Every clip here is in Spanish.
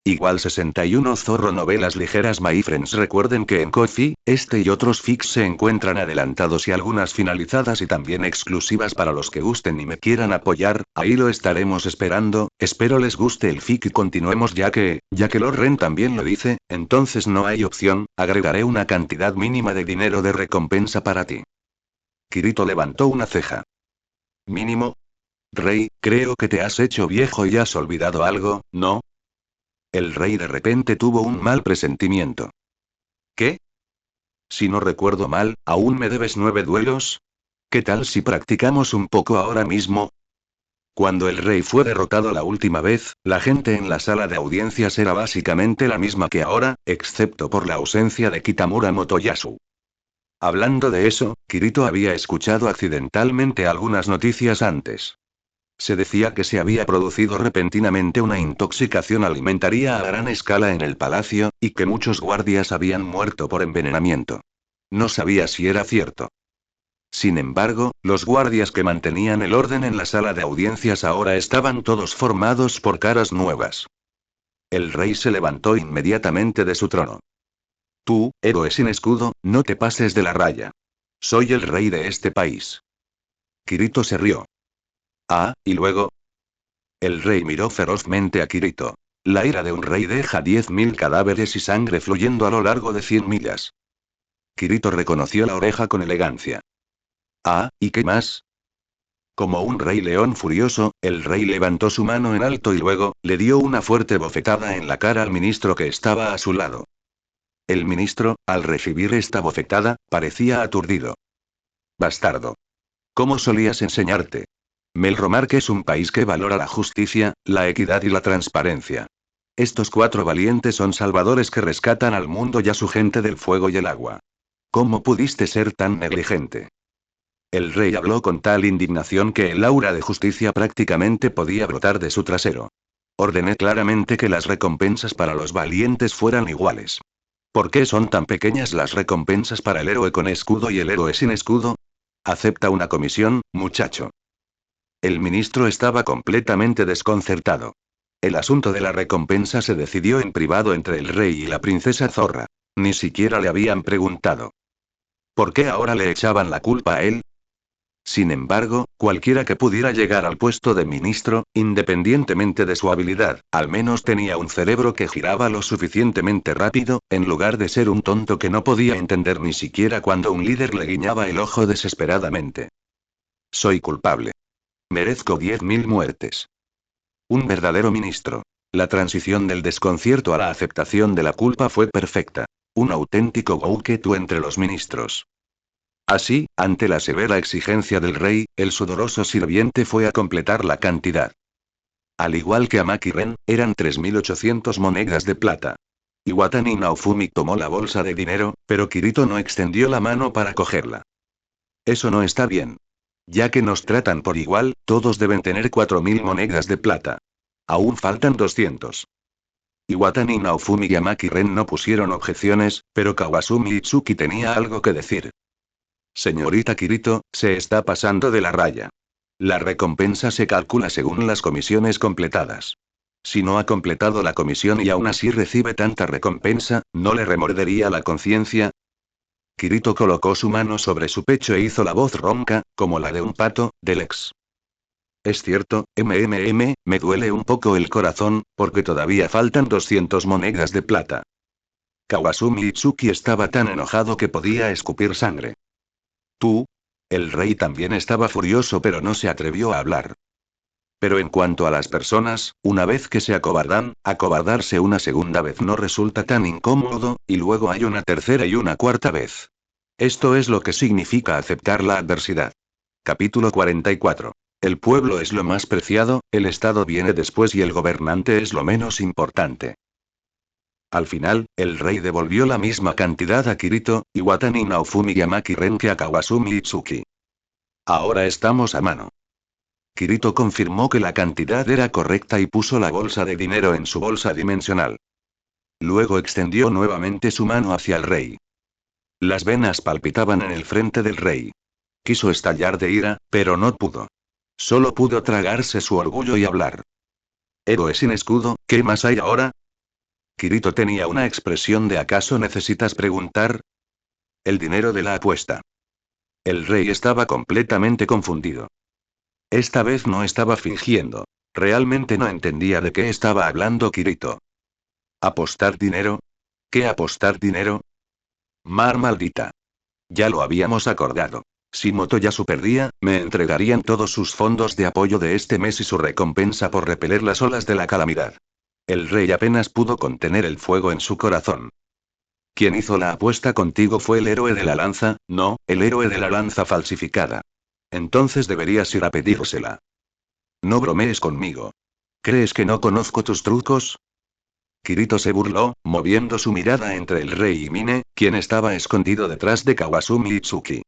Igual 61 Zorro Novelas Ligeras My friends, recuerden que en Ko-fi, este y otros fics se encuentran adelantados y algunas finalizadas y también exclusivas para los que gusten y me quieran apoyar, ahí lo estaremos esperando, espero les guste el fic y continuemos ya que Lord Ren también lo dice, entonces no hay opción, agregaré una cantidad mínima de dinero de recompensa para ti. Kirito levantó una ceja. ¿Mínimo? Rey, creo que te has hecho viejo y has olvidado algo, ¿no? El rey de repente tuvo un mal presentimiento. ¿Qué? Si no recuerdo mal, ¿aún me debes 9 duelos? ¿Qué tal si practicamos un poco ahora mismo? Cuando el rey fue derrotado la última vez, la gente en la sala de audiencias era básicamente la misma que ahora, excepto por la ausencia de Kitamura Motoyasu. Hablando de eso, Kirito había escuchado accidentalmente algunas noticias antes. Se decía que se había producido repentinamente una intoxicación alimentaria a gran escala en el palacio, y que muchos guardias habían muerto por envenenamiento. No sabía si era cierto. Sin embargo, los guardias que mantenían el orden en la sala de audiencias ahora estaban todos formados por caras nuevas. El rey se levantó inmediatamente de su trono. Tú, héroe sin escudo, no te pases de la raya. Soy el rey de este país. Kirito se rió. Ah, ¿y luego? El rey miró ferozmente a Kirito. La ira de un rey deja 10.000 cadáveres y sangre fluyendo a lo largo de 100 millas. Kirito reconoció la oreja con elegancia. Ah, ¿y qué más? Como un rey león furioso, el rey levantó su mano en alto y luego, le dio una fuerte bofetada en la cara al ministro que estaba a su lado. El ministro, al recibir esta bofetada, parecía aturdido. Bastardo. ¿Cómo solías enseñarte? Melromark es un país que valora la justicia, la equidad y la transparencia. Estos 4 valientes son salvadores que rescatan al mundo y a su gente del fuego y el agua. ¿Cómo pudiste ser tan negligente? El rey habló con tal indignación que el aura de justicia prácticamente podía brotar de su trasero. Ordené claramente que las recompensas para los valientes fueran iguales. ¿Por qué son tan pequeñas las recompensas para el héroe con escudo y el héroe sin escudo? Acepta una comisión, muchacho. El ministro estaba completamente desconcertado. El asunto de la recompensa se decidió en privado entre el rey y la princesa Zorra. Ni siquiera le habían preguntado. ¿Por qué ahora le echaban la culpa a él? Sin embargo, cualquiera que pudiera llegar al puesto de ministro, independientemente de su habilidad, al menos tenía un cerebro que giraba lo suficientemente rápido, en lugar de ser un tonto que no podía entender ni siquiera cuando un líder le guiñaba el ojo desesperadamente. Soy culpable. Merezco 10.000 muertes. Un verdadero ministro. La transición del desconcierto a la aceptación de la culpa fue perfecta. Un auténtico Gouketu entre los ministros. Así, ante la severa exigencia del rey, el sudoroso sirviente fue a completar la cantidad. Al igual que a Maki Ren, eran 3.800 monedas de plata. Iwatani Naofumi tomó la bolsa de dinero, pero Kirito no extendió la mano para cogerla. Eso no está bien. Ya que nos tratan por igual, todos deben tener 4.000 monedas de plata. Aún faltan 200. Iwatani Naofumi y Maki Ren no pusieron objeciones, pero Kawasumi Itsuki tenía algo que decir. Señorita Kirito, se está pasando de la raya. La recompensa se calcula según las comisiones completadas. Si no ha completado la comisión y aún así recibe tanta recompensa, ¿no le remordería la conciencia? Kirito colocó su mano sobre su pecho e hizo la voz ronca, como la de un pato, del ex. Es cierto, me duele un poco el corazón, porque todavía faltan 200 monedas de plata. Kawasumi Itsuki estaba tan enojado que podía escupir sangre. Tú. El rey también estaba furioso pero no se atrevió a hablar. Pero en cuanto a las personas, una vez que se acobardan, acobardarse una segunda vez no resulta tan incómodo, y luego hay una tercera y una cuarta vez. Esto es lo que significa aceptar la adversidad. Capítulo 44. El pueblo es lo más preciado, el Estado viene después y el gobernante es lo menos importante. Al final, el rey devolvió la misma cantidad a Kirito, Iwatani Naofumi y a Maki Ren que a Kawasumi Itsuki. Ahora estamos a mano. Kirito confirmó que la cantidad era correcta y puso la bolsa de dinero en su bolsa dimensional. Luego extendió nuevamente su mano hacia el rey. Las venas palpitaban en el frente del rey. Quiso estallar de ira, pero no pudo. Solo pudo tragarse su orgullo y hablar. Héroe sin escudo, ¿qué más hay ahora? Kirito tenía una expresión de ¿acaso necesitas preguntar? El dinero de la apuesta. El rey estaba completamente confundido. Esta vez no estaba fingiendo. Realmente no entendía de qué estaba hablando Kirito. ¿Apostar dinero? ¿Qué apostar dinero? Mar maldita. Ya lo habíamos acordado. Si Motoyasu perdía, me entregarían todos sus fondos de apoyo de este mes y su recompensa por repeler las olas de la calamidad. El rey apenas pudo contener el fuego en su corazón. Quien hizo la apuesta contigo fue el héroe de la lanza, no, el héroe de la lanza falsificada. Entonces deberías ir a pedírsela. No bromees conmigo. ¿Crees que no conozco tus trucos? Kirito se burló, moviendo su mirada entre el rey y Mine, quien estaba escondido detrás de Kawasumi Itsuki.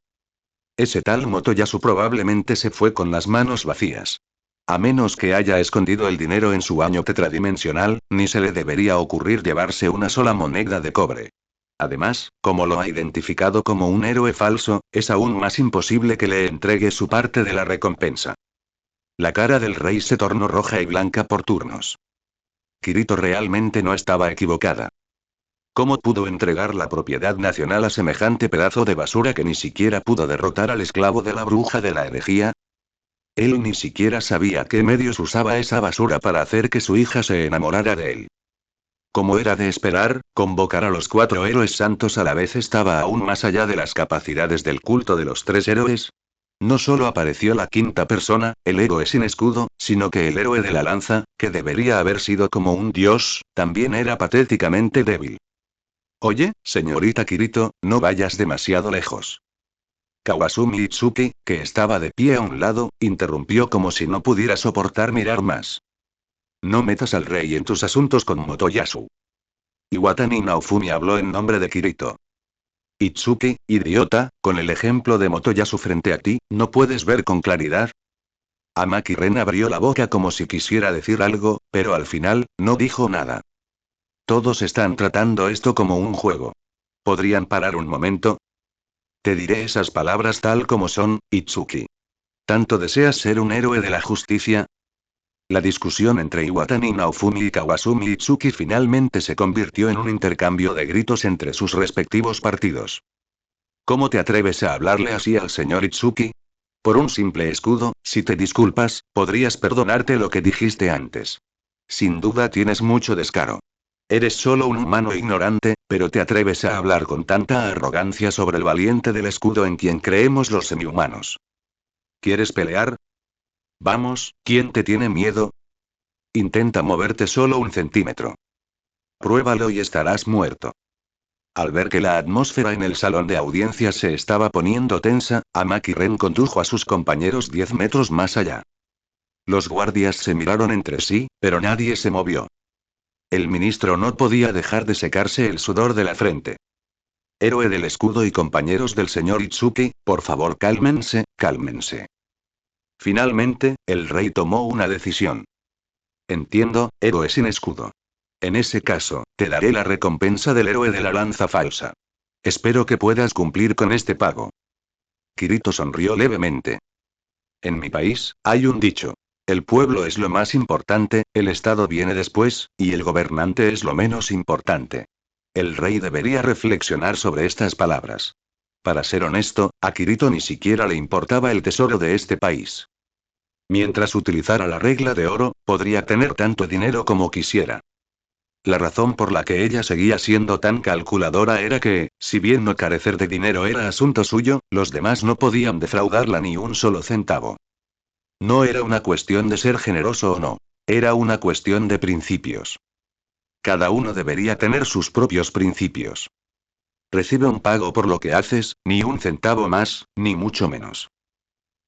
Ese tal Motoyasu probablemente se fue con las manos vacías. A menos que haya escondido el dinero en su año tetradimensional, ni se le debería ocurrir llevarse una sola moneda de cobre. Además, como lo ha identificado como un héroe falso, es aún más imposible que le entregue su parte de la recompensa. La cara del rey se tornó roja y blanca por turnos. Kirito realmente no estaba equivocada. ¿Cómo pudo entregar la propiedad nacional a semejante pedazo de basura que ni siquiera pudo derrotar al esclavo de la bruja de la herejía? Él ni siquiera sabía qué medios usaba esa basura para hacer que su hija se enamorara de él. Como era de esperar, convocar a los 4 héroes santos a la vez estaba aún más allá de las capacidades del culto de los 3 héroes. No solo apareció la quinta persona, el héroe sin escudo, sino que el héroe de la lanza, que debería haber sido como un dios, también era patéticamente débil. Oye, señorita Kirito, no vayas demasiado lejos. Kawasumi Itsuki, que estaba de pie a un lado, interrumpió como si no pudiera soportar mirar más. No metas al rey en tus asuntos con Motoyasu. Iwatani Naofumi habló en nombre de Kirito. Itsuki, idiota, con el ejemplo de Motoyasu frente a ti, ¿no puedes ver con claridad? Amaki Ren abrió la boca como si quisiera decir algo, pero al final, no dijo nada. Todos están tratando esto como un juego. ¿Podrían parar un momento? Te diré esas palabras tal como son, Itsuki. ¿Tanto deseas ser un héroe de la justicia? La discusión entre Iwatani Naofumi y Kawasumi Itsuki finalmente se convirtió en un intercambio de gritos entre sus respectivos partidos. ¿Cómo te atreves a hablarle así al señor Itsuki? Por un simple escudo, si te disculpas, podrías perdonarte lo que dijiste antes. Sin duda tienes mucho descaro. Eres solo un humano ignorante, pero te atreves a hablar con tanta arrogancia sobre el valiente del escudo en quien creemos los semihumanos. ¿Quieres pelear? Vamos, ¿quién te tiene miedo? Intenta moverte solo un centímetro. Pruébalo y estarás muerto. Al ver que la atmósfera en el salón de audiencias se estaba poniendo tensa, Amaki Ren condujo a sus compañeros 10 metros más allá. Los guardias se miraron entre sí, pero nadie se movió. El ministro no podía dejar de secarse el sudor de la frente. Héroe del escudo y compañeros del señor Itsuki, por favor cálmense, cálmense. Finalmente, el rey tomó una decisión. Entiendo, héroe sin escudo. En ese caso, te daré la recompensa del héroe de la lanza falsa. Espero que puedas cumplir con este pago. Kirito sonrió levemente. En mi país, hay un dicho. El pueblo es lo más importante, el Estado viene después, y el gobernante es lo menos importante. El rey debería reflexionar sobre estas palabras. Para ser honesto, a Kirito ni siquiera le importaba el tesoro de este país. Mientras utilizara la regla de oro, podría tener tanto dinero como quisiera. La razón por la que ella seguía siendo tan calculadora era que, si bien no carecer de dinero era asunto suyo, los demás no podían defraudarla ni un solo centavo. No era una cuestión de ser generoso o no. Era una cuestión de principios. Cada uno debería tener sus propios principios. Recibe un pago por lo que haces, ni un centavo más, ni mucho menos.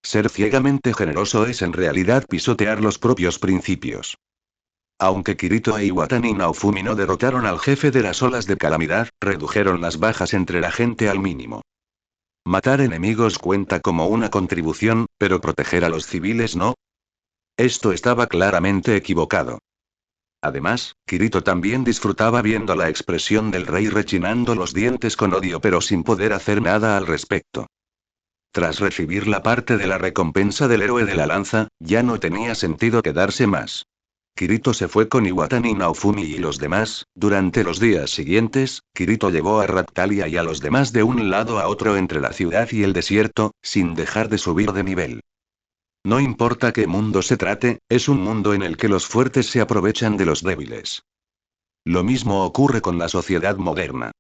Ser ciegamente generoso es en realidad pisotear los propios principios. Aunque Kirito e Iwatani Naofumi no derrotaron al jefe de las olas de calamidad, redujeron las bajas entre la gente al mínimo. Matar enemigos cuenta como una contribución, pero proteger a los civiles no. Esto estaba claramente equivocado. Además, Kirito también disfrutaba viendo la expresión del rey rechinando los dientes con odio pero sin poder hacer nada al respecto. Tras recibir la parte de la recompensa del héroe de la lanza, ya no tenía sentido quedarse más. Kirito se fue con Iwatani Naofumi y los demás. Durante los días siguientes, Kirito llevó a Raktalia y a los demás de un lado a otro entre la ciudad y el desierto, sin dejar de subir de nivel. No importa qué mundo se trate, es un mundo en el que los fuertes se aprovechan de los débiles. Lo mismo ocurre con la sociedad moderna.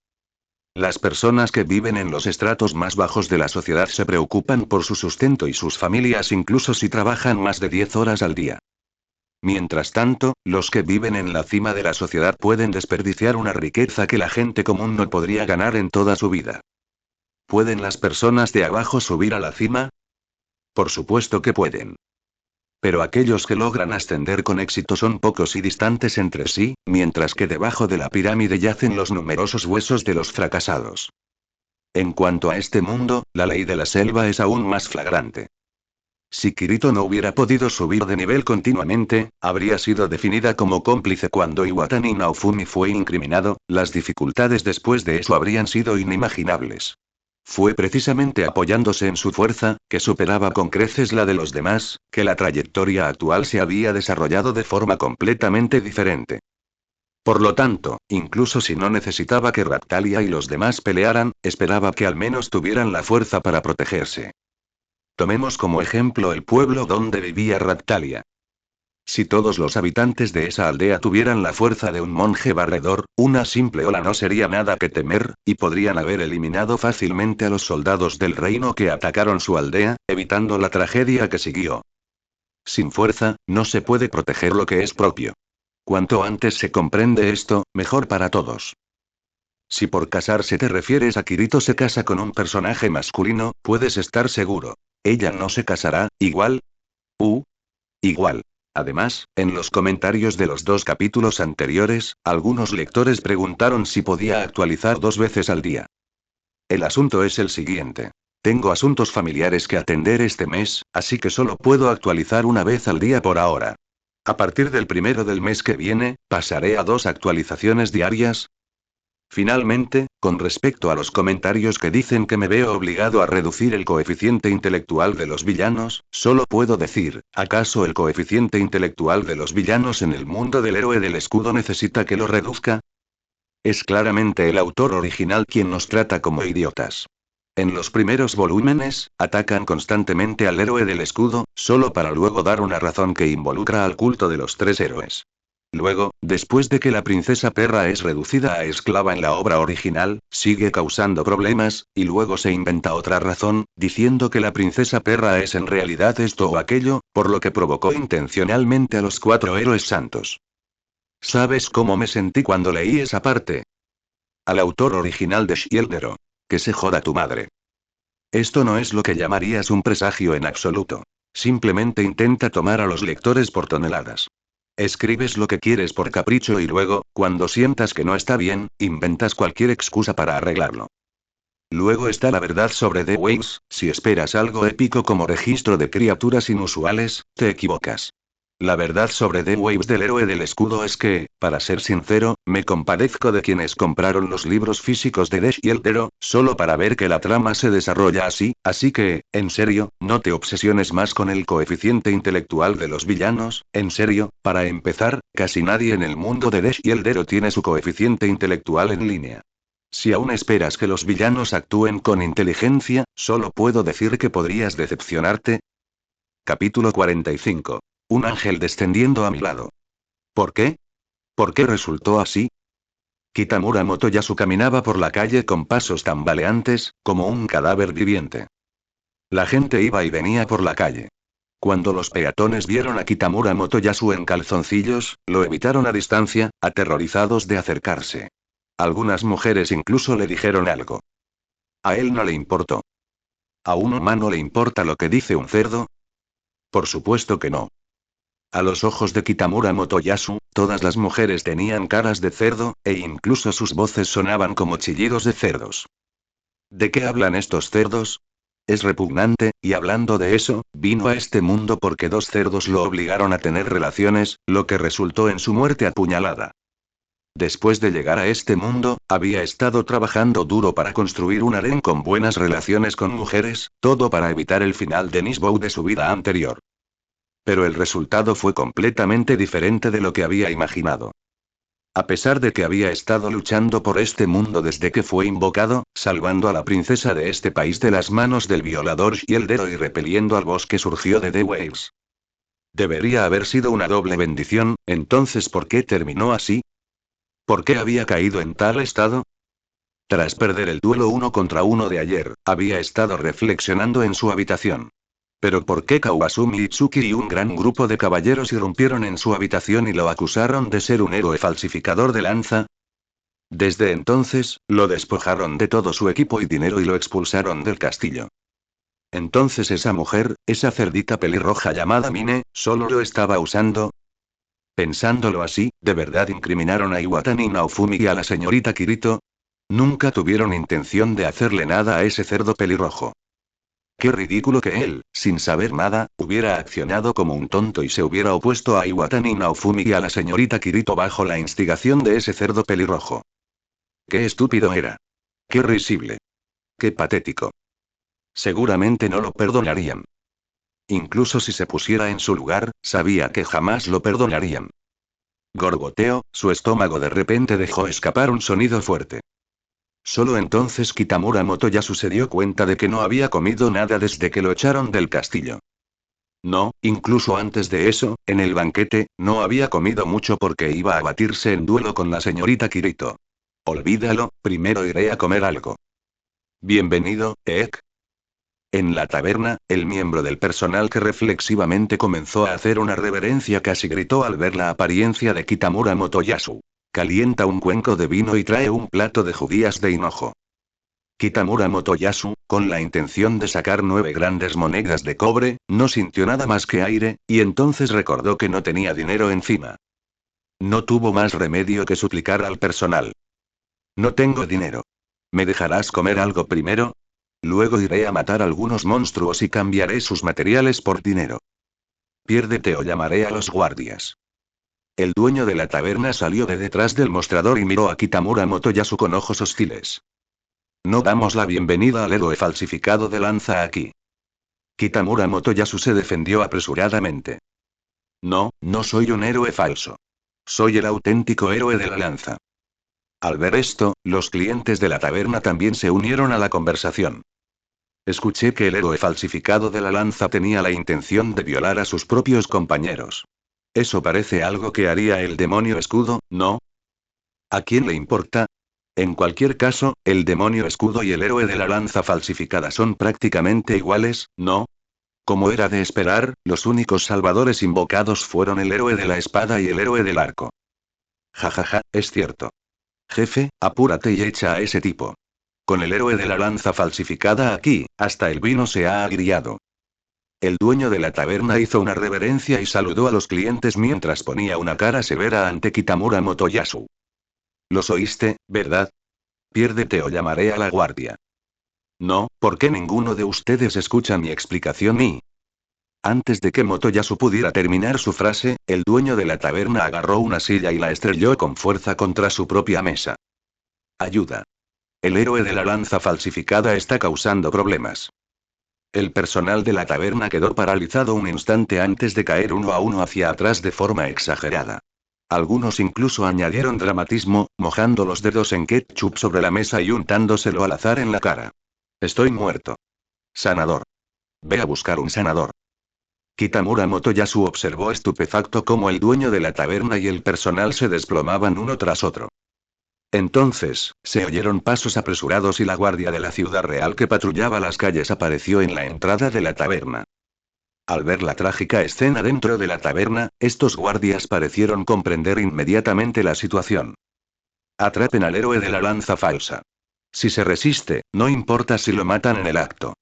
Las personas que viven en los estratos más bajos de la sociedad se preocupan por su sustento y sus familias incluso si trabajan más de 10 horas al día. Mientras tanto, los que viven en la cima de la sociedad pueden desperdiciar una riqueza que la gente común no podría ganar en toda su vida. ¿Pueden las personas de abajo subir a la cima? Por supuesto que pueden. Pero aquellos que logran ascender con éxito son pocos y distantes entre sí, mientras que debajo de la pirámide yacen los numerosos huesos de los fracasados. En cuanto a este mundo, la ley de la selva es aún más flagrante. Si Kirito no hubiera podido subir de nivel continuamente, habría sido definida como cómplice cuando Iwatani Naofumi fue incriminado. Las dificultades después de eso habrían sido inimaginables. Fue precisamente apoyándose en su fuerza, que superaba con creces la de los demás, que la trayectoria actual se había desarrollado de forma completamente diferente. Por lo tanto, incluso si no necesitaba que Raktalia y los demás pelearan, esperaba que al menos tuvieran la fuerza para protegerse. Tomemos como ejemplo el pueblo donde vivía Raktalia. Si todos los habitantes de esa aldea tuvieran la fuerza de un monje barredor, una simple ola no sería nada que temer, y podrían haber eliminado fácilmente a los soldados del reino que atacaron su aldea, evitando la tragedia que siguió. Sin fuerza, no se puede proteger lo que es propio. Cuanto antes se comprende esto, mejor para todos. Si por casarse te refieres a Kirito se casa con un personaje masculino, puedes estar seguro. Ella no se casará, igual. Igual. Además, en los comentarios de los 2 capítulos anteriores, algunos lectores preguntaron si podía actualizar 2 veces al día. El asunto es el siguiente. Tengo asuntos familiares que atender este mes, así que solo puedo actualizar una vez al día por ahora. A partir del 1 del mes que viene, pasaré a 2 actualizaciones diarias. Finalmente, con respecto a los comentarios que dicen que me veo obligado a reducir el coeficiente intelectual de los villanos, solo puedo decir, ¿acaso el coeficiente intelectual de los villanos en el mundo del héroe del escudo necesita que lo reduzca? Es claramente el autor original quien nos trata como idiotas. En los primeros volúmenes, atacan constantemente al héroe del escudo, solo para luego dar una razón que involucra al culto de los 3 héroes. Luego, después de que la princesa perra es reducida a esclava en la obra original, sigue causando problemas, y luego se inventa otra razón, diciendo que la princesa perra es en realidad esto o aquello, por lo que provocó intencionalmente a los 4 héroes santos. ¿Sabes cómo me sentí cuando leí esa parte? Al autor original de Shieldero. Que se joda tu madre. Esto no es lo que llamarías un presagio en absoluto. Simplemente intenta tomar a los lectores por toneladas. Escribes lo que quieres por capricho y luego, cuando sientas que no está bien, inventas cualquier excusa para arreglarlo. Luego está la verdad sobre The Waves, si esperas algo épico como registro de criaturas inusuales, te equivocas. La verdad sobre The Waves del héroe del escudo es que, para ser sincero, me compadezco de quienes compraron los libros físicos de The Shieldero, solo para ver que la trama se desarrolla así que, en serio, no te obsesiones más con el coeficiente intelectual de los villanos, en serio, para empezar, casi nadie en el mundo de The Shieldero tiene su coeficiente intelectual en línea. Si aún esperas que los villanos actúen con inteligencia, solo puedo decir que podrías decepcionarte. Capítulo 45. Un ángel descendiendo a mi lado. ¿Por qué? ¿Por qué resultó así? Kitamura Motoyasu caminaba por la calle con pasos tambaleantes, como un cadáver viviente. La gente iba y venía por la calle. Cuando los peatones vieron a Kitamura Motoyasu en calzoncillos, lo evitaron a distancia, aterrorizados de acercarse. Algunas mujeres incluso le dijeron algo. A él no le importó. ¿A un humano le importa lo que dice un cerdo? Por supuesto que no. A los ojos de Kitamura Motoyasu, todas las mujeres tenían caras de cerdo, e incluso sus voces sonaban como chillidos de cerdos. ¿De qué hablan estos cerdos? Es repugnante, y hablando de eso, vino a este mundo porque 2 cerdos lo obligaron a tener relaciones, lo que resultó en su muerte apuñalada. Después de llegar a este mundo, había estado trabajando duro para construir un harén con buenas relaciones con mujeres, todo para evitar el final de Nisbou de su vida anterior. Pero el resultado fue completamente diferente de lo que había imaginado. A pesar de que había estado luchando por este mundo desde que fue invocado, salvando a la princesa de este país de las manos del violador Shieldero y repeliendo al bosque surgió de The Waves. Debería haber sido una doble bendición, entonces ¿por qué terminó así? ¿Por qué había caído en tal estado? Tras perder el duelo 1 contra 1 de ayer, había estado reflexionando en su habitación. Pero ¿por qué Kawasumi Itsuki y un gran grupo de caballeros irrumpieron en su habitación y lo acusaron de ser un héroe falsificador de lanza? Desde entonces, lo despojaron de todo su equipo y dinero y lo expulsaron del castillo. Entonces esa mujer, esa cerdita pelirroja llamada Mine, solo lo estaba usando. Pensándolo así, ¿de verdad incriminaron a Iwatani Naofumi y a la señorita Kirito? Nunca tuvieron intención de hacerle nada a ese cerdo pelirrojo. Qué ridículo que él, sin saber nada, hubiera accionado como un tonto y se hubiera opuesto a Iwatani Naofumi y a la señorita Kirito bajo la instigación de ese cerdo pelirrojo. Qué estúpido era. Qué risible. Qué patético. Seguramente no lo perdonarían. Incluso si se pusiera en su lugar, sabía que jamás lo perdonarían. Gorgoteo, su estómago de repente dejó escapar un sonido fuerte. Solo entonces Kitamura Motoyasu se dio cuenta de que no había comido nada desde que lo echaron del castillo. No, incluso antes de eso, en el banquete, no había comido mucho porque iba a batirse en duelo con la señorita Kirito. Olvídalo, primero iré a comer algo. Bienvenido, Ek. En la taberna, el miembro del personal que reflexivamente comenzó a hacer una reverencia casi gritó al ver la apariencia de Kitamura Motoyasu. Calienta un cuenco de vino y trae un plato de judías de hinojo. Kitamura Motoyasu, con la intención de sacar 9 grandes monedas de cobre, no sintió nada más que aire, y entonces recordó que no tenía dinero encima. No tuvo más remedio que suplicar al personal. No tengo dinero. ¿Me dejarás comer algo primero? Luego iré a matar algunos monstruos y cambiaré sus materiales por dinero. Piérdete o llamaré a los guardias. El dueño de la taberna salió de detrás del mostrador y miró a Kitamura Motoyasu con ojos hostiles. No damos la bienvenida al héroe falsificado de lanza aquí. Kitamura Motoyasu se defendió apresuradamente. No, no soy un héroe falso. Soy el auténtico héroe de la lanza. Al ver esto, los clientes de la taberna también se unieron a la conversación. Escuché que el héroe falsificado de la lanza tenía la intención de violar a sus propios compañeros. Eso parece algo que haría el demonio escudo, ¿no? ¿A quién le importa? En cualquier caso, el demonio escudo y el héroe de la lanza falsificada son prácticamente iguales, ¿no? Como era de esperar, los únicos salvadores invocados fueron el héroe de la espada y el héroe del arco. Jajaja, es cierto. Jefe, apúrate y echa a ese tipo. Con el héroe de la lanza falsificada aquí, hasta el vino se ha agriado. El dueño de la taberna hizo una reverencia y saludó a los clientes mientras ponía una cara severa ante Kitamura Motoyasu. ¿Los oíste, verdad? Piérdete o llamaré a la guardia. No, ¿por qué ninguno de ustedes escucha mi explicación y...? Antes de que Motoyasu pudiera terminar su frase, el dueño de la taberna agarró una silla y la estrelló con fuerza contra su propia mesa. Ayuda. El héroe de la lanza falsificada está causando problemas. El personal de la taberna quedó paralizado un instante antes de caer uno a uno hacia atrás de forma exagerada. Algunos incluso añadieron dramatismo, mojando los dedos en ketchup sobre la mesa y untándoselo al azar en la cara. Estoy muerto. Sanador. Ve a buscar un sanador. Kitamura Motoyasu observó estupefacto cómo el dueño de la taberna y el personal se desplomaban uno tras otro. Entonces, se oyeron pasos apresurados y la guardia de la ciudad real que patrullaba las calles apareció en la entrada de la taberna. Al ver la trágica escena dentro de la taberna, estos guardias parecieron comprender inmediatamente la situación. Atrapen al héroe de la lanza falsa. Si se resiste, no importa si lo matan en el acto.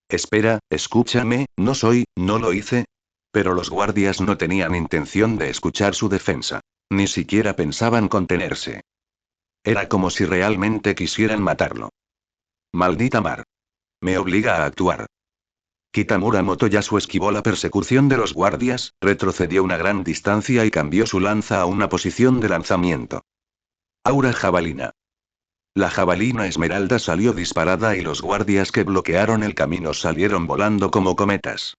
Espera, escúchame, no lo hice. Pero los guardias no tenían intención de escuchar su defensa. Ni siquiera pensaban contenerse. Era como si realmente quisieran matarlo. Maldita mar. Me obliga a actuar. Kitamura Motoyasu esquivó la persecución de los guardias, retrocedió una gran distancia y cambió su lanza a una posición de lanzamiento. Aura jabalina. La jabalina esmeralda salió disparada y los guardias que bloquearon el camino salieron volando como cometas.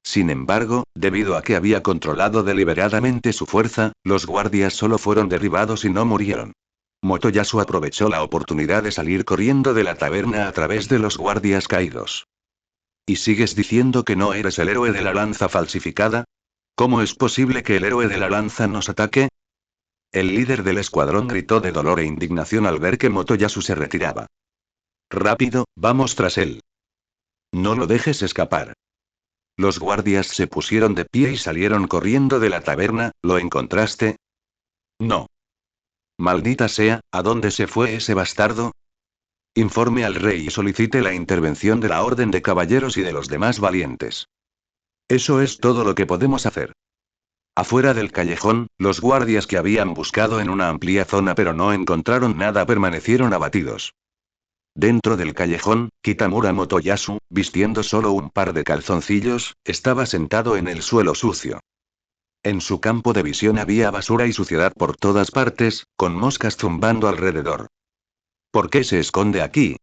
Sin embargo, debido a que había controlado deliberadamente su fuerza, los guardias solo fueron derribados y no murieron. Motoyasu aprovechó la oportunidad de salir corriendo de la taberna a través de los guardias caídos. ¿Y sigues diciendo que no eres el héroe de la lanza falsificada? ¿Cómo es posible que el héroe de la lanza nos ataque? El líder del escuadrón gritó de dolor e indignación al ver que Motoyasu se retiraba. Rápido, vamos tras él. No lo dejes escapar. Los guardias se pusieron de pie y salieron corriendo de la taberna. ¿Lo encontraste? No. Maldita sea, ¿a dónde se fue ese bastardo? Informe al rey y solicite la intervención de la Orden de Caballeros y de los demás valientes. Eso es todo lo que podemos hacer. Afuera del callejón, los guardias que habían buscado en una amplia zona pero no encontraron nada permanecieron abatidos. Dentro del callejón, Kitamura Motoyasu, vistiendo solo un par de calzoncillos, estaba sentado en el suelo sucio. En su campo de visión había basura y suciedad por todas partes, con moscas zumbando alrededor. ¿Por qué se esconde aquí?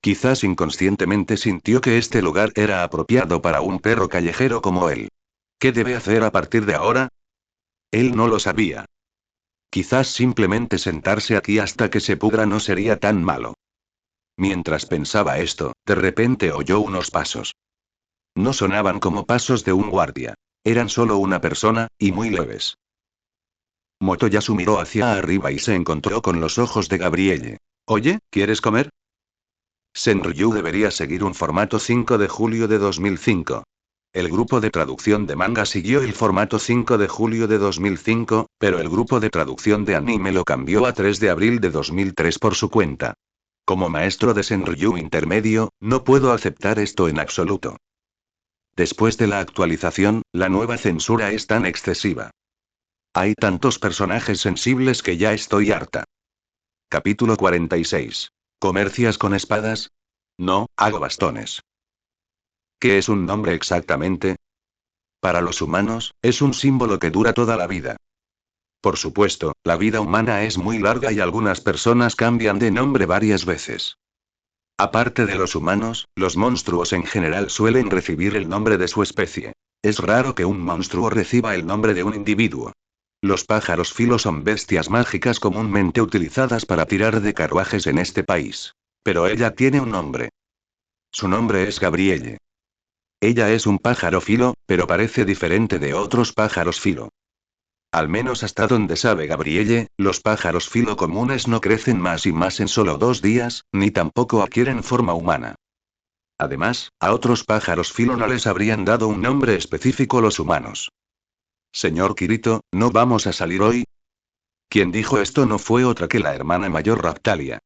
Quizás inconscientemente sintió que este lugar era apropiado para un perro callejero como él. ¿Qué debe hacer a partir de ahora? Él no lo sabía. Quizás simplemente sentarse aquí hasta que se pudra no sería tan malo. Mientras pensaba esto, de repente oyó unos pasos. No sonaban como pasos de un guardia. Eran solo una persona, y muy leves. Motoyasu miró hacia arriba y se encontró con los ojos de Gabrielle. Oye, ¿quieres comer? Senryu debería seguir un formato 5 de julio de 2005. El grupo de traducción de manga siguió el formato 5 de julio de 2005, pero el grupo de traducción de anime lo cambió a 3 de abril de 2003 por su cuenta. Como maestro de Senryu intermedio, no puedo aceptar esto en absoluto. Después de la actualización, la nueva censura es tan excesiva. Hay tantos personajes sensibles que ya estoy harta. Capítulo 46. ¿Comercias con espadas? No, hago bastones. ¿Qué es un nombre exactamente? Para los humanos, es un símbolo que dura toda la vida. Por supuesto, la vida humana es muy larga y algunas personas cambian de nombre varias veces. Aparte de los humanos, los monstruos en general suelen recibir el nombre de su especie. Es raro que un monstruo reciba el nombre de un individuo. Los pájaros filo son bestias mágicas comúnmente utilizadas para tirar de carruajes en este país. Pero ella tiene un nombre. Su nombre es Gabrielle. Ella es un pájaro filo, pero parece diferente de otros pájaros filo. Al menos hasta donde sabe Gabrielle, los pájaros filo comunes no crecen más y más en solo 2 días, ni tampoco adquieren forma humana. Además, a otros pájaros filo no les habrían dado un nombre específico los humanos. Señor Kirito, ¿no vamos a salir hoy? Quien dijo esto no fue otra que la hermana mayor Raptalia.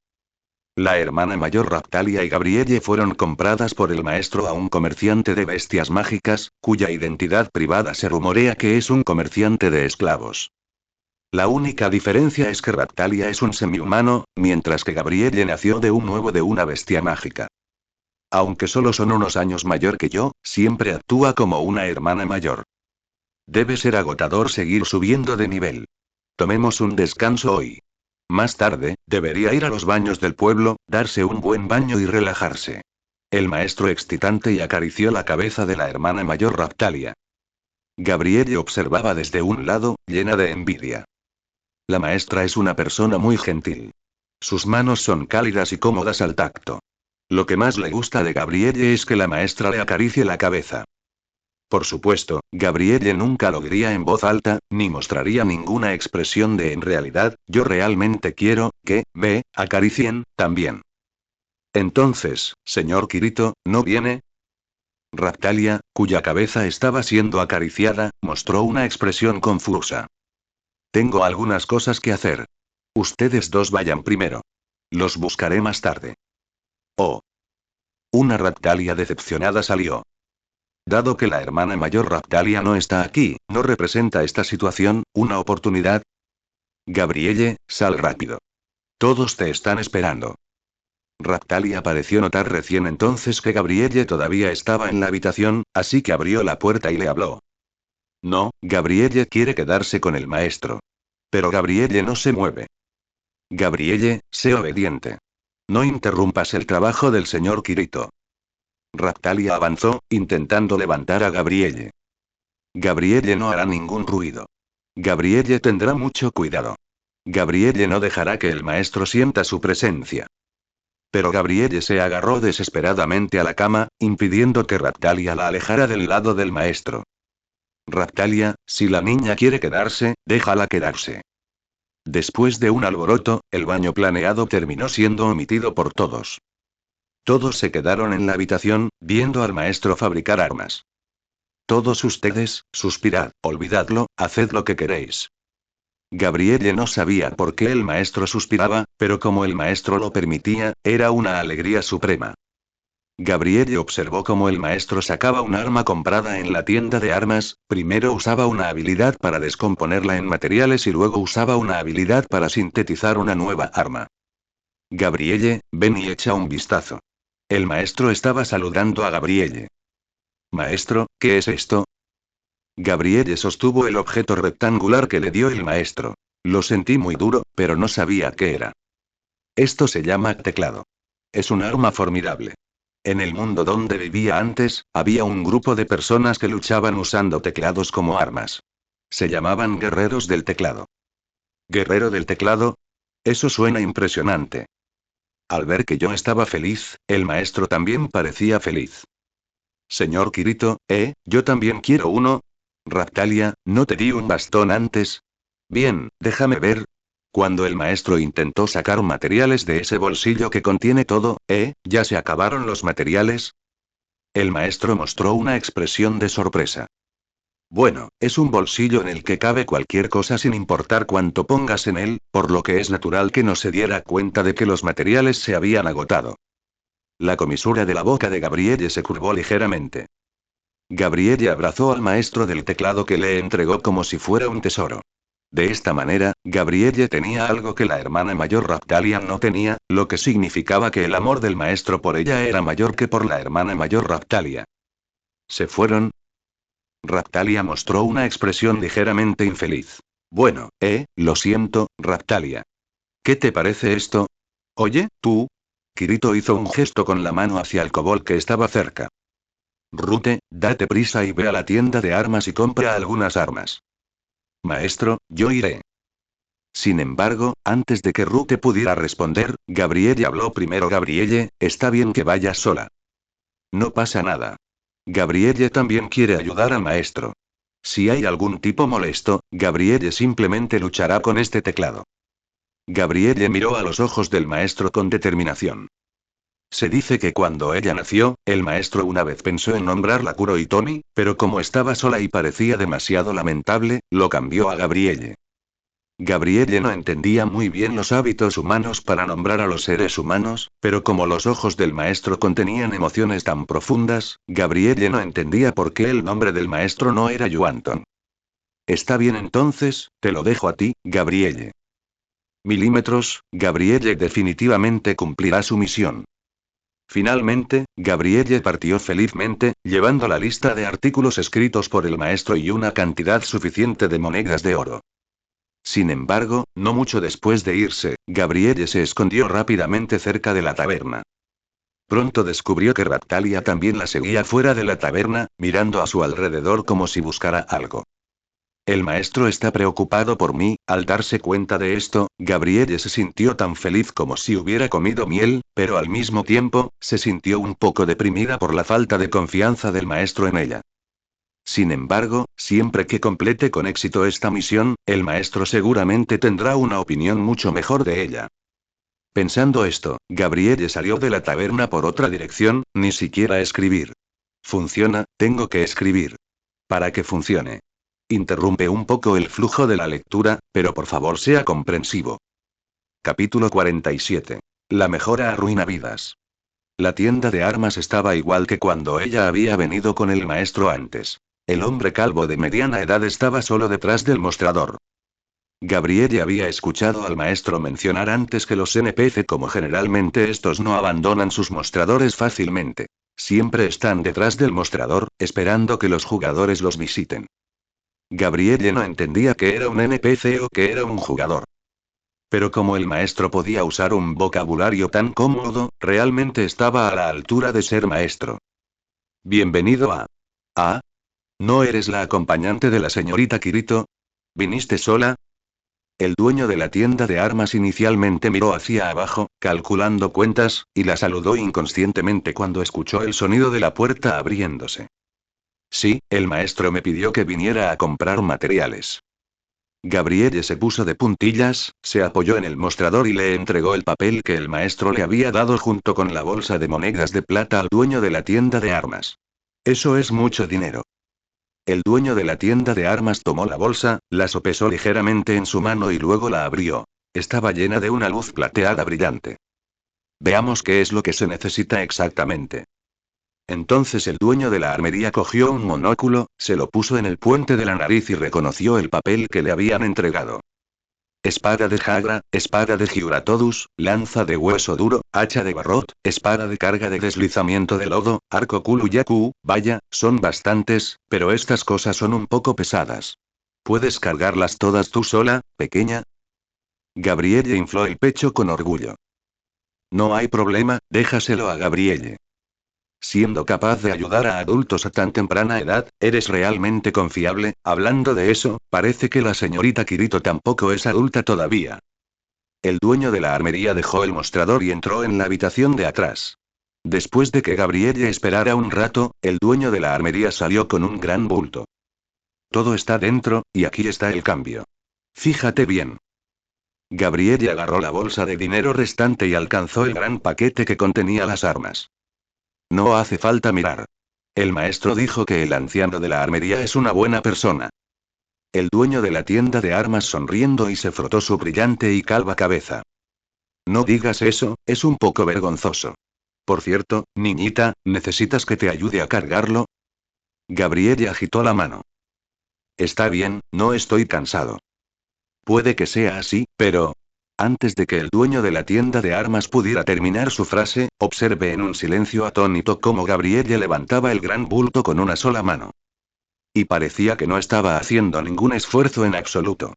La hermana mayor Raptalia y Gabrielle fueron compradas por el maestro a un comerciante de bestias mágicas, cuya identidad privada se rumorea que es un comerciante de esclavos. La única diferencia es que Raptalia es un semihumano, mientras que Gabrielle nació de un huevo de una bestia mágica. Aunque solo son unos años mayor que yo, siempre actúa como una hermana mayor. Debe ser agotador seguir subiendo de nivel. Tomemos un descanso hoy. Más tarde, debería ir a los baños del pueblo, darse un buen baño y relajarse. El maestro excitante y acarició la cabeza de la hermana mayor Raptalia. Gabrielle observaba desde un lado, llena de envidia. La maestra es una persona muy gentil. Sus manos son cálidas y cómodas al tacto. Lo que más le gusta de Gabrielle es que la maestra le acaricie la cabeza. Por supuesto, Gabrielle nunca lo diría en voz alta, ni mostraría ninguna expresión de en realidad, yo realmente quiero, que, me, acaricien, también. Entonces, señor Kirito, ¿no viene? Raptalia, cuya cabeza estaba siendo acariciada, mostró una expresión confusa. Tengo algunas cosas que hacer. Ustedes dos vayan primero. Los buscaré más tarde. Oh. Una Raptalia decepcionada salió. Dado que la hermana mayor Raptalia no está aquí, ¿no representa esta situación una oportunidad? Gabrielle, sal rápido. Todos te están esperando. Raptalia pareció notar recién entonces que Gabrielle todavía estaba en la habitación, así que abrió la puerta y le habló. No, Gabrielle quiere quedarse con el maestro. Pero Gabrielle no se mueve. Gabrielle, sé obediente. No interrumpas el trabajo del señor Kirito. Raptalia avanzó, intentando levantar a Gabrielle. Gabrielle no hará ningún ruido. Gabrielle tendrá mucho cuidado. Gabrielle no dejará que el maestro sienta su presencia. Pero Gabrielle se agarró desesperadamente a la cama, impidiendo que Raptalia la alejara del lado del maestro. Raptalia, si la niña quiere quedarse, déjala quedarse. Después de un alboroto, el baño planeado terminó siendo omitido por todos. Todos se quedaron en la habitación, viendo al maestro fabricar armas. Todos ustedes, suspirad, olvidadlo, haced lo que queréis. Gabrielle no sabía por qué el maestro suspiraba, pero como el maestro lo permitía, era una alegría suprema. Gabrielle observó cómo el maestro sacaba un arma comprada en la tienda de armas, primero usaba una habilidad para descomponerla en materiales y luego usaba una habilidad para sintetizar una nueva arma. Gabrielle, ven y echa un vistazo. El maestro estaba saludando a Gabrielle. Maestro, ¿qué es esto? Gabrielle sostuvo el objeto rectangular que le dio el maestro. Lo sentí muy duro, pero no sabía qué era. Esto se llama teclado. Es un arma formidable. En el mundo donde vivía antes, había un grupo de personas que luchaban usando teclados como armas. Se llamaban guerreros del teclado. ¿Guerrero del teclado? Eso suena impresionante. Al ver que yo estaba feliz, el maestro también parecía feliz. Señor Kirito, yo también quiero uno. Raptalia, ¿no te di un bastón antes? Bien, déjame ver. Cuando el maestro intentó sacar materiales de ese bolsillo que contiene todo, ¿ya se acabaron los materiales? El maestro mostró una expresión de sorpresa. Bueno, es un bolsillo en el que cabe cualquier cosa sin importar cuánto pongas en él, por lo que es natural que no se diera cuenta de que los materiales se habían agotado. La comisura de la boca de Gabrielle se curvó ligeramente. Gabrielle abrazó al maestro del teclado que le entregó como si fuera un tesoro. De esta manera, Gabrielle tenía algo que la hermana mayor Raptalia no tenía, lo que significaba que el amor del maestro por ella era mayor que por la hermana mayor Raptalia. ¿Se fueron? Raptalia mostró una expresión ligeramente infeliz. Bueno, lo siento, Raptalia. ¿Qué te parece esto? Oye, tú. Kirito hizo un gesto con la mano hacia el kobold que estaba cerca. Rute, date prisa y ve a la tienda de armas y compra algunas armas. Maestro, yo iré. Sin embargo, antes de que Rute pudiera responder, Gabrielle habló primero. Gabrielle, está bien que vayas sola. No pasa nada. Gabrielle también quiere ayudar al maestro. Si hay algún tipo molesto, Gabrielle simplemente luchará con este teclado. Gabrielle miró a los ojos del maestro con determinación. Se dice que cuando ella nació, el maestro una vez pensó en nombrarla Kuro Hitomi, pero como estaba sola y parecía demasiado lamentable, lo cambió a Gabrielle. Gabrielle no entendía muy bien los hábitos humanos para nombrar a los seres humanos, pero como los ojos del maestro contenían emociones tan profundas, Gabrielle no entendía por qué el nombre del maestro no era Yuanton. Está bien entonces, te lo dejo a ti, Gabrielle. Milímetros, Gabrielle definitivamente cumplirá su misión. Finalmente, Gabrielle partió felizmente, llevando la lista de artículos escritos por el maestro y una cantidad suficiente de monedas de oro. Sin embargo, no mucho después de irse, Gabrielle se escondió rápidamente cerca de la taberna. Pronto descubrió que Raptalia también la seguía fuera de la taberna, mirando a su alrededor como si buscara algo. El maestro está preocupado por mí. Al darse cuenta de esto, Gabrielle se sintió tan feliz como si hubiera comido miel, pero al mismo tiempo, se sintió un poco deprimida por la falta de confianza del maestro en ella. Sin embargo, siempre que complete con éxito esta misión, el maestro seguramente tendrá una opinión mucho mejor de ella. Pensando esto, Gabrielle salió de la taberna por otra dirección, ni siquiera escribir. Funciona, tengo que escribir. Para que funcione. Interrumpe un poco el flujo de la lectura, pero por favor sea comprensivo. Capítulo 47. La mejora arruina vidas. La tienda de armas estaba igual que cuando ella había venido con el maestro antes. El hombre calvo de mediana edad estaba solo detrás del mostrador. Gabrielle había escuchado al maestro mencionar antes que los NPC, como generalmente estos no abandonan sus mostradores fácilmente. Siempre están detrás del mostrador, esperando que los jugadores los visiten. Gabrielle no entendía que era un NPC o que era un jugador. Pero como el maestro podía usar un vocabulario tan cómodo, realmente estaba a la altura de ser maestro. Bienvenido a... ¿Ah? ¿No eres la acompañante de la señorita Kirito? ¿Viniste sola? El dueño de la tienda de armas inicialmente miró hacia abajo, calculando cuentas, y la saludó inconscientemente cuando escuchó el sonido de la puerta abriéndose. Sí, el maestro me pidió que viniera a comprar materiales. Gabrielle se puso de puntillas, se apoyó en el mostrador y le entregó el papel que el maestro le había dado junto con la bolsa de monedas de plata al dueño de la tienda de armas. Eso es mucho dinero. El dueño de la tienda de armas tomó la bolsa, la sopesó ligeramente en su mano y luego la abrió. Estaba llena de una luz plateada brillante. Veamos qué es lo que se necesita exactamente. Entonces el dueño de la armería cogió un monóculo, se lo puso en el puente de la nariz y reconoció el papel que le habían entregado. Espada de Jagra, espada de Giuratodus, lanza de hueso duro, hacha de barrot, espada de carga de deslizamiento de lodo, arco Kuluyaku, vaya, son bastantes, pero estas cosas son un poco pesadas. ¿Puedes cargarlas todas tú sola, pequeña? Gabrielle infló el pecho con orgullo. No hay problema, déjaselo a Gabrielle. Siendo capaz de ayudar a adultos a tan temprana edad, eres realmente confiable. Hablando de eso, parece que la señorita Kirito tampoco es adulta todavía. El dueño de la armería dejó el mostrador y entró en la habitación de atrás. Después de que Gabrielle esperara un rato, el dueño de la armería salió con un gran bulto. Todo está dentro, y aquí está el cambio. Fíjate bien. Gabrielle agarró la bolsa de dinero restante y alcanzó el gran paquete que contenía las armas. No hace falta mirar. El maestro dijo que el anciano de la armería es una buena persona. El dueño de la tienda de armas sonriendo y se frotó su brillante y calva cabeza. No digas eso, es un poco vergonzoso. Por cierto, niñita, ¿necesitas que te ayude a cargarlo? Gabrielle agitó la mano. Está bien, no estoy cansado. Puede que sea así, pero... Antes de que el dueño de la tienda de armas pudiera terminar su frase, observé en un silencio atónito cómo Gabrielle levantaba el gran bulto con una sola mano. Y parecía que no estaba haciendo ningún esfuerzo en absoluto.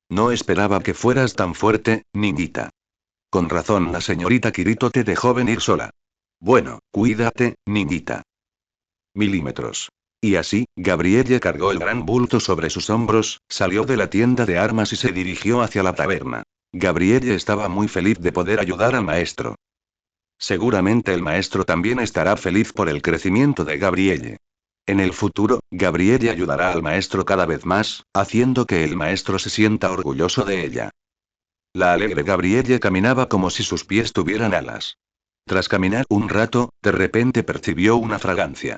No esperaba que fueras tan fuerte, niñita. Con razón la señorita Kirito te dejó venir sola. Bueno, cuídate, niñita. Milímetros. Y así, Gabrielle cargó el gran bulto sobre sus hombros, salió de la tienda de armas y se dirigió hacia la taberna. Gabrielle estaba muy feliz de poder ayudar al maestro. Seguramente el maestro también estará feliz por el crecimiento de Gabrielle. En el futuro, Gabrielle ayudará al maestro cada vez más, haciendo que el maestro se sienta orgulloso de ella. La alegre Gabrielle caminaba como si sus pies tuvieran alas. Tras caminar un rato, de repente percibió una fragancia.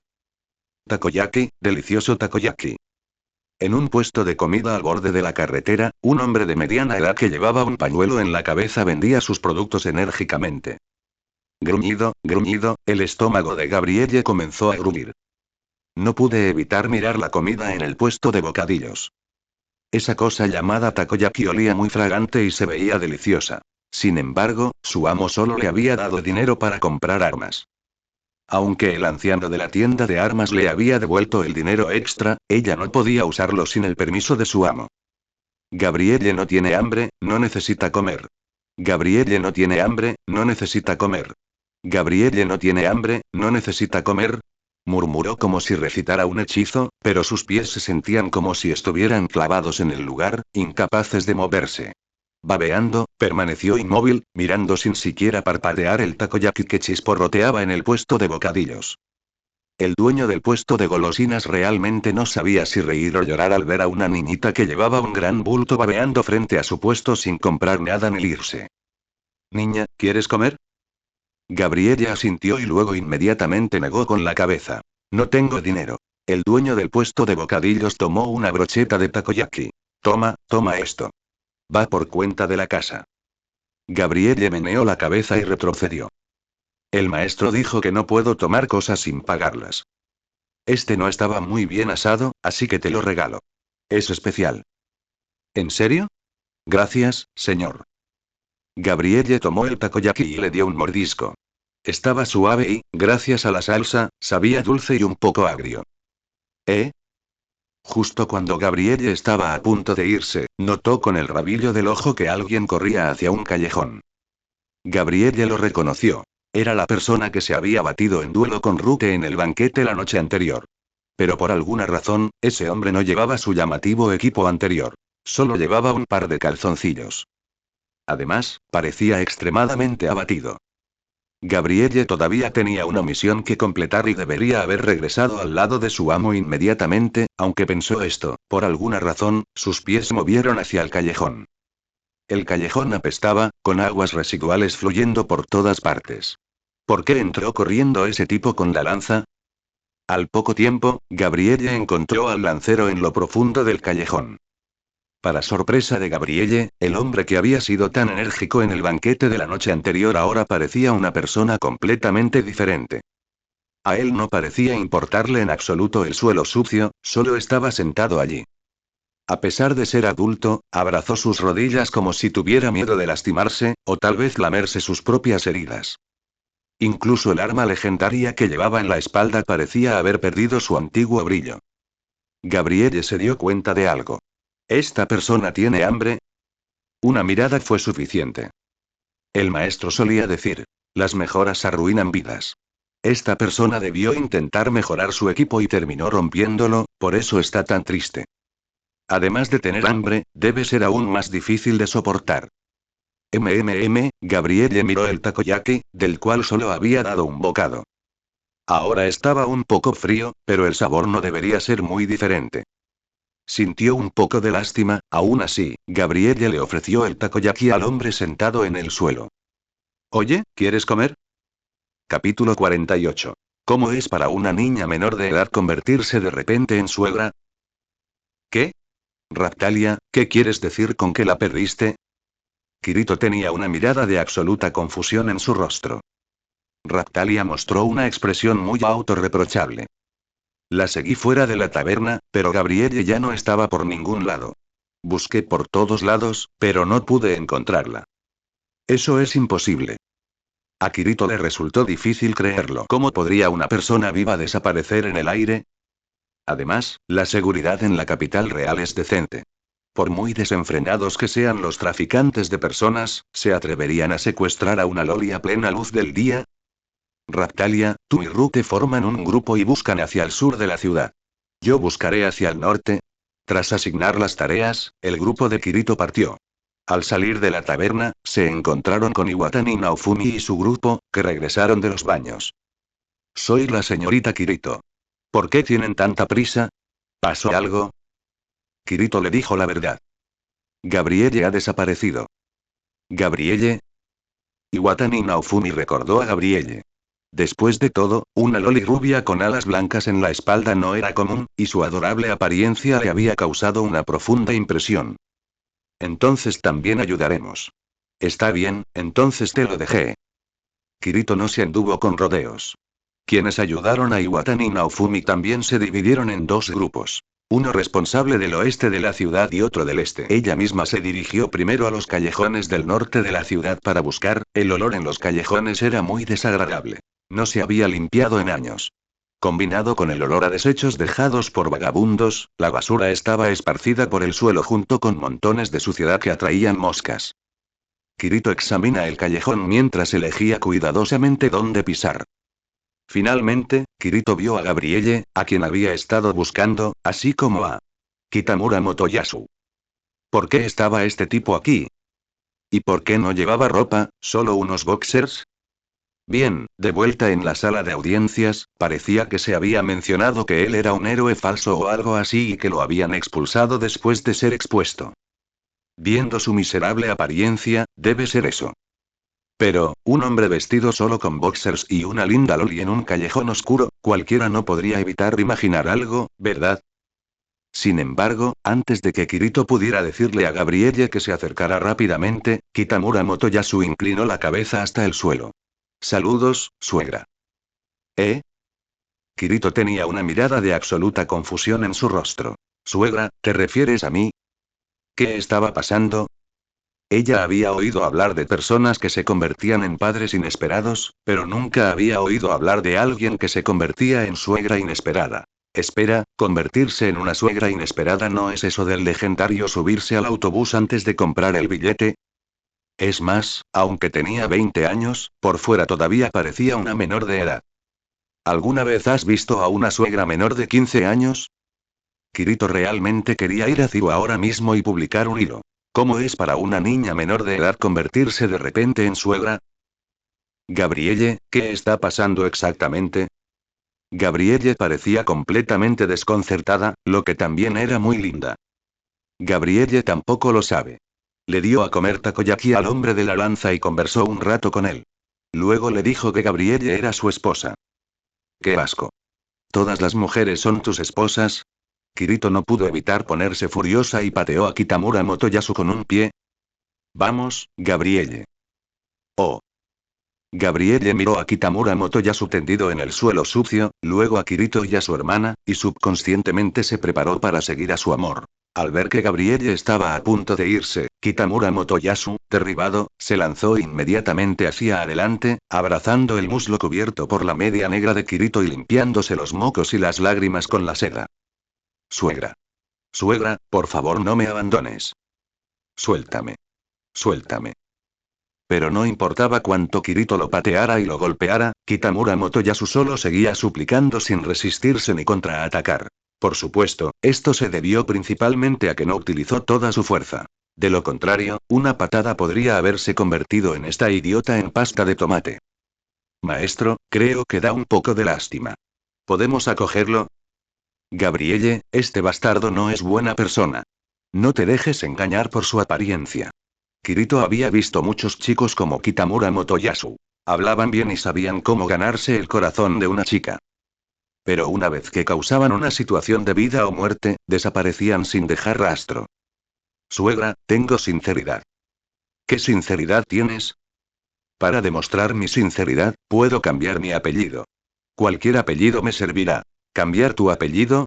Takoyaki, delicioso takoyaki. En un puesto de comida al borde de la carretera, un hombre de mediana edad que llevaba un pañuelo en la cabeza vendía sus productos enérgicamente. Gruñido, el estómago de Gabrielle comenzó a gruñir. No pude evitar mirar la comida en el puesto de bocadillos. Esa cosa llamada takoyaki olía muy fragante y se veía deliciosa. Sin embargo, su amo solo le había dado dinero para comprar armas. Aunque el anciano de la tienda de armas le había devuelto el dinero extra, ella no podía usarlo sin el permiso de su amo. Gabrielle no tiene hambre, no necesita comer. Gabrielle no tiene hambre, no necesita comer. Gabrielle no tiene hambre, no necesita comer. Murmuró como si recitara un hechizo, pero sus pies se sentían como si estuvieran clavados en el lugar, incapaces de moverse. Babeando, permaneció inmóvil, mirando sin siquiera parpadear el takoyaki que chisporroteaba en el puesto de bocadillos. El dueño del puesto de golosinas realmente no sabía si reír o llorar al ver a una niñita que llevaba un gran bulto babeando frente a su puesto sin comprar nada ni irse. Niña, ¿quieres comer? Gabriella asintió y luego inmediatamente negó con la cabeza. No tengo dinero. El dueño del puesto de bocadillos tomó una brocheta de takoyaki. Toma esto. Va por cuenta de la casa. Gabrielle meneó la cabeza y retrocedió. El maestro dijo que no puedo tomar cosas sin pagarlas. Este no estaba muy bien asado, así que te lo regalo. Es especial. ¿En serio? Gracias, señor. Gabrielle tomó el takoyaki y le dio un mordisco. Estaba suave y, gracias a la salsa, sabía dulce y un poco agrio. ¿Eh? Justo cuando Gabrielle estaba a punto de irse, notó con el rabillo del ojo que alguien corría hacia un callejón. Gabrielle lo reconoció. Era la persona que se había batido en duelo con Rute en el banquete la noche anterior. Pero por alguna razón, ese hombre no llevaba su llamativo equipo anterior. Solo llevaba un par de calzoncillos. Además, parecía extremadamente abatido. Gabrielle todavía tenía una misión que completar y debería haber regresado al lado de su amo inmediatamente, aunque pensó esto, por alguna razón, sus pies se movieron hacia el callejón. El callejón apestaba, con aguas residuales fluyendo por todas partes. ¿Por qué entró corriendo ese tipo con la lanza? Al poco tiempo, Gabrielle encontró al lancero en lo profundo del callejón. Para sorpresa de Gabrielle, el hombre que había sido tan enérgico en el banquete de la noche anterior ahora parecía una persona completamente diferente. A él no parecía importarle en absoluto el suelo sucio, solo estaba sentado allí. A pesar de ser adulto, abrazó sus rodillas como si tuviera miedo de lastimarse, o tal vez lamerse sus propias heridas. Incluso el arma legendaria que llevaba en la espalda parecía haber perdido su antiguo brillo. Gabrielle se dio cuenta de algo. ¿Esta persona tiene hambre? Una mirada fue suficiente. El maestro solía decir, las mejoras arruinan vidas. Esta persona debió intentar mejorar su equipo y terminó rompiéndolo, por eso está tan triste. Además de tener hambre, debe ser aún más difícil de soportar. Gabrielle miró el takoyaki, del cual solo había dado un bocado. Ahora estaba un poco frío, pero el sabor no debería ser muy diferente. Sintió un poco de lástima, aún así, Gabrielle le ofreció el takoyaki al hombre sentado en el suelo. Oye, ¿quieres comer? Capítulo 48. ¿Cómo es para una niña menor de edad convertirse de repente en suegra? ¿Qué? Raptalia, ¿qué quieres decir con que la perdiste? Kirito tenía una mirada de absoluta confusión en su rostro. Raptalia mostró una expresión muy autorreprochable. La seguí fuera de la taberna, pero Gabrielle ya no estaba por ningún lado. Busqué por todos lados, pero no pude encontrarla. Eso es imposible. A Kirito le resultó difícil creerlo. ¿Cómo podría una persona viva desaparecer en el aire? Además, la seguridad en la capital real es decente. Por muy desenfrenados que sean los traficantes de personas, ¿se atreverían a secuestrar a una loli a plena luz del día? Raptalia, tú y Rute forman un grupo y buscan hacia el sur de la ciudad. Yo buscaré hacia el norte. Tras asignar las tareas, el grupo de Kirito partió. Al salir de la taberna, se encontraron con Iwatani Naofumi y su grupo, que regresaron de los baños. Soy la señorita Kirito. ¿Por qué tienen tanta prisa? ¿Pasó algo? Kirito le dijo la verdad. Gabrielle ha desaparecido. ¿Gabrielle? Iwatani Naofumi recordó a Gabrielle. Después de todo, una loli rubia con alas blancas en la espalda no era común, y su adorable apariencia le había causado una profunda impresión. Entonces también ayudaremos. Está bien, entonces te lo dejé. Kirito no se anduvo con rodeos. Quienes ayudaron a Iwatani Naofumi también se dividieron en dos grupos. Uno responsable del oeste de la ciudad y otro del este. Ella misma se dirigió primero a los callejones del norte de la ciudad para buscar, el olor en los callejones era muy desagradable. No se había limpiado en años. Combinado con el olor a desechos dejados por vagabundos, la basura estaba esparcida por el suelo junto con montones de suciedad que atraían moscas. Kirito examina el callejón mientras elegía cuidadosamente dónde pisar. Finalmente, Kirito vio a Gabrielle, a quien había estado buscando, así como a Kitamura Motoyasu. ¿Por qué estaba este tipo aquí? ¿Y por qué no llevaba ropa, solo unos boxers? Bien, de vuelta en la sala de audiencias, parecía que se había mencionado que él era un héroe falso o algo así y que lo habían expulsado después de ser expuesto. Viendo su miserable apariencia, debe ser eso. Pero, un hombre vestido solo con boxers y una linda loli en un callejón oscuro, cualquiera no podría evitar imaginar algo, ¿verdad? Sin embargo, antes de que Kirito pudiera decirle a Gabrielle que se acercara rápidamente, Kitamura Motoyasu inclinó la cabeza hasta el suelo. Saludos, suegra. ¿Eh? Kirito tenía una mirada de absoluta confusión en su rostro. Suegra, ¿te refieres a mí? ¿Qué estaba pasando? Ella había oído hablar de personas que se convertían en padres inesperados, pero nunca había oído hablar de alguien que se convertía en suegra inesperada. Espera, ¿convertirse en una suegra inesperada no es eso del legendario subirse al autobús antes de comprar el billete? Es más, aunque tenía 20 años, por fuera todavía parecía una menor de edad. ¿Alguna vez has visto a una suegra menor de 15 años? Kirito realmente quería ir a Cibo ahora mismo y publicar un hilo. ¿Cómo es para una niña menor de edad convertirse de repente en suegra? Gabrielle, ¿qué está pasando exactamente? Gabrielle parecía completamente desconcertada, lo que también era muy linda. Gabrielle tampoco lo sabe. Le dio a comer takoyaki al hombre de la lanza y conversó un rato con él. Luego le dijo que Gabrielle era su esposa. ¡Qué asco! ¿Todas las mujeres son tus esposas? Kirito no pudo evitar ponerse furiosa y pateó a Kitamura Motoyasu con un pie. Vamos, Gabrielle. Oh. Gabrielle miró a Kitamura Motoyasu tendido en el suelo sucio, luego a Kirito y a su hermana, y subconscientemente se preparó para seguir a su amor. Al ver que Gabrielle estaba a punto de irse, Kitamura Motoyasu, derribado, se lanzó inmediatamente hacia adelante, abrazando el muslo cubierto por la media negra de Kirito y limpiándose los mocos y las lágrimas con la seda. Suegra. Suegra, por favor no me abandones. Suéltame. Suéltame. Pero no importaba cuánto Kirito lo pateara y lo golpeara, Kitamura Motoyasu solo seguía suplicando sin resistirse ni contraatacar. Por supuesto, esto se debió principalmente a que no utilizó toda su fuerza. De lo contrario, una patada podría haberse convertido en esta idiota en pasta de tomate. Maestro, creo que da un poco de lástima. ¿Podemos acogerlo? Gabrielle, este bastardo no es buena persona. No te dejes engañar por su apariencia. Kirito había visto muchos chicos como Kitamura Motoyasu. Hablaban bien y sabían cómo ganarse el corazón de una chica. Pero una vez que causaban una situación de vida o muerte, desaparecían sin dejar rastro. Suegra, tengo sinceridad. ¿Qué sinceridad tienes? Para demostrar mi sinceridad, puedo cambiar mi apellido. Cualquier apellido me servirá. ¿Cambiar tu apellido?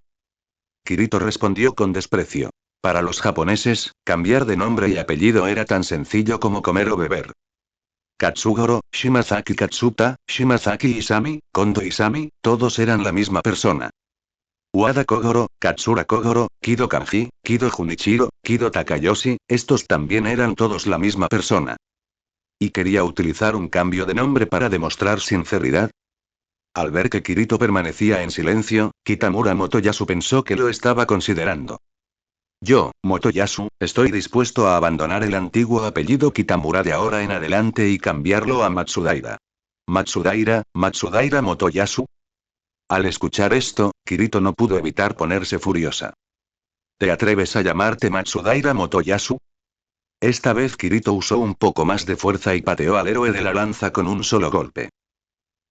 Kirito respondió con desprecio. Para los japoneses, cambiar de nombre y apellido era tan sencillo como comer o beber. Katsugoro, Shimazaki Katsuta, Shimazaki Isami, Kondo Isami, todos eran la misma persona. Wada Kogoro, Katsura Kogoro, Kido Kanji, Kido Junichiro, Kido Takayoshi, estos también eran todos la misma persona. ¿Y quería utilizar un cambio de nombre para demostrar sinceridad? Al ver que Kirito permanecía en silencio, Kitamura Motoyasu pensó que lo estaba considerando. Yo, Motoyasu, estoy dispuesto a abandonar el antiguo apellido Kitamura de ahora en adelante y cambiarlo a Matsudaira. ¿Matsudaira Motoyasu? Al escuchar esto, Kirito no pudo evitar ponerse furiosa. ¿Te atreves a llamarte Matsudaira Motoyasu? Esta vez Kirito usó un poco más de fuerza y pateó al héroe de la lanza con un solo golpe.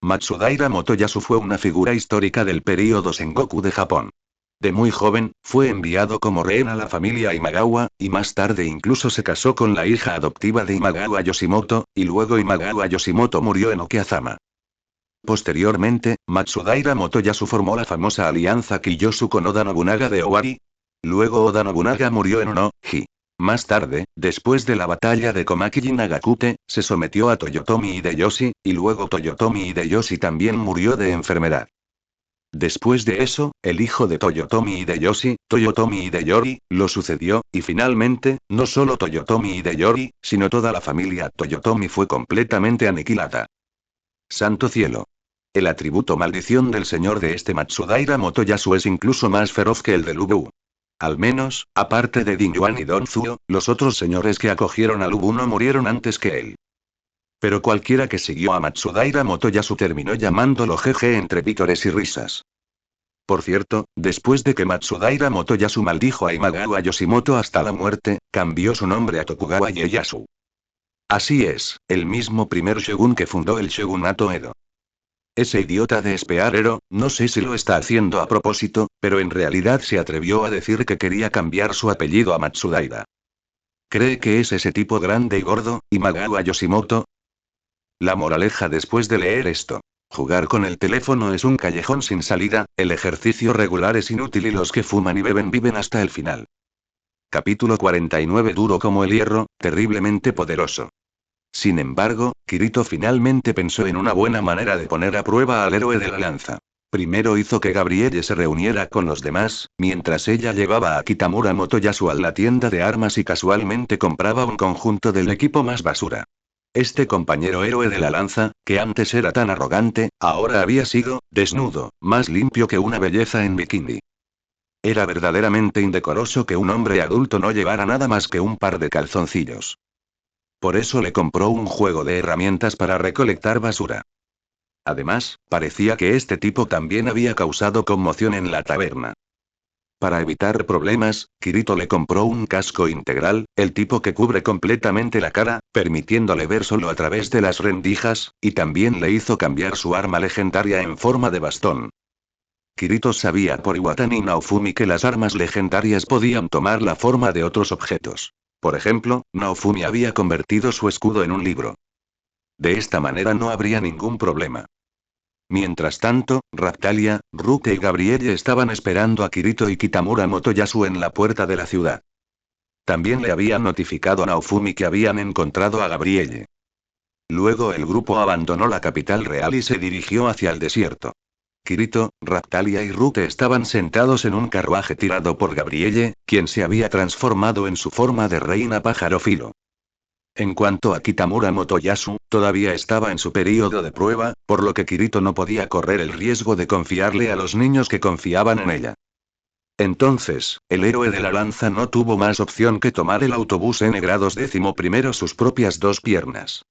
Matsudaira Motoyasu fue una figura histórica del período Sengoku de Japón. De muy joven, fue enviado como rehén a la familia Imagawa, y más tarde incluso se casó con la hija adoptiva de Imagawa Yoshimoto, y luego Imagawa Yoshimoto murió en Okayama. Posteriormente, Matsudaira Motoyasu formó la famosa alianza Kiyosu con Oda Nobunaga de Owari. Luego Oda Nobunaga murió en Ono-ji. Más tarde, después de la batalla de Komakiji Nagakute, se sometió a Toyotomi Hideyoshi, y luego Toyotomi Hideyoshi también murió de enfermedad. Después de eso, el hijo de Toyotomi Hideyoshi, Toyotomi Hideyori, lo sucedió, y finalmente, no solo Toyotomi Hideyori, sino toda la familia Toyotomi fue completamente aniquilada. ¡Santo cielo! El atributo maldición del señor de este Matsudaira Motoyasu es incluso más feroz que el de Lubu. Al menos, aparte de Dingyuan y Donzuo, los otros señores que acogieron a Lubu no murieron antes que él. Pero cualquiera que siguió a Matsudaira Motoyasu terminó llamándolo jeje entre vítores y risas. Por cierto, después de que Matsudaira Motoyasu maldijo a Imagawa Yoshimoto hasta la muerte, cambió su nombre a Tokugawa Ieyasu. Así es, el mismo primer shogun que fundó el shogunato Edo. Ese idiota de espearero, no sé si lo está haciendo a propósito, pero en realidad se atrevió a decir que quería cambiar su apellido a Matsudaira. ¿Cree que es ese tipo grande y gordo, Imagawa Yoshimoto? La moraleja después de leer esto. Jugar con el teléfono es un callejón sin salida, el ejercicio regular es inútil y los que fuman y beben viven hasta el final. Capítulo 49 duro como el hierro, terriblemente poderoso. Sin embargo, Kirito finalmente pensó en una buena manera de poner a prueba al héroe de la lanza. Primero hizo que Gabrielle se reuniera con los demás, mientras ella llevaba a Kitamura Motoyasu a la tienda de armas y casualmente compraba un conjunto del equipo más basura. Este compañero héroe de la lanza, que antes era tan arrogante, ahora había sido, desnudo, más limpio que una belleza en bikini. Era verdaderamente indecoroso que un hombre adulto no llevara nada más que un par de calzoncillos. Por eso le compró un juego de herramientas para recolectar basura. Además, parecía que este tipo también había causado conmoción en la taberna. Para evitar problemas, Kirito le compró un casco integral, el tipo que cubre completamente la cara, permitiéndole ver solo a través de las rendijas, y también le hizo cambiar su arma legendaria en forma de bastón. Kirito sabía por Iwatani y Naofumi que las armas legendarias podían tomar la forma de otros objetos. Por ejemplo, Naofumi había convertido su escudo en un libro. De esta manera no habría ningún problema. Mientras tanto, Raptalia, Rute y Gabrielle estaban esperando a Kirito y Kitamura Motoyasu en la puerta de la ciudad. También le habían notificado a Naofumi que habían encontrado a Gabrielle. Luego el grupo abandonó la capital real y se dirigió hacia el desierto. Kirito, Raptalia y Rute estaban sentados en un carruaje tirado por Gabrielle, quien se había transformado en su forma de reina pájaro filo. En cuanto a Kitamura Motoyasu, todavía estaba en su período de prueba, por lo que Kirito no podía correr el riesgo de confiarle a los niños que confiaban en ella. Entonces, el héroe de la lanza no tuvo más opción que tomar el autobús N grados 11 sus propias dos piernas.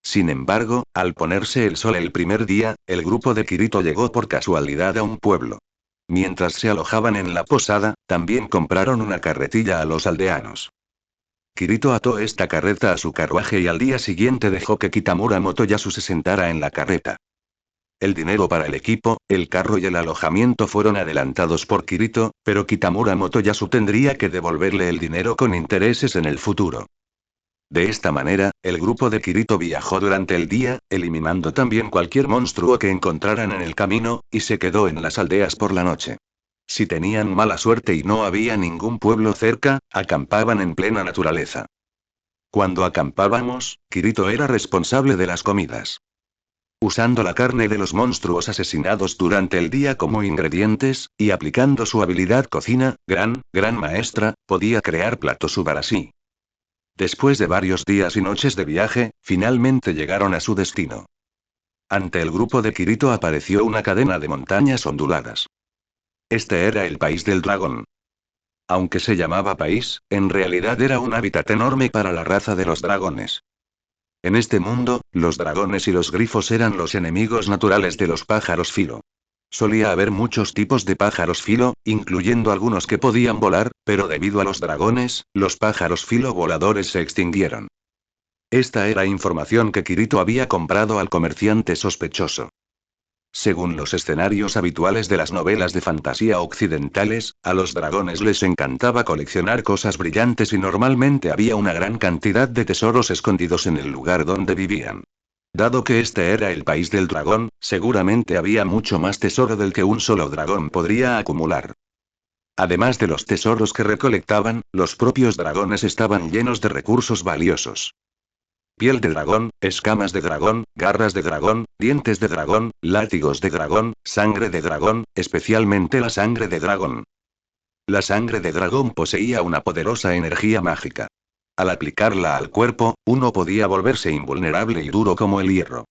Sin embargo, al ponerse el sol el primer día, el grupo de Kirito llegó por casualidad a un pueblo. Mientras se alojaban en la posada, también compraron una carretilla a los aldeanos. Kirito ató esta carreta a su carruaje y al día siguiente dejó que Kitamura Motoyasu se sentara en la carreta. El dinero para el equipo, el carro y el alojamiento fueron adelantados por Kirito, pero Kitamura Motoyasu tendría que devolverle el dinero con intereses en el futuro. De esta manera, el grupo de Kirito viajó durante el día, eliminando también cualquier monstruo que encontraran en el camino, y se quedó en las aldeas por la noche. Si tenían mala suerte y no había ningún pueblo cerca, acampaban en plena naturaleza. Cuando acampábamos, Kirito era responsable de las comidas. Usando la carne de los monstruos asesinados durante el día como ingredientes, y aplicando su habilidad cocina, gran maestra, podía crear platos subarashi. Después de varios días y noches de viaje, finalmente llegaron a su destino. Ante el grupo de Kirito apareció una cadena de montañas onduladas. Este era el país del dragón. Aunque se llamaba país, en realidad era un hábitat enorme para la raza de los dragones. En este mundo, los dragones y los grifos eran los enemigos naturales de los pájaros filo. Solía haber muchos tipos de pájaros filo, incluyendo algunos que podían volar, pero debido a los dragones, los pájaros filo voladores se extinguieron. Esta era información que Kirito había comprado al comerciante sospechoso. Según los escenarios habituales de las novelas de fantasía occidentales, a los dragones les encantaba coleccionar cosas brillantes y normalmente había una gran cantidad de tesoros escondidos en el lugar donde vivían. Dado que este era el país del dragón, seguramente había mucho más tesoro del que un solo dragón podría acumular. Además de los tesoros que recolectaban, los propios dragones estaban llenos de recursos valiosos. Piel de dragón, escamas de dragón, garras de dragón, dientes de dragón, látigos de dragón, sangre de dragón, especialmente la sangre de dragón. La sangre de dragón poseía una poderosa energía mágica. Al aplicarla al cuerpo, uno podía volverse invulnerable y duro como el hierro.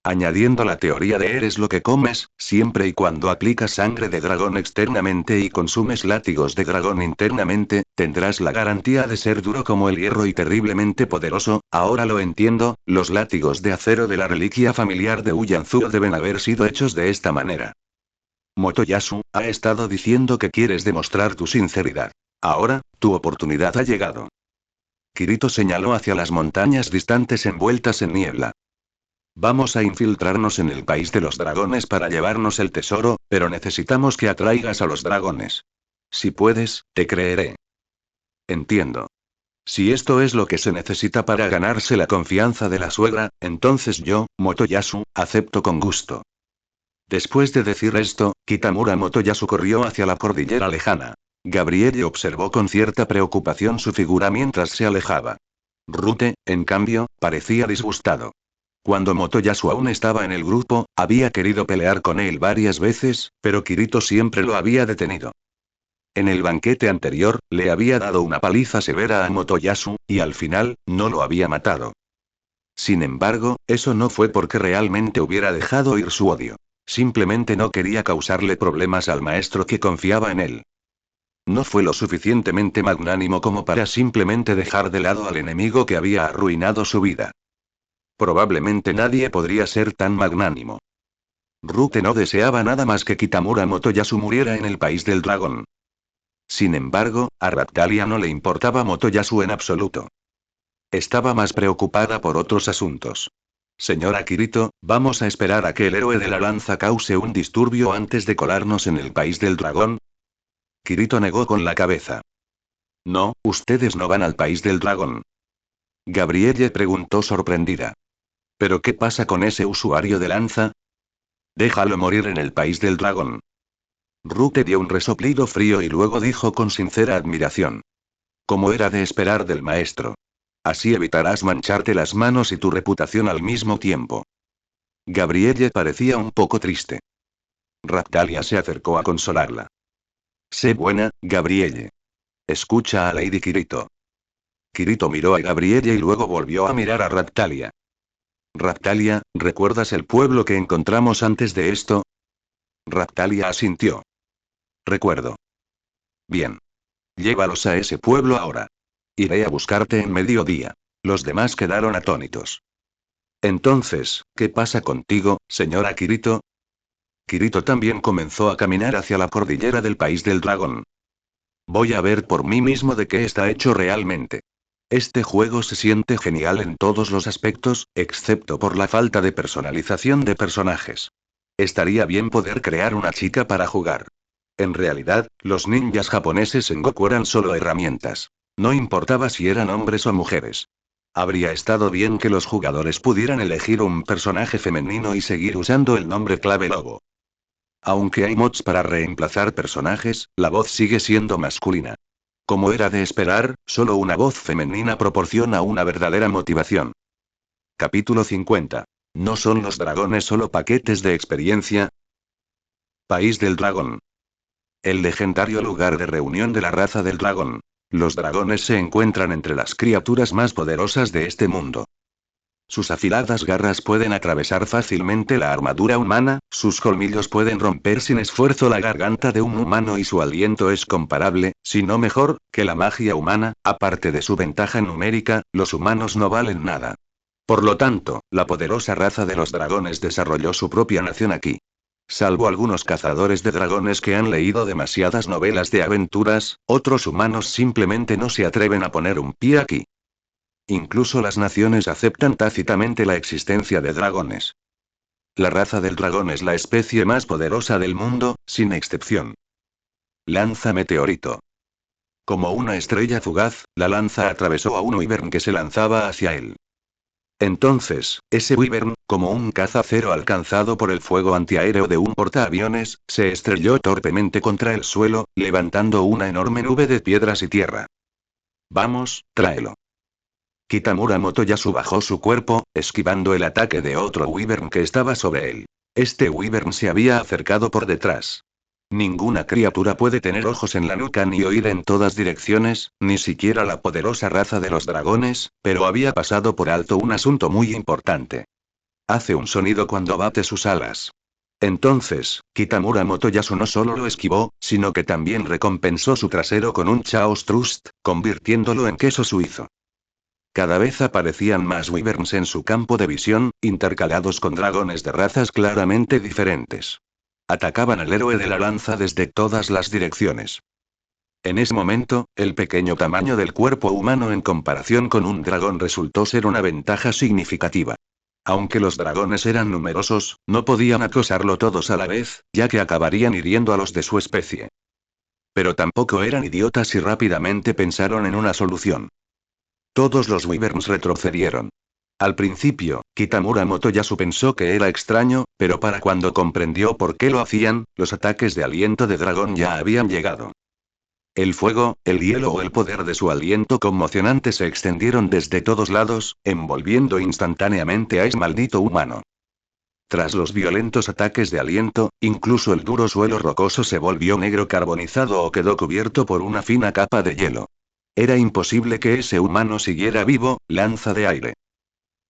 Añadiendo la teoría de eres lo que comes, siempre y cuando aplicas sangre de dragón externamente y consumes látigos de dragón internamente, tendrás la garantía de ser duro como el hierro y terriblemente poderoso. Ahora lo entiendo, los látigos de acero de la reliquia familiar de Uyanzuro deben haber sido hechos de esta manera. Motoyasu, ha estado diciendo que quieres demostrar tu sinceridad. Ahora, tu oportunidad ha llegado. Kirito señaló hacia las montañas distantes envueltas en niebla. Vamos a infiltrarnos en el país de los dragones para llevarnos el tesoro, pero necesitamos que atraigas a los dragones. Si puedes, te creeré. Entiendo. Si esto es lo que se necesita para ganarse la confianza de la suegra, entonces yo, Motoyasu, acepto con gusto. Después de decir esto, Kitamura Motoyasu corrió hacia la cordillera lejana. Gabrielle observó con cierta preocupación su figura mientras se alejaba. Rute, en cambio, parecía disgustado. Cuando Motoyasu aún estaba en el grupo, había querido pelear con él varias veces, pero Kirito siempre lo había detenido. En el banquete anterior, le había dado una paliza severa a Motoyasu, y al final, no lo había matado. Sin embargo, eso no fue porque realmente hubiera dejado ir su odio. Simplemente no quería causarle problemas al maestro que confiaba en él. No fue lo suficientemente magnánimo como para simplemente dejar de lado al enemigo que había arruinado su vida. Probablemente nadie podría ser tan magnánimo. Rute no deseaba nada más que Kitamura Motoyasu muriera en el país del dragón. Sin embargo, a Raptalia no le importaba Motoyasu en absoluto. Estaba más preocupada por otros asuntos. Señora Kirito, vamos a esperar a que el héroe de la lanza cause un disturbio antes de colarnos en el país del dragón. Kirito negó con la cabeza. No, ustedes no van al país del dragón. Gabrielle preguntó sorprendida. ¿Pero qué pasa con ese usuario de lanza? Déjalo morir en el país del dragón. Rute dio un resoplido frío y luego dijo con sincera admiración. Como era de esperar del maestro. Así evitarás mancharte las manos y tu reputación al mismo tiempo. Gabrielle parecía un poco triste. Raptalia se acercó a consolarla. Sé buena, Gabrielle. Escucha a Lady Kirito. Kirito miró a Gabrielle y luego volvió a mirar a Raptalia. Raptalia, ¿recuerdas el pueblo que encontramos antes de esto? Raptalia asintió. Recuerdo. Bien. Llévalos a ese pueblo ahora. Iré a buscarte en mediodía. Los demás quedaron atónitos. Entonces, ¿qué pasa contigo, señora Kirito? Kirito también comenzó a caminar hacia la cordillera del país del dragón. Voy a ver por mí mismo de qué está hecho realmente. Este juego se siente genial en todos los aspectos, excepto por la falta de personalización de personajes. Estaría bien poder crear una chica para jugar. En realidad, los ninjas japoneses en Goku eran solo herramientas. No importaba si eran hombres o mujeres. Habría estado bien que los jugadores pudieran elegir un personaje femenino y seguir usando el nombre clave Lobo. Aunque hay mods para reemplazar personajes, la voz sigue siendo masculina. Como era de esperar, solo una voz femenina proporciona una verdadera motivación. Capítulo 50. ¿No son los dragones solo paquetes de experiencia? País del dragón. El legendario lugar de reunión de la raza del dragón. Los dragones se encuentran entre las criaturas más poderosas de este mundo. Sus afiladas garras pueden atravesar fácilmente la armadura humana, sus colmillos pueden romper sin esfuerzo la garganta de un humano y su aliento es comparable, si no mejor, que la magia humana. Aparte de su ventaja numérica, los humanos no valen nada. Por lo tanto, la poderosa raza de los dragones desarrolló su propia nación aquí. Salvo algunos cazadores de dragones que han leído demasiadas novelas de aventuras, otros humanos simplemente no se atreven a poner un pie aquí. Incluso las naciones aceptan tácitamente la existencia de dragones. La raza del dragón es la especie más poderosa del mundo, sin excepción. Lanza meteorito. Como una estrella fugaz, la lanza atravesó a un wyvern que se lanzaba hacia él. Entonces, ese wyvern, como un cazacero alcanzado por el fuego antiaéreo de un portaaviones, se estrelló torpemente contra el suelo, levantando una enorme nube de piedras y tierra. Vamos, tráelo. Kitamura Motoyasu bajó su cuerpo, esquivando el ataque de otro wyvern que estaba sobre él. Este wyvern se había acercado por detrás. Ninguna criatura puede tener ojos en la nuca ni oír en todas direcciones, ni siquiera la poderosa raza de los dragones, pero había pasado por alto un asunto muy importante. Hace un sonido cuando bate sus alas. Entonces, Kitamura Motoyasu no solo lo esquivó, sino que también recompensó su trasero con un Chaos Thrust, convirtiéndolo en queso suizo. Cada vez aparecían más wyverns en su campo de visión, intercalados con dragones de razas claramente diferentes. Atacaban al héroe de la lanza desde todas las direcciones. En ese momento, el pequeño tamaño del cuerpo humano en comparación con un dragón resultó ser una ventaja significativa. Aunque los dragones eran numerosos, no podían acosarlo todos a la vez, ya que acabarían hiriendo a los de su especie. Pero tampoco eran idiotas y rápidamente pensaron en una solución. Todos los wyverns retrocedieron. Al principio, Kitamura Motoyasu pensó que era extraño, pero para cuando comprendió por qué lo hacían, los ataques de aliento de dragón ya habían llegado. El fuego, el hielo o el poder de su aliento conmocionante se extendieron desde todos lados, envolviendo instantáneamente a ese maldito humano. Tras los violentos ataques de aliento, incluso el duro suelo rocoso se volvió negro carbonizado o quedó cubierto por una fina capa de hielo. Era imposible que ese humano siguiera vivo, lanza de aire.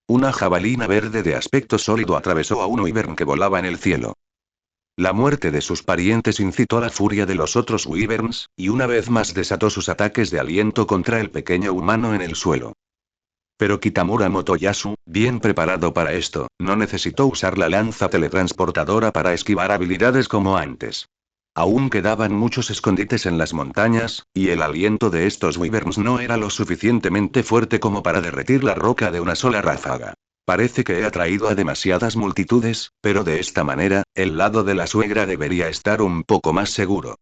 Una jabalina verde de aspecto sólido atravesó a un wyvern que volaba en el cielo. La muerte de sus parientes incitó la furia de los otros wyverns, y una vez más desató sus ataques de aliento contra el pequeño humano en el suelo. Pero Kitamura Motoyasu, bien preparado para esto, no necesitó usar la lanza teletransportadora para esquivar habilidades como antes. Aún quedaban muchos escondites en las montañas, y el aliento de estos wyverns no era lo suficientemente fuerte como para derretir la roca de una sola ráfaga. Parece que he atraído a demasiadas multitudes, pero de esta manera, el lado de la suegra debería estar un poco más seguro.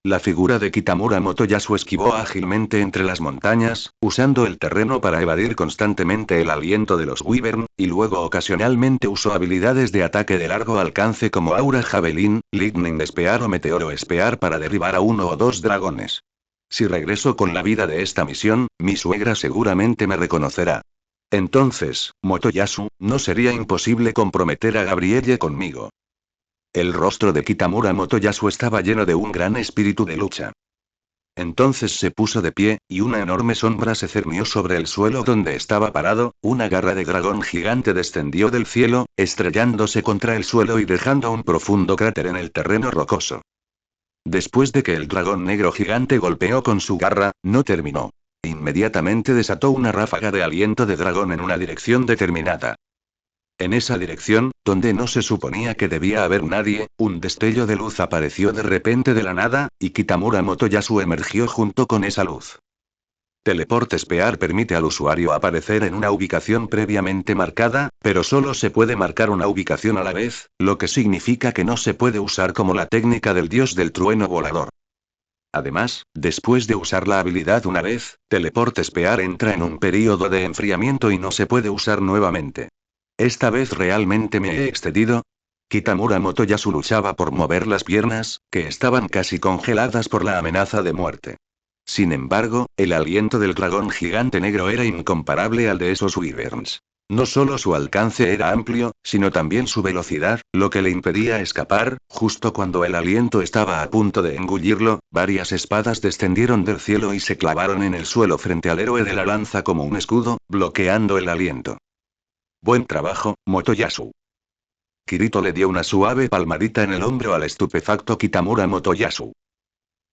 La figura de Kitamura Motoyasu esquivó ágilmente entre las montañas, usando el terreno para evadir constantemente el aliento de los wyvern, y luego ocasionalmente usó habilidades de ataque de largo alcance como Aura Javelin, Lightning Spear o Meteoro Spear para derribar a uno o dos dragones. Si regreso con la vida de esta misión, mi suegra seguramente me reconocerá. Entonces, Motoyasu, no sería imposible comprometer a Gabrielle conmigo. El rostro de Kitamura Motoyasu estaba lleno de un gran espíritu de lucha. Entonces se puso de pie, y una enorme sombra se cernió sobre el suelo donde estaba parado, una garra de dragón gigante descendió del cielo, estrellándose contra el suelo y dejando un profundo cráter en el terreno rocoso. Después de que el dragón negro gigante golpeó con su garra, no terminó. Inmediatamente desató una ráfaga de aliento de dragón en una dirección determinada. En esa dirección, donde no se suponía que debía haber nadie, un destello de luz apareció de repente de la nada, y Kitamura Motoyasu emergió junto con esa luz. Teleport Spear permite al usuario aparecer en una ubicación previamente marcada, pero solo se puede marcar una ubicación a la vez, lo que significa que no se puede usar como la técnica del dios del trueno volador. Además, después de usar la habilidad una vez, Teleport Spear entra en un período de enfriamiento y no se puede usar nuevamente. ¿Esta vez realmente me he excedido? Kitamura Motoyasu luchaba por mover las piernas, que estaban casi congeladas por la amenaza de muerte. Sin embargo, el aliento del dragón gigante negro era incomparable al de esos wyverns. No solo su alcance era amplio, sino también su velocidad, lo que le impedía escapar. Justo cuando el aliento estaba a punto de engullirlo, varias espadas descendieron del cielo y se clavaron en el suelo frente al héroe de la lanza como un escudo, bloqueando el aliento. Buen trabajo, Motoyasu. Kirito le dio una suave palmadita en el hombro al estupefacto Kitamura Motoyasu.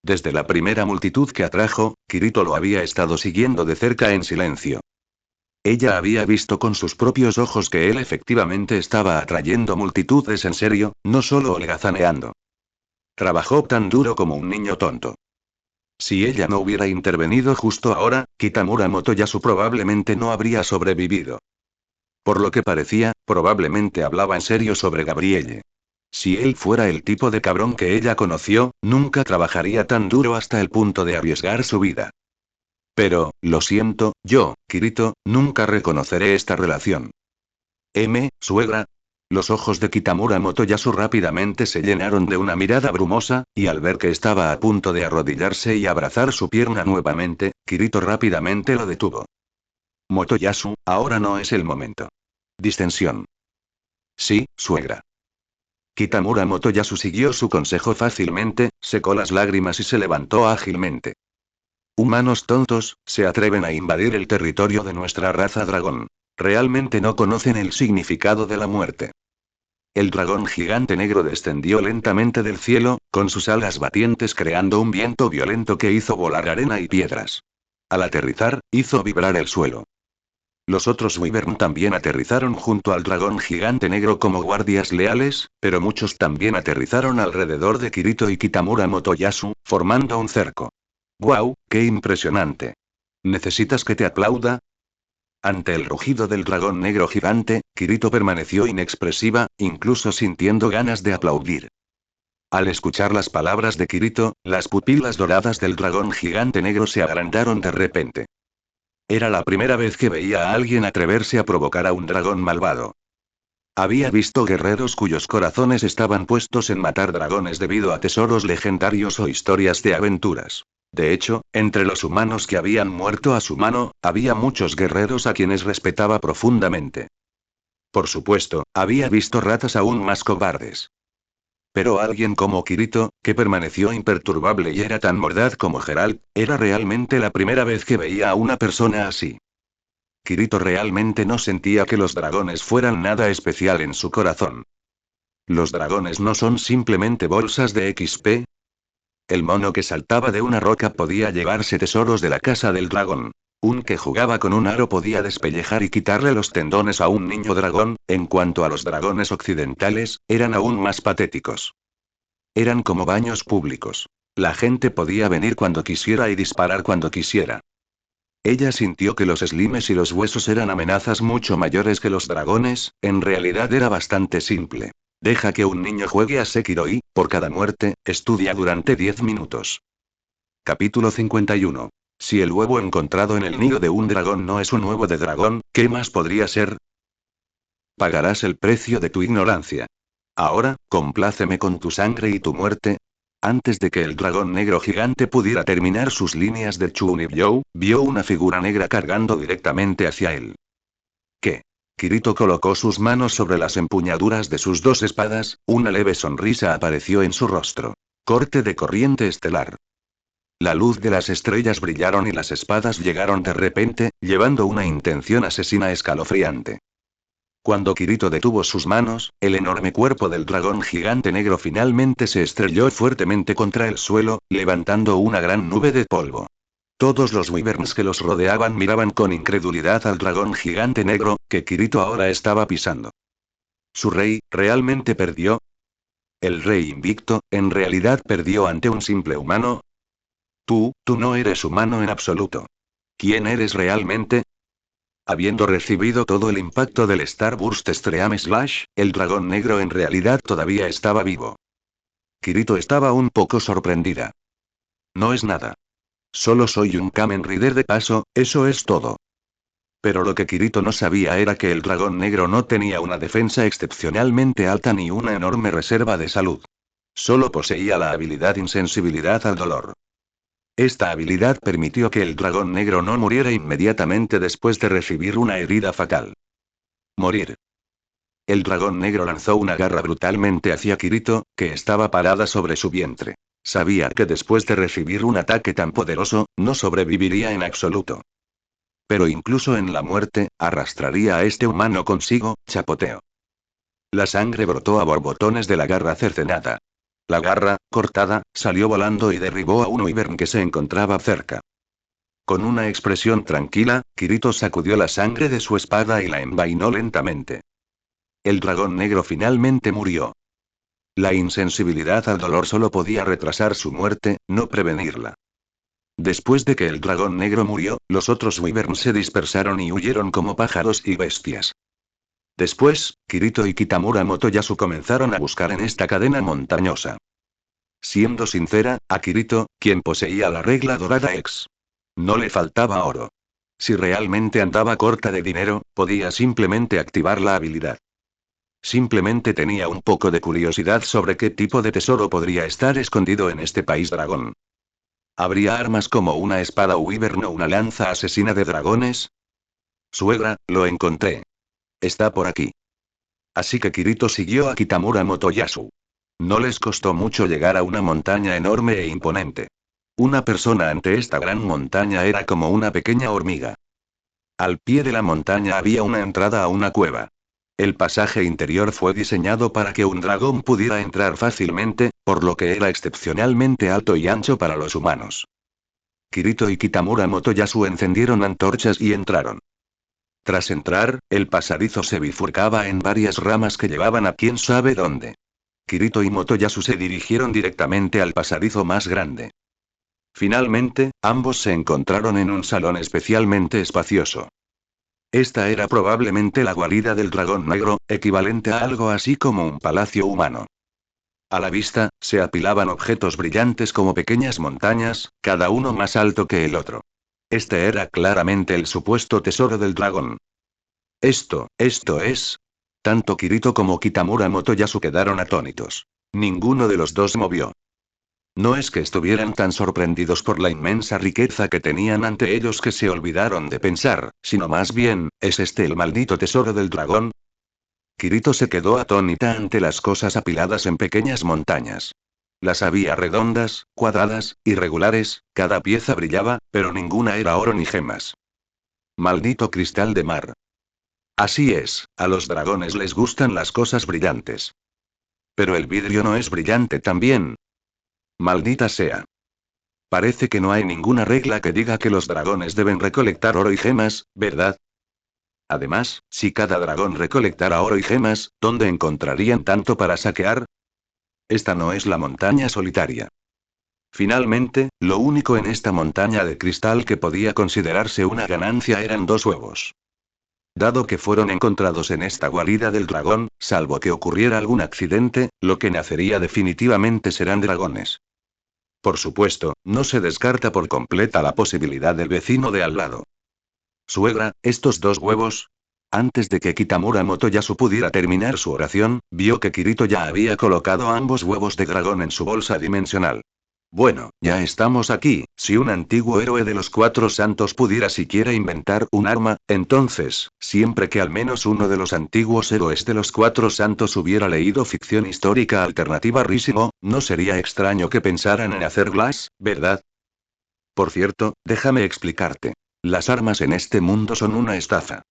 Desde la primera multitud que atrajo, Kirito lo había estado siguiendo de cerca en silencio. Ella había visto con sus propios ojos que él efectivamente estaba atrayendo multitudes en serio, no solo holgazaneando. Trabajó tan duro como un niño tonto. Si ella no hubiera intervenido justo ahora, Kitamura Motoyasu probablemente no habría sobrevivido. Por lo que parecía, probablemente hablaba en serio sobre Gabrielle. Si él fuera el tipo de cabrón que ella conoció, nunca trabajaría tan duro hasta el punto de arriesgar su vida. Pero, lo siento, yo, Kirito, nunca reconoceré esta relación. Suegra. Los ojos de Kitamura Motoyasu rápidamente se llenaron de una mirada brumosa, y al ver que estaba a punto de arrodillarse y abrazar su pierna nuevamente, Kirito rápidamente lo detuvo. Motoyasu, ahora no es el momento. Distensión. Sí, suegra. Kitamura Motoyasu siguió su consejo fácilmente, secó las lágrimas y se levantó ágilmente. Humanos tontos, se atreven a invadir el territorio de nuestra raza dragón. Realmente no conocen el significado de la muerte. El dragón gigante negro descendió lentamente del cielo, con sus alas batientes creando un viento violento que hizo volar arena y piedras. Al aterrizar, hizo vibrar el suelo. Los otros wyvern también aterrizaron junto al dragón gigante negro como guardias leales, pero muchos también aterrizaron alrededor de Kirito y Kitamura Motoyasu, formando un cerco. ¡Guau, qué impresionante! ¿Necesitas que te aplauda? Ante el rugido del dragón negro gigante, Kirito permaneció inexpresiva, incluso sintiendo ganas de aplaudir. Al escuchar las palabras de Kirito, las pupilas doradas del dragón gigante negro se agrandaron de repente. Era la primera vez que veía a alguien atreverse a provocar a un dragón malvado. Había visto guerreros cuyos corazones estaban puestos en matar dragones debido a tesoros legendarios o historias de aventuras. De hecho, entre los humanos que habían muerto a su mano, había muchos guerreros a quienes respetaba profundamente. Por supuesto, había visto ratas aún más cobardes. Pero alguien como Kirito, que permaneció imperturbable y era tan mordaz como Geralt, era realmente la primera vez que veía a una persona así. Kirito realmente no sentía que los dragones fueran nada especial en su corazón. ¿Los dragones no son simplemente bolsas de XP? El mono que saltaba de una roca podía llevarse tesoros de la casa del dragón. Un que jugaba con un aro podía despellejar y quitarle los tendones a un niño dragón. En cuanto a los dragones occidentales, eran aún más patéticos. Eran como baños públicos. La gente podía venir cuando quisiera y disparar cuando quisiera. Ella sintió que los slimes y los huesos eran amenazas mucho mayores que los dragones. En realidad era bastante simple. Deja que un niño juegue a Sekiro y, por cada muerte, estudia durante 10 minutos. Capítulo 51. Si el huevo encontrado en el nido de un dragón no es un huevo de dragón, ¿qué más podría ser? Pagarás el precio de tu ignorancia. Ahora, compláceme con tu sangre y tu muerte. Antes de que el dragón negro gigante pudiera terminar sus líneas de Chunibyo, vio una figura negra cargando directamente hacia él. ¿Qué? Kirito colocó sus manos sobre las empuñaduras de sus dos espadas, una leve sonrisa apareció en su rostro. Corte de corriente estelar. La luz de las estrellas brillaron y las espadas llegaron de repente, llevando una intención asesina escalofriante. Cuando Kirito detuvo sus manos, el enorme cuerpo del dragón gigante negro finalmente se estrelló fuertemente contra el suelo, levantando una gran nube de polvo. Todos los wyverns que los rodeaban miraban con incredulidad al dragón gigante negro, que Kirito ahora estaba pisando. ¿Su rey, realmente perdió? El rey invicto, en realidad perdió ante un simple humano. Tú no eres humano en absoluto. ¿Quién eres realmente? Habiendo recibido todo el impacto del Starburst Extreme Slash, el dragón negro en realidad todavía estaba vivo. Kirito estaba un poco sorprendida. No es nada. Solo soy un Kamen Rider de paso, eso es todo. Pero lo que Kirito no sabía era que el dragón negro no tenía una defensa excepcionalmente alta ni una enorme reserva de salud. Solo poseía la habilidad insensibilidad al dolor. Esta habilidad permitió que el dragón negro no muriera inmediatamente después de recibir una herida fatal. Morir. El dragón negro lanzó una garra brutalmente hacia Kirito, que estaba parada sobre su vientre. Sabía que después de recibir un ataque tan poderoso, no sobreviviría en absoluto. Pero incluso en la muerte, arrastraría a este humano consigo, chapoteo. La sangre brotó a borbotones de la garra cercenada. La garra, cortada, salió volando y derribó a un wyvern que se encontraba cerca. Con una expresión tranquila, Kirito sacudió la sangre de su espada y la envainó lentamente. El dragón negro finalmente murió. La insensibilidad al dolor solo podía retrasar su muerte, no prevenirla. Después de que el dragón negro murió, los otros wyverns se dispersaron y huyeron como pájaros y bestias. Después, Kirito y Kitamura Motoyasu comenzaron a buscar en esta cadena montañosa. Siendo sincera, a Kirito, quien poseía la regla dorada X. No le faltaba oro. Si realmente andaba corta de dinero, podía simplemente activar la habilidad. Simplemente tenía un poco de curiosidad sobre qué tipo de tesoro podría estar escondido en este país dragón. ¿Habría armas como una espada wyvern o una lanza asesina de dragones? Suegra, lo encontré. Está por aquí. Así que Kirito siguió a Kitamura Motoyasu. No les costó mucho llegar a una montaña enorme e imponente. Una persona ante esta gran montaña era como una pequeña hormiga. Al pie de la montaña había una entrada a una cueva. El pasaje interior fue diseñado para que un dragón pudiera entrar fácilmente, por lo que era excepcionalmente alto y ancho para los humanos. Kirito y Kitamura Motoyasu encendieron antorchas y entraron. Tras entrar, el pasadizo se bifurcaba en varias ramas que llevaban a quién sabe dónde. Kirito y Motoyasu se dirigieron directamente al pasadizo más grande. Finalmente, ambos se encontraron en un salón especialmente espacioso. Esta era probablemente la guarida del dragón negro, equivalente a algo así como un palacio humano. A la vista, se apilaban objetos brillantes como pequeñas montañas, cada uno más alto que el otro. Este era claramente el supuesto tesoro del dragón. Esto es. Tanto Kirito como Kitamura Motoyasu quedaron atónitos. Ninguno de los dos movió. No es que estuvieran tan sorprendidos por la inmensa riqueza que tenían ante ellos que se olvidaron de pensar, sino más bien, ¿es este el maldito tesoro del dragón? Kirito se quedó atónita ante las cosas apiladas en pequeñas montañas. Las había redondas, cuadradas, irregulares, cada pieza brillaba, pero ninguna era oro ni gemas. Maldito cristal de mar. Así es, a los dragones les gustan las cosas brillantes. Pero el vidrio no es brillante también. Maldita sea. Parece que no hay ninguna regla que diga que los dragones deben recolectar oro y gemas, ¿verdad? Además, si cada dragón recolectara oro y gemas, ¿dónde encontrarían tanto para saquear? Esta no es la montaña solitaria. Finalmente, lo único en esta montaña de cristal que podía considerarse una ganancia eran dos huevos. Dado que fueron encontrados en esta guarida del dragón, salvo que ocurriera algún accidente, lo que nacería definitivamente serán dragones. Por supuesto, no se descarta por completa la posibilidad del vecino de al lado. Suegra, estos dos huevos. Antes de que Kitamura Motoyasu pudiera terminar su oración, vio que Kirito ya había colocado ambos huevos de dragón en su bolsa dimensional. Bueno, ya estamos aquí, si un antiguo héroe de los Cuatro Santos pudiera siquiera inventar un arma, entonces, siempre que al menos uno de los antiguos héroes de los Cuatro Santos hubiera leído ficción histórica alternativa Rissimo, no sería extraño que pensaran en hacer Glass, ¿verdad? Por cierto, déjame explicarte. Las armas en este mundo son una estafa.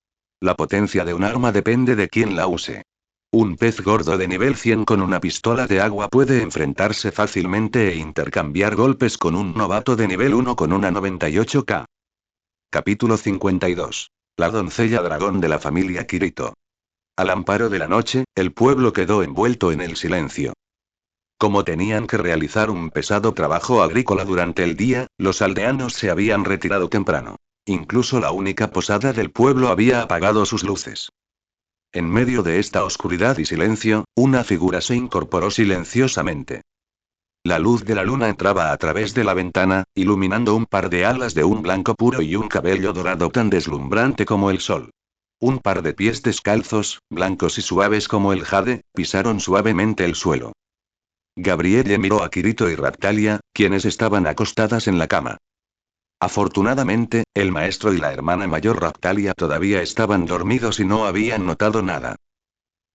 La potencia de un arma depende de quién la use. Un pez gordo de nivel 100 con una pistola de agua puede enfrentarse fácilmente e intercambiar golpes con un novato de nivel 1 con una 98K. Capítulo 52. La doncella dragón de la familia Kirito. Al amparo de la noche, el pueblo quedó envuelto en el silencio. Como tenían que realizar un pesado trabajo agrícola durante el día, los aldeanos se habían retirado temprano. Incluso la única posada del pueblo había apagado sus luces. En medio de esta oscuridad y silencio, una figura se incorporó silenciosamente. La luz de la luna entraba a través de la ventana, iluminando un par de alas de un blanco puro y un cabello dorado tan deslumbrante como el sol. Un par de pies descalzos, blancos y suaves como el jade, pisaron suavemente el suelo. Gabrielle miró a Kirito y Raptalia, quienes estaban acostadas en la cama. Afortunadamente, el maestro y la hermana mayor Raptalia todavía estaban dormidos y no habían notado nada.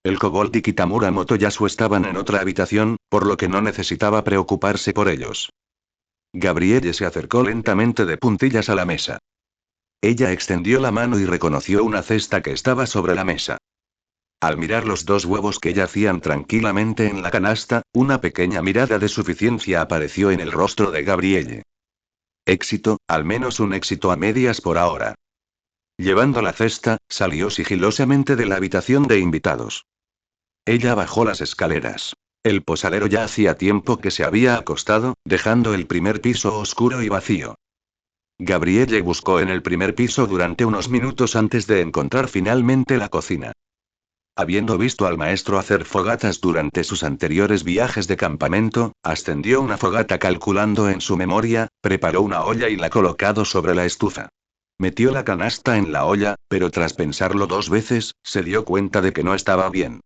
El kobold y Kitamura Motoyasu estaban en otra habitación, por lo que no necesitaba preocuparse por ellos. Gabrielle se acercó lentamente de puntillas a la mesa. Ella extendió la mano y reconoció una cesta que estaba sobre la mesa. Al mirar los dos huevos que yacían tranquilamente en la canasta, una pequeña mirada de suficiencia apareció en el rostro de Gabrielle. Éxito, al menos un éxito a medias por ahora. Llevando la cesta, salió sigilosamente de la habitación de invitados. Ella bajó las escaleras. El posadero ya hacía tiempo que se había acostado, dejando el primer piso oscuro y vacío. Gabrielle buscó en el primer piso durante unos minutos antes de encontrar finalmente la cocina. Habiendo visto al maestro hacer fogatas durante sus anteriores viajes de campamento, ascendió una fogata calculando en su memoria, preparó una olla y la colocado sobre la estufa. Metió la canasta en la olla, pero tras pensarlo dos veces, se dio cuenta de que no estaba bien.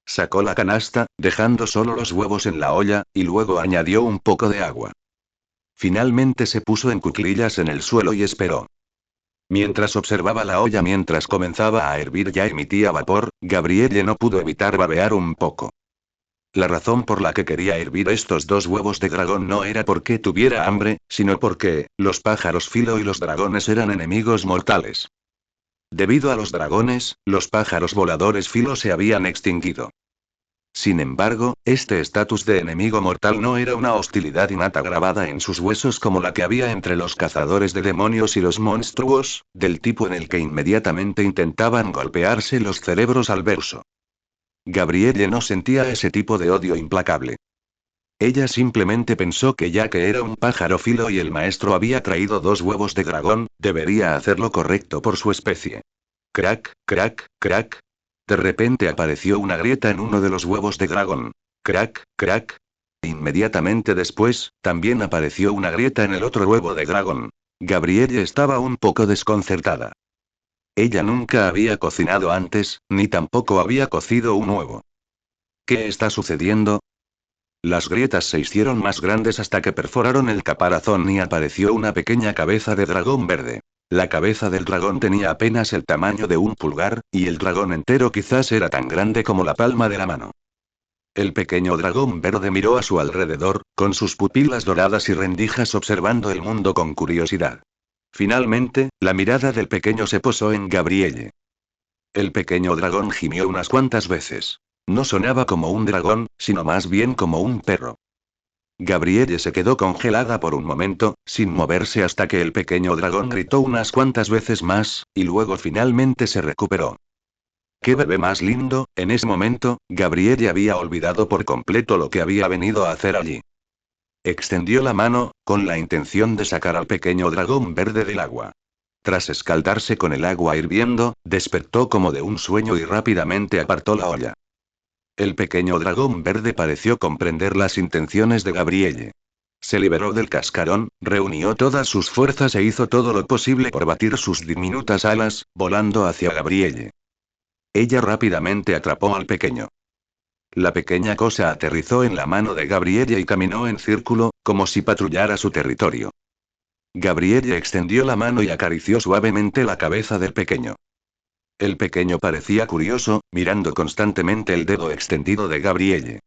Sacó la canasta, dejando solo los huevos en la olla, y luego añadió un poco de agua. Finalmente se puso en cuclillas en el suelo y esperó. Mientras observaba la olla mientras comenzaba a hervir ya emitía vapor, Gabrielle no pudo evitar babear un poco. La razón por la que quería hervir estos dos huevos de dragón no era porque tuviera hambre, sino porque, los pájaros filo y los dragones eran enemigos mortales. Debido a los dragones, los pájaros voladores filo se habían extinguido. Sin embargo, este estatus de enemigo mortal no era una hostilidad innata grabada en sus huesos como la que había entre los cazadores de demonios y los monstruos, del tipo en el que inmediatamente intentaban golpearse los cerebros al verso. Gabrielle no sentía ese tipo de odio implacable. Ella simplemente pensó que ya que era un pájaro filo y el maestro había traído dos huevos de dragón, debería hacer lo correcto por su especie. Crack, crack, crack. De repente apareció una grieta en uno de los huevos de dragón. Crack, crack. Inmediatamente después, también apareció una grieta en el otro huevo de dragón. Gabrielle estaba un poco desconcertada. Ella nunca había cocinado antes, ni tampoco había cocido un huevo. ¿Qué está sucediendo? Las grietas se hicieron más grandes hasta que perforaron el caparazón y apareció una pequeña cabeza de dragón verde. La cabeza del dragón tenía apenas el tamaño de un pulgar, y el dragón entero quizás era tan grande como la palma de la mano. El pequeño dragón verde miró a su alrededor, con sus pupilas doradas y rendijas observando el mundo con curiosidad. Finalmente, la mirada del pequeño se posó en Gabrielle. El pequeño dragón gimió unas cuantas veces. No sonaba como un dragón, sino más bien como un perro. Gabrielle se quedó congelada por un momento, sin moverse hasta que el pequeño dragón gritó unas cuantas veces más, y luego finalmente se recuperó. ¡Qué bebé más lindo! En ese momento, Gabrielle había olvidado por completo lo que había venido a hacer allí. Extendió la mano, con la intención de sacar al pequeño dragón verde del agua. Tras escaldarse con el agua hirviendo, despertó como de un sueño y rápidamente apartó la olla. El pequeño dragón verde pareció comprender las intenciones de Gabrielle. Se liberó del cascarón, reunió todas sus fuerzas e hizo todo lo posible por batir sus diminutas alas, volando hacia Gabrielle. Ella rápidamente atrapó al pequeño. La pequeña cosa aterrizó en la mano de Gabrielle y caminó en círculo, como si patrullara su territorio. Gabrielle extendió la mano y acarició suavemente la cabeza del pequeño. El pequeño parecía curioso, mirando constantemente el dedo extendido de Gabrielle.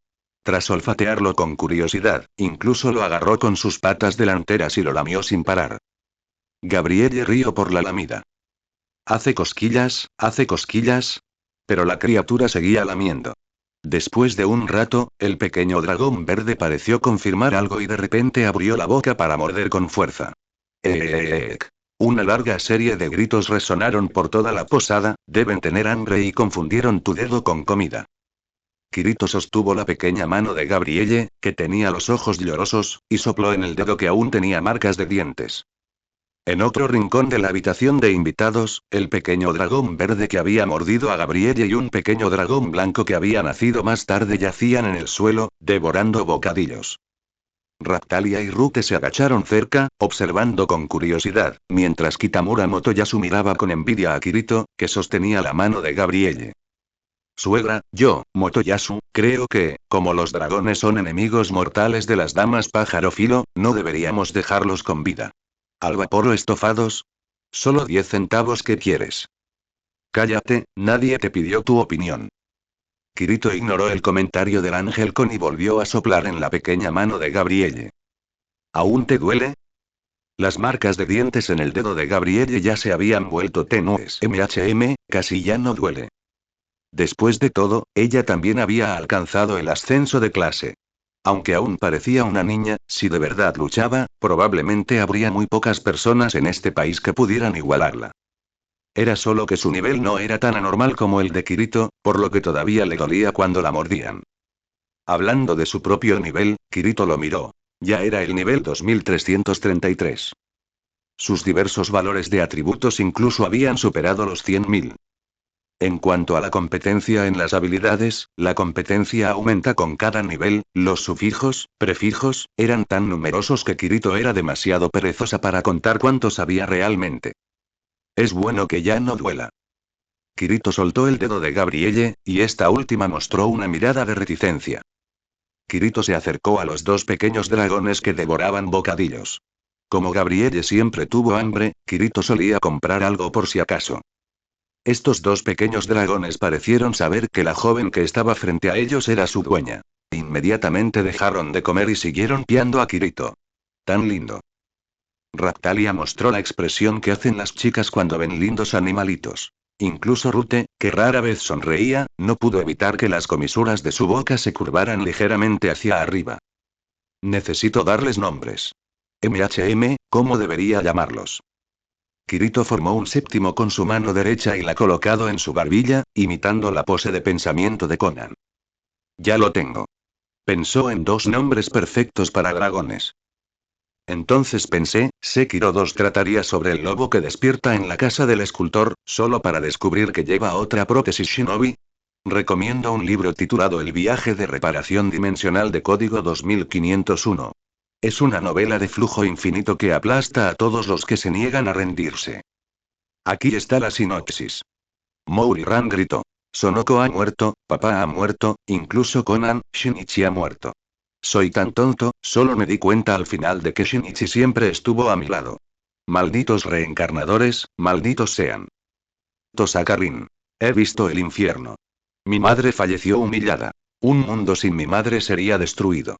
Tras olfatearlo con curiosidad, incluso lo agarró con sus patas delanteras y lo lamió sin parar. Gabrielle rió por la lamida. Hace cosquillas, pero la criatura seguía lamiendo. Después de un rato, el pequeño dragón verde pareció confirmar algo y de repente abrió la boca para morder con fuerza. Una larga serie de gritos resonaron por toda la posada, deben tener hambre y confundieron tu dedo con comida. Kirito sostuvo la pequeña mano de Gabrielle, que tenía los ojos llorosos, y sopló en el dedo que aún tenía marcas de dientes. En otro rincón de la habitación de invitados, el pequeño dragón verde que había mordido a Gabrielle y un pequeño dragón blanco que había nacido más tarde yacían en el suelo, devorando bocadillos. Raptalia y Rute se agacharon cerca, observando con curiosidad, mientras Kitamura Motoyasu miraba con envidia a Kirito, que sostenía la mano de Gabrielle. Suegra, yo, Motoyasu, creo que, como los dragones son enemigos mortales de las damas pájaro filo, no deberíamos dejarlos con vida. ¿Al vapor o estofados? Solo 10 centavos, ¿qué quieres? Cállate, nadie te pidió tu opinión. Kirito ignoró el comentario del ángel con y volvió a soplar en la pequeña mano de Gabrielle. ¿Aún te duele? Las marcas de dientes en el dedo de Gabrielle ya se habían vuelto tenues. Casi ya no duele. Después de todo, ella también había alcanzado el ascenso de clase. Aunque aún parecía una niña, si de verdad luchaba, probablemente habría muy pocas personas en este país que pudieran igualarla. Era solo que su nivel no era tan anormal como el de Kirito, por lo que todavía le dolía cuando la mordían. Hablando de su propio nivel, Kirito lo miró. Ya era el nivel 2333. Sus diversos valores de atributos incluso habían superado los 100.000. En cuanto a la competencia en las habilidades, la competencia aumenta con cada nivel, los sufijos, prefijos, eran tan numerosos que Kirito era demasiado perezosa para contar cuántos había realmente. Es bueno que ya no duela. Kirito soltó el dedo de Gabrielle, y esta última mostró una mirada de reticencia. Kirito se acercó a los dos pequeños dragones que devoraban bocadillos. Como Gabrielle siempre tuvo hambre, Kirito solía comprar algo por si acaso. Estos dos pequeños dragones parecieron saber que la joven que estaba frente a ellos era su dueña. Inmediatamente dejaron de comer y siguieron piando a Kirito. Tan lindo. Raptalia mostró la expresión que hacen las chicas cuando ven lindos animalitos. Incluso Rute, que rara vez sonreía, no pudo evitar que las comisuras de su boca se curvaran ligeramente hacia arriba. Necesito darles nombres. ¿Cómo debería llamarlos? Kirito formó un séptimo con su mano derecha y la colocado en su barbilla, imitando la pose de pensamiento de Conan. Ya lo tengo. Pensó en 2 nombres perfectos para dragones. Entonces pensé, Sekiro 2 trataría sobre el lobo que despierta en la casa del escultor, solo para descubrir que lleva otra prótesis shinobi. Recomiendo un libro titulado El viaje de reparación dimensional de código 2501. Es una novela de flujo infinito que aplasta a todos los que se niegan a rendirse. Aquí está la sinopsis. Mouriran gritó. Sonoko ha muerto, papá ha muerto, incluso Conan, Shinichi ha muerto. Soy tan tonto, solo me di cuenta al final de que Shinichi siempre estuvo a mi lado. Malditos reencarnadores, malditos sean. Tosaka-rin. He visto el infierno. Mi madre falleció humillada. Un mundo sin mi madre sería destruido.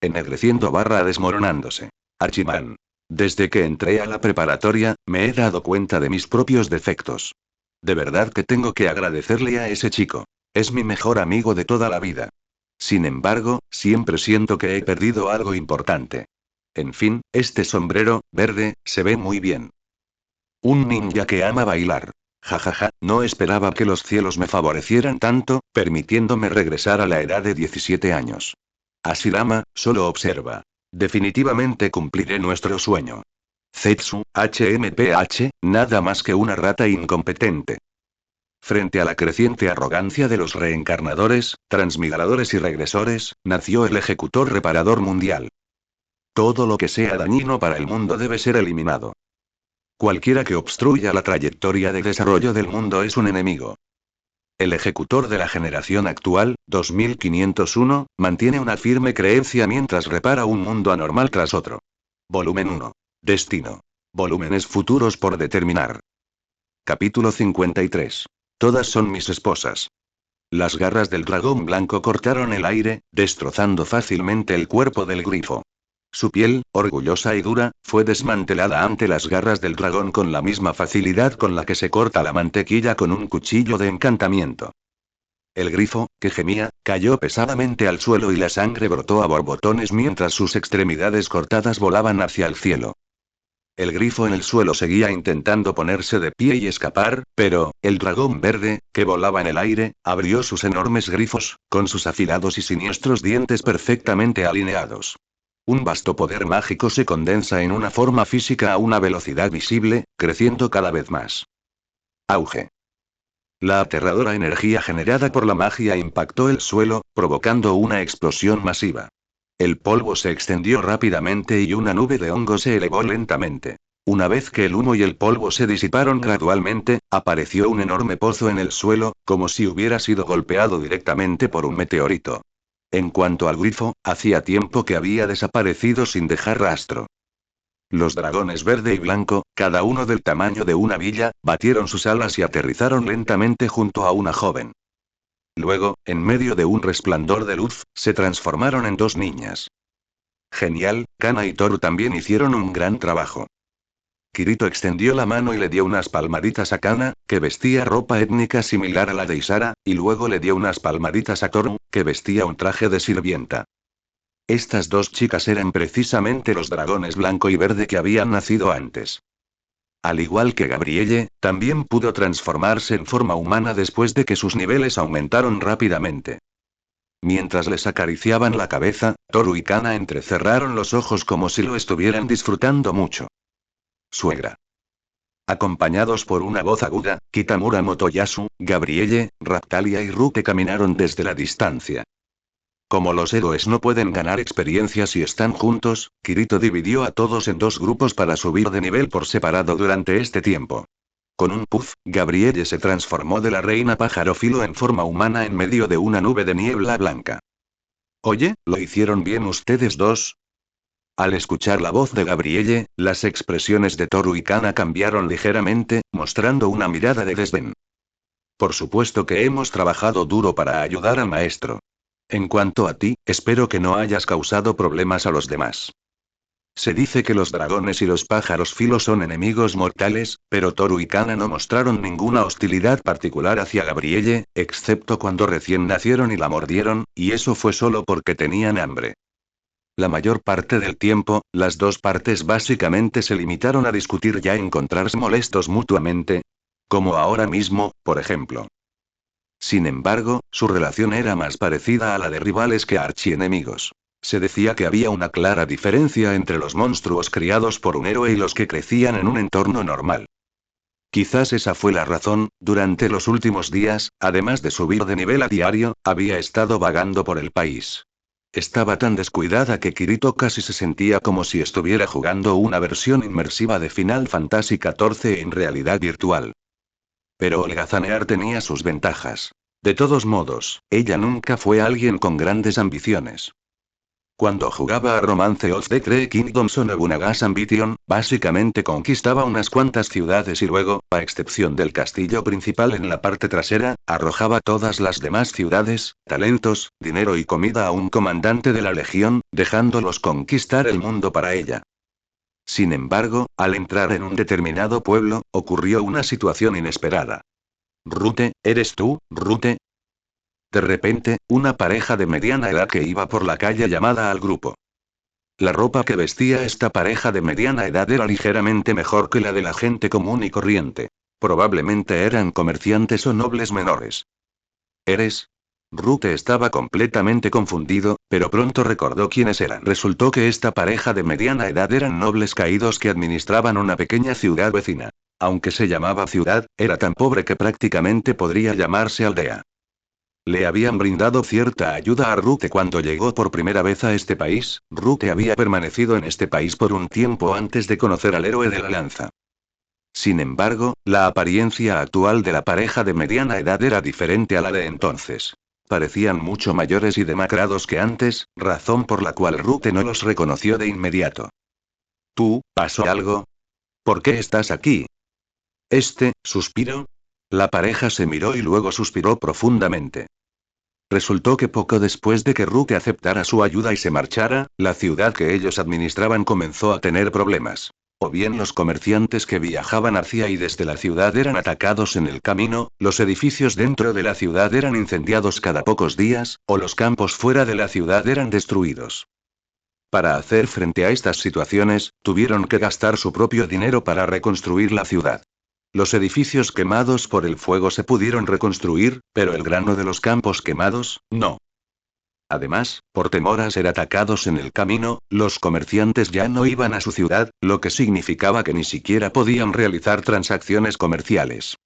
Ennegreciendo barra desmoronándose. Archiman. Desde que entré a la preparatoria, me he dado cuenta de mis propios defectos. De verdad que tengo que agradecerle a ese chico. Es mi mejor amigo de toda la vida. Sin embargo, siempre siento que he perdido algo importante. En fin, este sombrero, verde, se ve muy bien. Un ninja que ama bailar. Jajaja, no esperaba que los cielos me favorecieran tanto, permitiéndome regresar a la edad de 17 años. Ashirama, solo observa. Definitivamente cumpliré nuestro sueño. Zetsu, HMPH, nada más que una rata incompetente. Frente a la creciente arrogancia de los reencarnadores, transmigradores y regresores, nació el ejecutor reparador mundial. Todo lo que sea dañino para el mundo debe ser eliminado. Cualquiera que obstruya la trayectoria de desarrollo del mundo es un enemigo. El ejecutor de la generación actual, 2501, mantiene una firme creencia mientras repara un mundo anormal tras otro. Volumen 1. Destino. Volúmenes futuros por determinar. Capítulo 53. Todas son mis esposas. Las garras del dragón blanco cortaron el aire, destrozando fácilmente el cuerpo del grifo. Su piel, orgullosa y dura, fue desmantelada ante las garras del dragón con la misma facilidad con la que se corta la mantequilla con un cuchillo de encantamiento. El grifo, que gemía, cayó pesadamente al suelo y la sangre brotó a borbotones mientras sus extremidades cortadas volaban hacia el cielo. El grifo en el suelo seguía intentando ponerse de pie y escapar, pero, el dragón verde, que volaba en el aire, abrió sus enormes grifos, con sus afilados y siniestros dientes perfectamente alineados. Un vasto poder mágico se condensa en una forma física a una velocidad visible, creciendo cada vez más. Auge. La aterradora energía generada por la magia impactó el suelo, provocando una explosión masiva. El polvo se extendió rápidamente y una nube de hongo se elevó lentamente. Una vez que el humo y el polvo se disiparon gradualmente, apareció un enorme pozo en el suelo, como si hubiera sido golpeado directamente por un meteorito. En cuanto al grifo, hacía tiempo que había desaparecido sin dejar rastro. Los dragones verde y blanco, cada uno del tamaño de una villa, batieron sus alas y aterrizaron lentamente junto a una joven. Luego, en medio de un resplandor de luz, se transformaron en dos niñas. Genial, Kana y Toru también hicieron un gran trabajo. Kirito extendió la mano y le dio unas palmaditas a Kana, que vestía ropa étnica similar a la de Isara, y luego le dio unas palmaditas a Toru, que vestía un traje de sirvienta. Estas dos chicas eran precisamente los dragones blanco y verde que habían nacido antes. Al igual que Gabrielle, también pudo transformarse en forma humana después de que sus niveles aumentaron rápidamente. Mientras les acariciaban la cabeza, Toru y Kana entrecerraron los ojos como si lo estuvieran disfrutando mucho. Suegra. Acompañados por una voz aguda, Kitamura Motoyasu, Gabrielle, Raptalia y Rute caminaron desde la distancia. Como los héroes no pueden ganar experiencia si están juntos, Kirito dividió a todos en dos grupos para subir de nivel por separado durante este tiempo. Con un puff, Gabrielle se transformó de la reina pájaro filo en forma humana en medio de una nube de niebla blanca. Oye, ¿lo hicieron bien ustedes dos? Al escuchar la voz de Gabrielle, las expresiones de Toru y Kana cambiaron ligeramente, mostrando una mirada de desdén. Por supuesto que hemos trabajado duro para ayudar al maestro. En cuanto a ti, espero que no hayas causado problemas a los demás. Se dice que los dragones y los pájaros filo son enemigos mortales, pero Toru y Kana no mostraron ninguna hostilidad particular hacia Gabrielle, excepto cuando recién nacieron y la mordieron, y eso fue solo porque tenían hambre. La mayor parte del tiempo, las dos partes básicamente se limitaron a discutir y a encontrarse molestos mutuamente. Como ahora mismo, por ejemplo. Sin embargo, su relación era más parecida a la de rivales que archienemigos. Se decía que había una clara diferencia entre los monstruos criados por un héroe y los que crecían en un entorno normal. Quizás esa fue la razón, durante los últimos días, además de subir de nivel a diario, había estado vagando por el país. Estaba tan descuidada que Kirito casi se sentía como si estuviera jugando una versión inmersiva de Final Fantasy XIV en realidad virtual. Pero holgazanear tenía sus ventajas. De todos modos, ella nunca fue alguien con grandes ambiciones. Cuando jugaba a Romance of the Three Kingdoms o Nobunaga's Ambition, básicamente conquistaba unas cuantas ciudades y luego, a excepción del castillo principal en la parte trasera, arrojaba todas las demás ciudades, talentos, dinero y comida a un comandante de la legión, dejándolos conquistar el mundo para ella. Sin embargo, al entrar en un determinado pueblo, ocurrió una situación inesperada. Rute, ¿eres tú, Rute? De repente, una pareja de mediana edad que iba por la calle llamada al grupo. La ropa que vestía esta pareja de mediana edad era ligeramente mejor que la de la gente común y corriente. Probablemente eran comerciantes o nobles menores. ¿Eres? Rute estaba completamente confundido, pero pronto recordó quiénes eran. Resultó que esta pareja de mediana edad eran nobles caídos que administraban una pequeña ciudad vecina. Aunque se llamaba ciudad, era tan pobre que prácticamente podría llamarse aldea. Le habían brindado cierta ayuda a Rute cuando llegó por primera vez a este país. Rute había permanecido en este país por un tiempo antes de conocer al héroe de la lanza. Sin embargo, la apariencia actual de la pareja de mediana edad era diferente a la de entonces. Parecían mucho mayores y demacrados que antes, razón por la cual Rute no los reconoció de inmediato. ¿Tú, pasó algo? ¿Por qué estás aquí? Suspiró. La pareja se miró y luego suspiró profundamente. Resultó que poco después de que Rute aceptara su ayuda y se marchara, la ciudad que ellos administraban comenzó a tener problemas. O bien los comerciantes que viajaban hacia y desde la ciudad eran atacados en el camino, los edificios dentro de la ciudad eran incendiados cada pocos días, o los campos fuera de la ciudad eran destruidos. Para hacer frente a estas situaciones, tuvieron que gastar su propio dinero para reconstruir la ciudad. Los edificios quemados por el fuego se pudieron reconstruir, pero el grano de los campos quemados, no. Además, por temor a ser atacados en el camino, los comerciantes ya no iban a su ciudad, lo que significaba que ni siquiera podían realizar transacciones comerciales.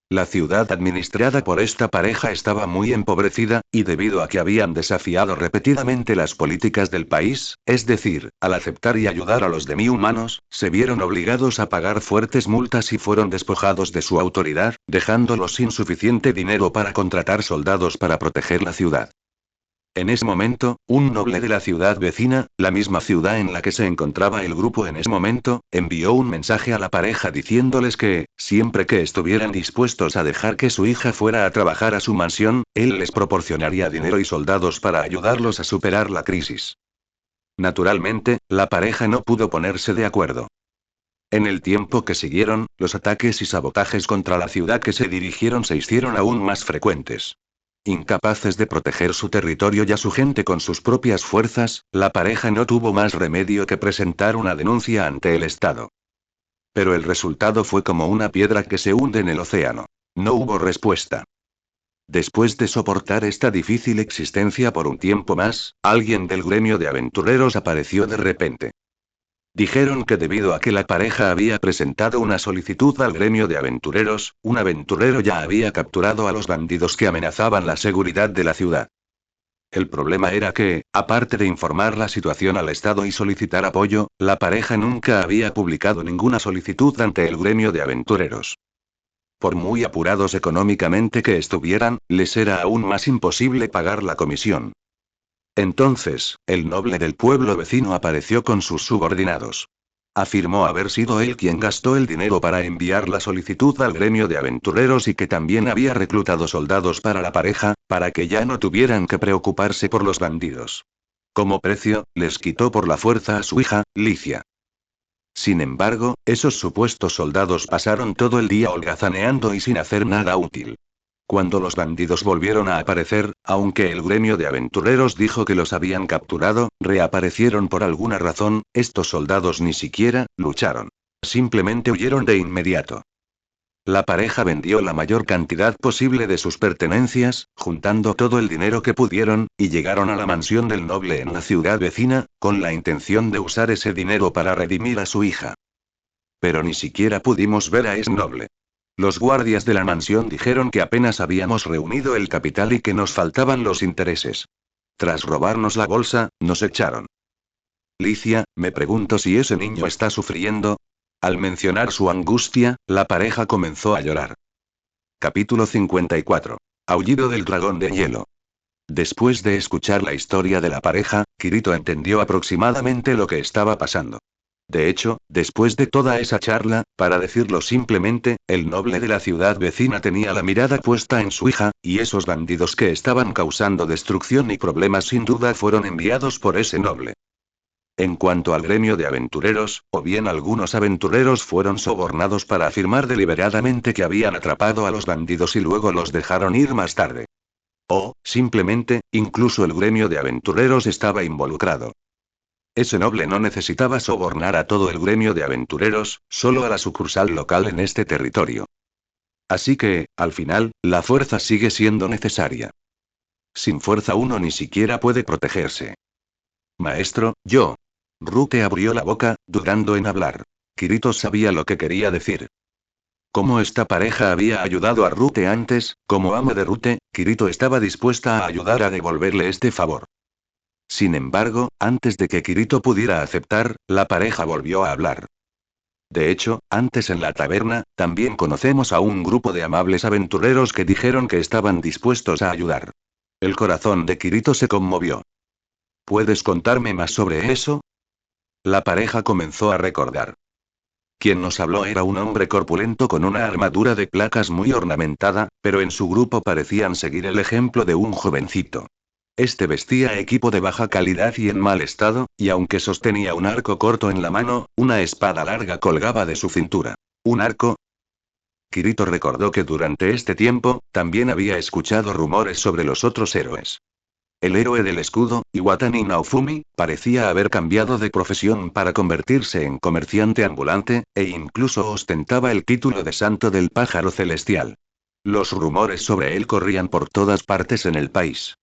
La ciudad administrada por esta pareja estaba muy empobrecida, y debido a que habían desafiado repetidamente las políticas del país, es decir, al aceptar y ayudar a los demi-humanos, se vieron obligados a pagar fuertes multas y fueron despojados de su autoridad, dejándolos sin suficiente dinero para contratar soldados para proteger la ciudad. En ese momento, un noble de la ciudad vecina, la misma ciudad en la que se encontraba el grupo en ese momento, envió un mensaje a la pareja diciéndoles que, siempre que estuvieran dispuestos a dejar que su hija fuera a trabajar a su mansión, él les proporcionaría dinero y soldados para ayudarlos a superar la crisis. Naturalmente, la pareja no pudo ponerse de acuerdo. En el tiempo que siguieron, los ataques y sabotajes contra la ciudad que se dirigieron se hicieron aún más frecuentes. Incapaces de proteger su territorio y a su gente con sus propias fuerzas, la pareja no tuvo más remedio que presentar una denuncia ante el Estado. Pero el resultado fue como una piedra que se hunde en el océano. No hubo respuesta. Después de soportar esta difícil existencia por un tiempo más, alguien del gremio de aventureros apareció de repente. Dijeron que debido a que la pareja había presentado una solicitud al gremio de aventureros, un aventurero ya había capturado a los bandidos que amenazaban la seguridad de la ciudad. El problema era que, aparte de informar la situación al Estado y solicitar apoyo, la pareja nunca había publicado ninguna solicitud ante el gremio de aventureros. Por muy apurados económicamente que estuvieran, les era aún más imposible pagar la comisión. Entonces, el noble del pueblo vecino apareció con sus subordinados. Afirmó haber sido él quien gastó el dinero para enviar la solicitud al gremio de aventureros y que también había reclutado soldados para la pareja, para que ya no tuvieran que preocuparse por los bandidos. Como precio, les quitó por la fuerza a su hija, Licia. Sin embargo, esos supuestos soldados pasaron todo el día holgazaneando y sin hacer nada útil. Cuando los bandidos volvieron a aparecer, aunque el gremio de aventureros dijo que los habían capturado, reaparecieron por alguna razón, estos soldados ni siquiera lucharon. Simplemente huyeron de inmediato. La pareja vendió la mayor cantidad posible de sus pertenencias, juntando todo el dinero que pudieron, y llegaron a la mansión del noble en la ciudad vecina, con la intención de usar ese dinero para redimir a su hija. Pero ni siquiera pudimos ver a ese noble. Los guardias de la mansión dijeron que apenas habíamos reunido el capital y que nos faltaban los intereses. Tras robarnos la bolsa, nos echaron. Licia, me pregunto si ese niño está sufriendo. Al mencionar su angustia, la pareja comenzó a llorar. Capítulo 54. Aullido del dragón de hielo. Después de escuchar la historia de la pareja, Kirito entendió aproximadamente lo que estaba pasando. De hecho, después de toda esa charla, para decirlo simplemente, el noble de la ciudad vecina tenía la mirada puesta en su hija, y esos bandidos que estaban causando destrucción y problemas sin duda fueron enviados por ese noble. En cuanto al gremio de aventureros, o bien algunos aventureros fueron sobornados para afirmar deliberadamente que habían atrapado a los bandidos y luego los dejaron ir más tarde. O, simplemente, incluso el gremio de aventureros estaba involucrado. Ese noble no necesitaba sobornar a todo el gremio de aventureros, solo a la sucursal local en este territorio. Así que, al final, la fuerza sigue siendo necesaria. Sin fuerza uno ni siquiera puede protegerse. Maestro, yo. Rute abrió la boca, dudando en hablar. Kirito sabía lo que quería decir. Como esta pareja había ayudado a Rute antes, como amo de Rute, Kirito estaba dispuesta a ayudar a devolverle este favor. Sin embargo, antes de que Kirito pudiera aceptar, la pareja volvió a hablar. De hecho, antes en la taberna, también conocemos a un grupo de amables aventureros que dijeron que estaban dispuestos a ayudar. El corazón de Kirito se conmovió. ¿Puedes contarme más sobre eso? La pareja comenzó a recordar. Quien nos habló era un hombre corpulento con una armadura de placas muy ornamentada, pero en su grupo parecían seguir el ejemplo de un jovencito. Este vestía equipo de baja calidad y en mal estado, y aunque sostenía un arco corto en la mano, una espada larga colgaba de su cintura. ¿Un arco? Kirito recordó que durante este tiempo, también había escuchado rumores sobre los otros héroes. El héroe del escudo, Iwatani Naofumi, parecía haber cambiado de profesión para convertirse en comerciante ambulante, e incluso ostentaba el título de Santo del Pájaro Celestial. Los rumores sobre él corrían por todas partes en el país.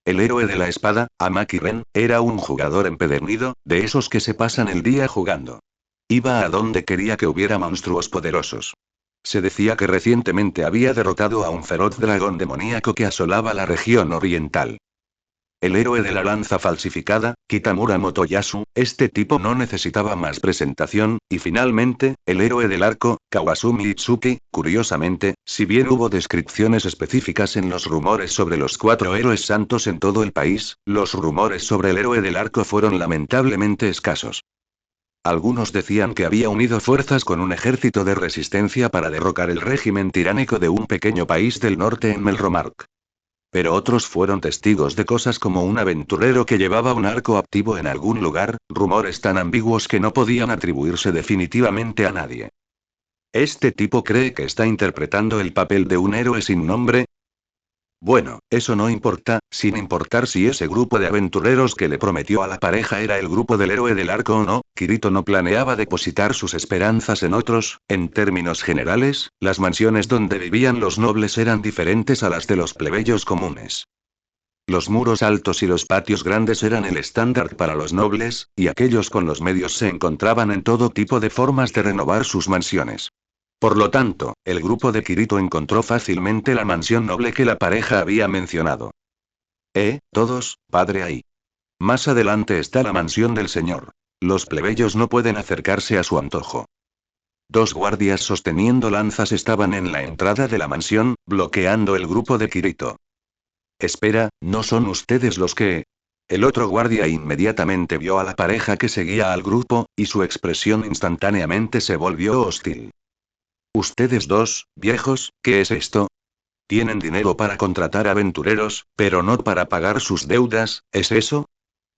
El héroe de la espada, Amaki Ren, era un jugador empedernido, de esos que se pasan el día jugando. Iba a donde quería que hubiera monstruos poderosos. Se decía que recientemente había derrotado a un feroz dragón demoníaco que asolaba la región oriental. El héroe de la lanza falsificada, Kitamura Motoyasu, este tipo no necesitaba más presentación, y finalmente, el héroe del arco, Kawasumi Itsuki, curiosamente, si bien hubo descripciones específicas en los rumores sobre los 4 héroes santos en todo el país, los rumores sobre el héroe del arco fueron lamentablemente escasos. Algunos decían que había unido fuerzas con un ejército de resistencia para derrocar el régimen tiránico de un pequeño país del norte en Melromark. Pero otros fueron testigos de cosas como un aventurero que llevaba un arco activo en algún lugar, rumores tan ambiguos que no podían atribuirse definitivamente a nadie. ¿Este tipo cree que está interpretando el papel de un héroe sin nombre? Bueno, eso no importa, sin importar si ese grupo de aventureros que le prometió a la pareja era el grupo del héroe del arco o no, Kirito no planeaba depositar sus esperanzas en otros. En términos generales, las mansiones donde vivían los nobles eran diferentes a las de los plebeyos comunes. Los muros altos y los patios grandes eran el estándar para los nobles, y aquellos con los medios se encontraban en todo tipo de formas de renovar sus mansiones. Por lo tanto, el grupo de Kirito encontró fácilmente la mansión noble que la pareja había mencionado. Todos, padre ahí. Más adelante está la mansión del señor. Los plebeyos no pueden acercarse a su antojo. 2 guardias sosteniendo lanzas estaban en la entrada de la mansión, bloqueando el grupo de Kirito. Espera, ¿no son ustedes los que...? El otro guardia inmediatamente vio a la pareja que seguía al grupo, y su expresión instantáneamente se volvió hostil. Ustedes dos, viejos, ¿qué es esto? Tienen dinero para contratar aventureros, pero no para pagar sus deudas, ¿es eso?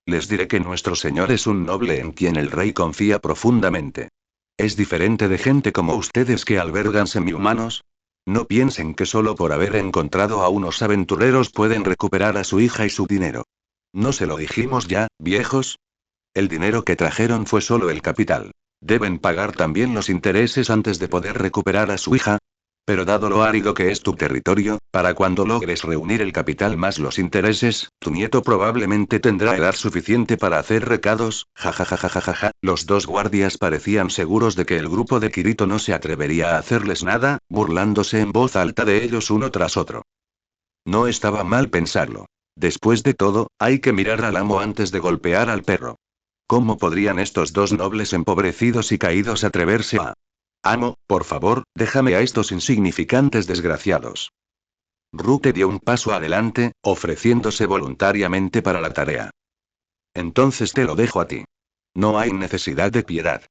Les diré que nuestro señor es un noble en quien el rey confía profundamente. Es diferente de gente como ustedes que albergan semihumanos. No piensen que solo por haber encontrado a unos aventureros pueden recuperar a su hija y su dinero. ¿No se lo dijimos ya, viejos? El dinero que trajeron fue solo el capital. Deben pagar también los intereses antes de poder recuperar a su hija. Pero dado lo árido que es tu territorio, para cuando logres reunir el capital más los intereses, tu nieto probablemente tendrá edad suficiente para hacer recados. Jajajajajaja. Los 2 guardias parecían seguros de que el grupo de Kirito no se atrevería a hacerles nada, burlándose en voz alta de ellos uno tras otro. No estaba mal pensarlo. Después de todo, hay que mirar al amo antes de golpear al perro. ¿Cómo podrían estos 2 nobles empobrecidos y caídos atreverse a... Amo, por favor, déjame a estos insignificantes desgraciados. Rute dio un paso adelante, ofreciéndose voluntariamente para la tarea. Entonces te lo dejo a ti. No hay necesidad de piedad.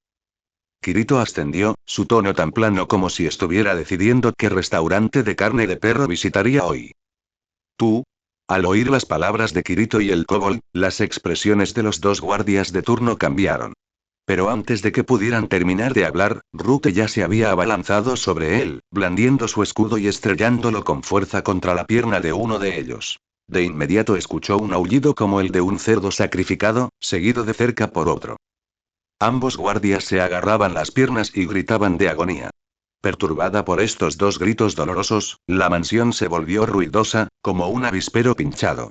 Kirito ascendió, su tono tan plano como si estuviera decidiendo qué restaurante de carne de perro visitaría hoy. Tú. Al oír las palabras de Kirito y el kobold, las expresiones de los dos guardias de turno cambiaron. Pero antes de que pudieran terminar de hablar, Rute ya se había abalanzado sobre él, blandiendo su escudo y estrellándolo con fuerza contra la pierna de uno de ellos. De inmediato escuchó un aullido como el de un cerdo sacrificado, seguido de cerca por otro. Ambos guardias se agarraban las piernas y gritaban de agonía. Perturbada por estos dos gritos dolorosos, la mansión se volvió ruidosa, como un avispero pinchado.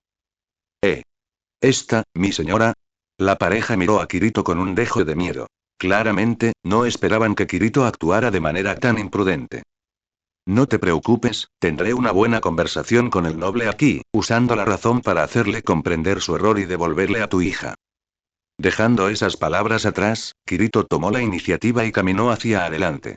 Esta, mi señora. La pareja miró a Kirito con un dejo de miedo. Claramente, no esperaban que Kirito actuara de manera tan imprudente. No te preocupes, tendré una buena conversación con el noble aquí, usando la razón para hacerle comprender su error y devolverle a tu hija. Dejando esas palabras atrás, Kirito tomó la iniciativa y caminó hacia adelante.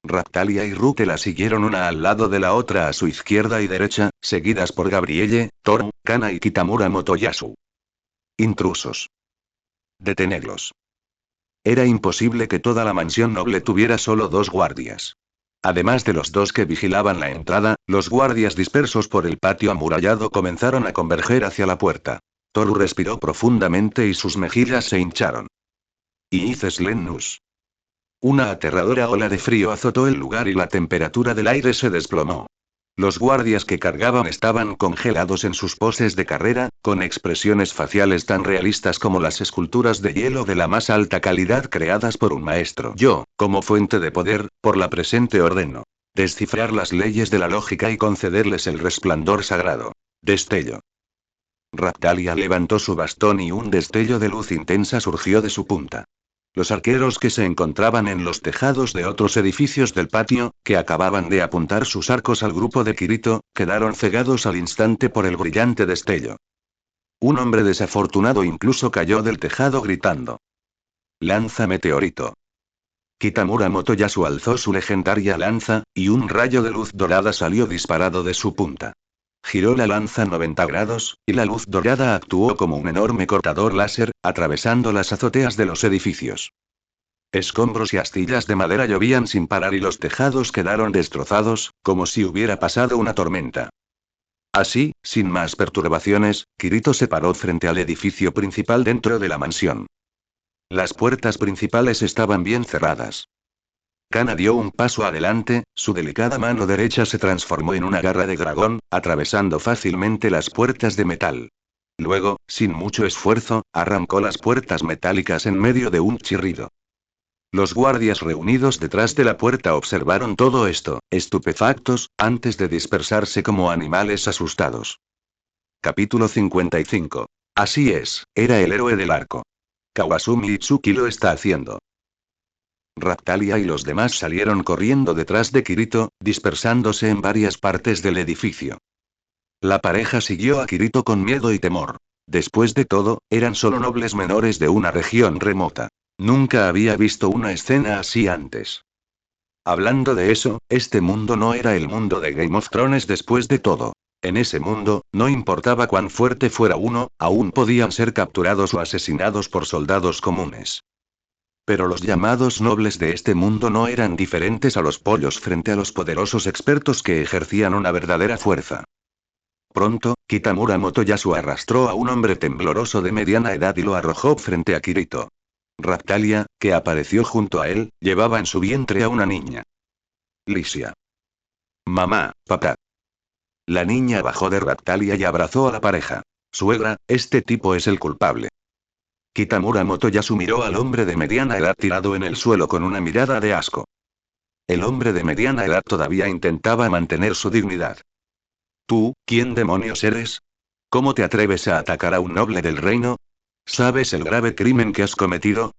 Raptalia y Rute la siguieron una al lado de la otra a su izquierda y derecha, seguidas por Gabrielle, Toru, Kana y Kitamura Motoyasu. Intrusos. Detenerlos. Era imposible que toda la mansión noble tuviera solo dos guardias. Además de los dos que vigilaban la entrada, los guardias dispersos por el patio amurallado comenzaron a converger hacia la puerta. Toru respiró profundamente y sus mejillas se hincharon. Y hices Lennus. Una aterradora ola de frío azotó el lugar y la temperatura del aire se desplomó. Los guardias que cargaban estaban congelados en sus poses de carrera, con expresiones faciales tan realistas como las esculturas de hielo de la más alta calidad creadas por un maestro. Yo, como fuente de poder, por la presente ordeno descifrar las leyes de la lógica y concederles el resplandor sagrado. Destello. Raptalia levantó su bastón y un destello de luz intensa surgió de su punta. Los arqueros que se encontraban en los tejados de otros edificios del patio, que acababan de apuntar sus arcos al grupo de Kirito, quedaron cegados al instante por el brillante destello. Un hombre desafortunado incluso cayó del tejado gritando. Lanza meteorito. Kitamura Motoyasu alzó su legendaria lanza, y un rayo de luz dorada salió disparado de su punta. Giró la lanza 90 grados, y la luz dorada actuó como un enorme cortador láser, atravesando las azoteas de los edificios. Escombros y astillas de madera llovían sin parar y los tejados quedaron destrozados, como si hubiera pasado una tormenta. Así, sin más perturbaciones, Kirito se paró frente al edificio principal dentro de la mansión. Las puertas principales estaban bien cerradas. Kana dio un paso adelante, su delicada mano derecha se transformó en una garra de dragón, atravesando fácilmente las puertas de metal. Luego, sin mucho esfuerzo, arrancó las puertas metálicas en medio de un chirrido. Los guardias reunidos detrás de la puerta observaron todo esto, estupefactos, antes de dispersarse como animales asustados. Capítulo 55. Así es, era el héroe del arco. Kawasumi Itsuki lo está haciendo. Raptalia y los demás salieron corriendo detrás de Kirito, dispersándose en varias partes del edificio. La pareja siguió a Kirito con miedo y temor. Después de todo, eran solo nobles menores de una región remota. Nunca había visto una escena así antes. Hablando de eso, este mundo no era el mundo de Game of Thrones después de todo. En ese mundo, no importaba cuán fuerte fuera uno, aún podían ser capturados o asesinados por soldados comunes. Pero los llamados nobles de este mundo no eran diferentes a los pollos frente a los poderosos expertos que ejercían una verdadera fuerza. Pronto, Kitamura Motoyasu arrastró a un hombre tembloroso de mediana edad y lo arrojó frente a Kirito. Raptalia, que apareció junto a él, llevaba en su vientre a una niña. Lysia. Mamá, papá. La niña bajó de Raptalia y abrazó a la pareja. Suegra, este tipo es el culpable. Kitamura Motoyasu miró al hombre de mediana edad tirado en el suelo con una mirada de asco. El hombre de mediana edad todavía intentaba mantener su dignidad. ¿Tú, quién demonios eres? ¿Cómo te atreves a atacar a un noble del reino? ¿Sabes el grave crimen que has cometido?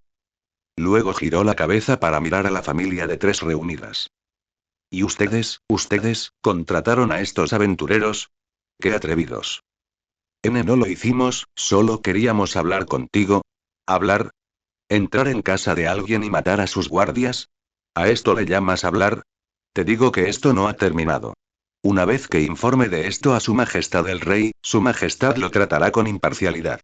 Luego giró la cabeza para mirar a la familia de tres reunidas. ¿Y ustedes, contrataron a estos aventureros? ¡Qué atrevidos! No lo hicimos, solo queríamos hablar contigo. ¿Hablar? ¿Entrar en casa de alguien y matar a sus guardias? ¿A esto le llamas hablar? Te digo que esto no ha terminado. Una vez que informe de esto a su majestad el rey, su majestad lo tratará con imparcialidad.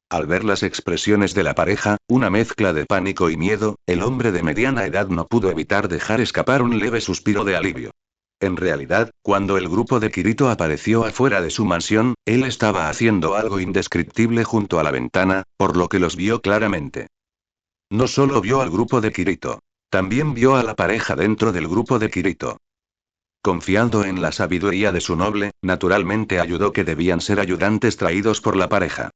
Al ver las expresiones de la pareja, una mezcla de pánico y miedo, el hombre de mediana edad no pudo evitar dejar escapar un leve suspiro de alivio. En realidad, cuando el grupo de Kirito apareció afuera de su mansión, él estaba haciendo algo indescriptible junto a la ventana, por lo que los vio claramente. No solo vio al grupo de Kirito. También vio a la pareja dentro del grupo de Kirito. Confiando en la sabiduría de su noble, naturalmente ayudó que debían ser ayudantes traídos por la pareja.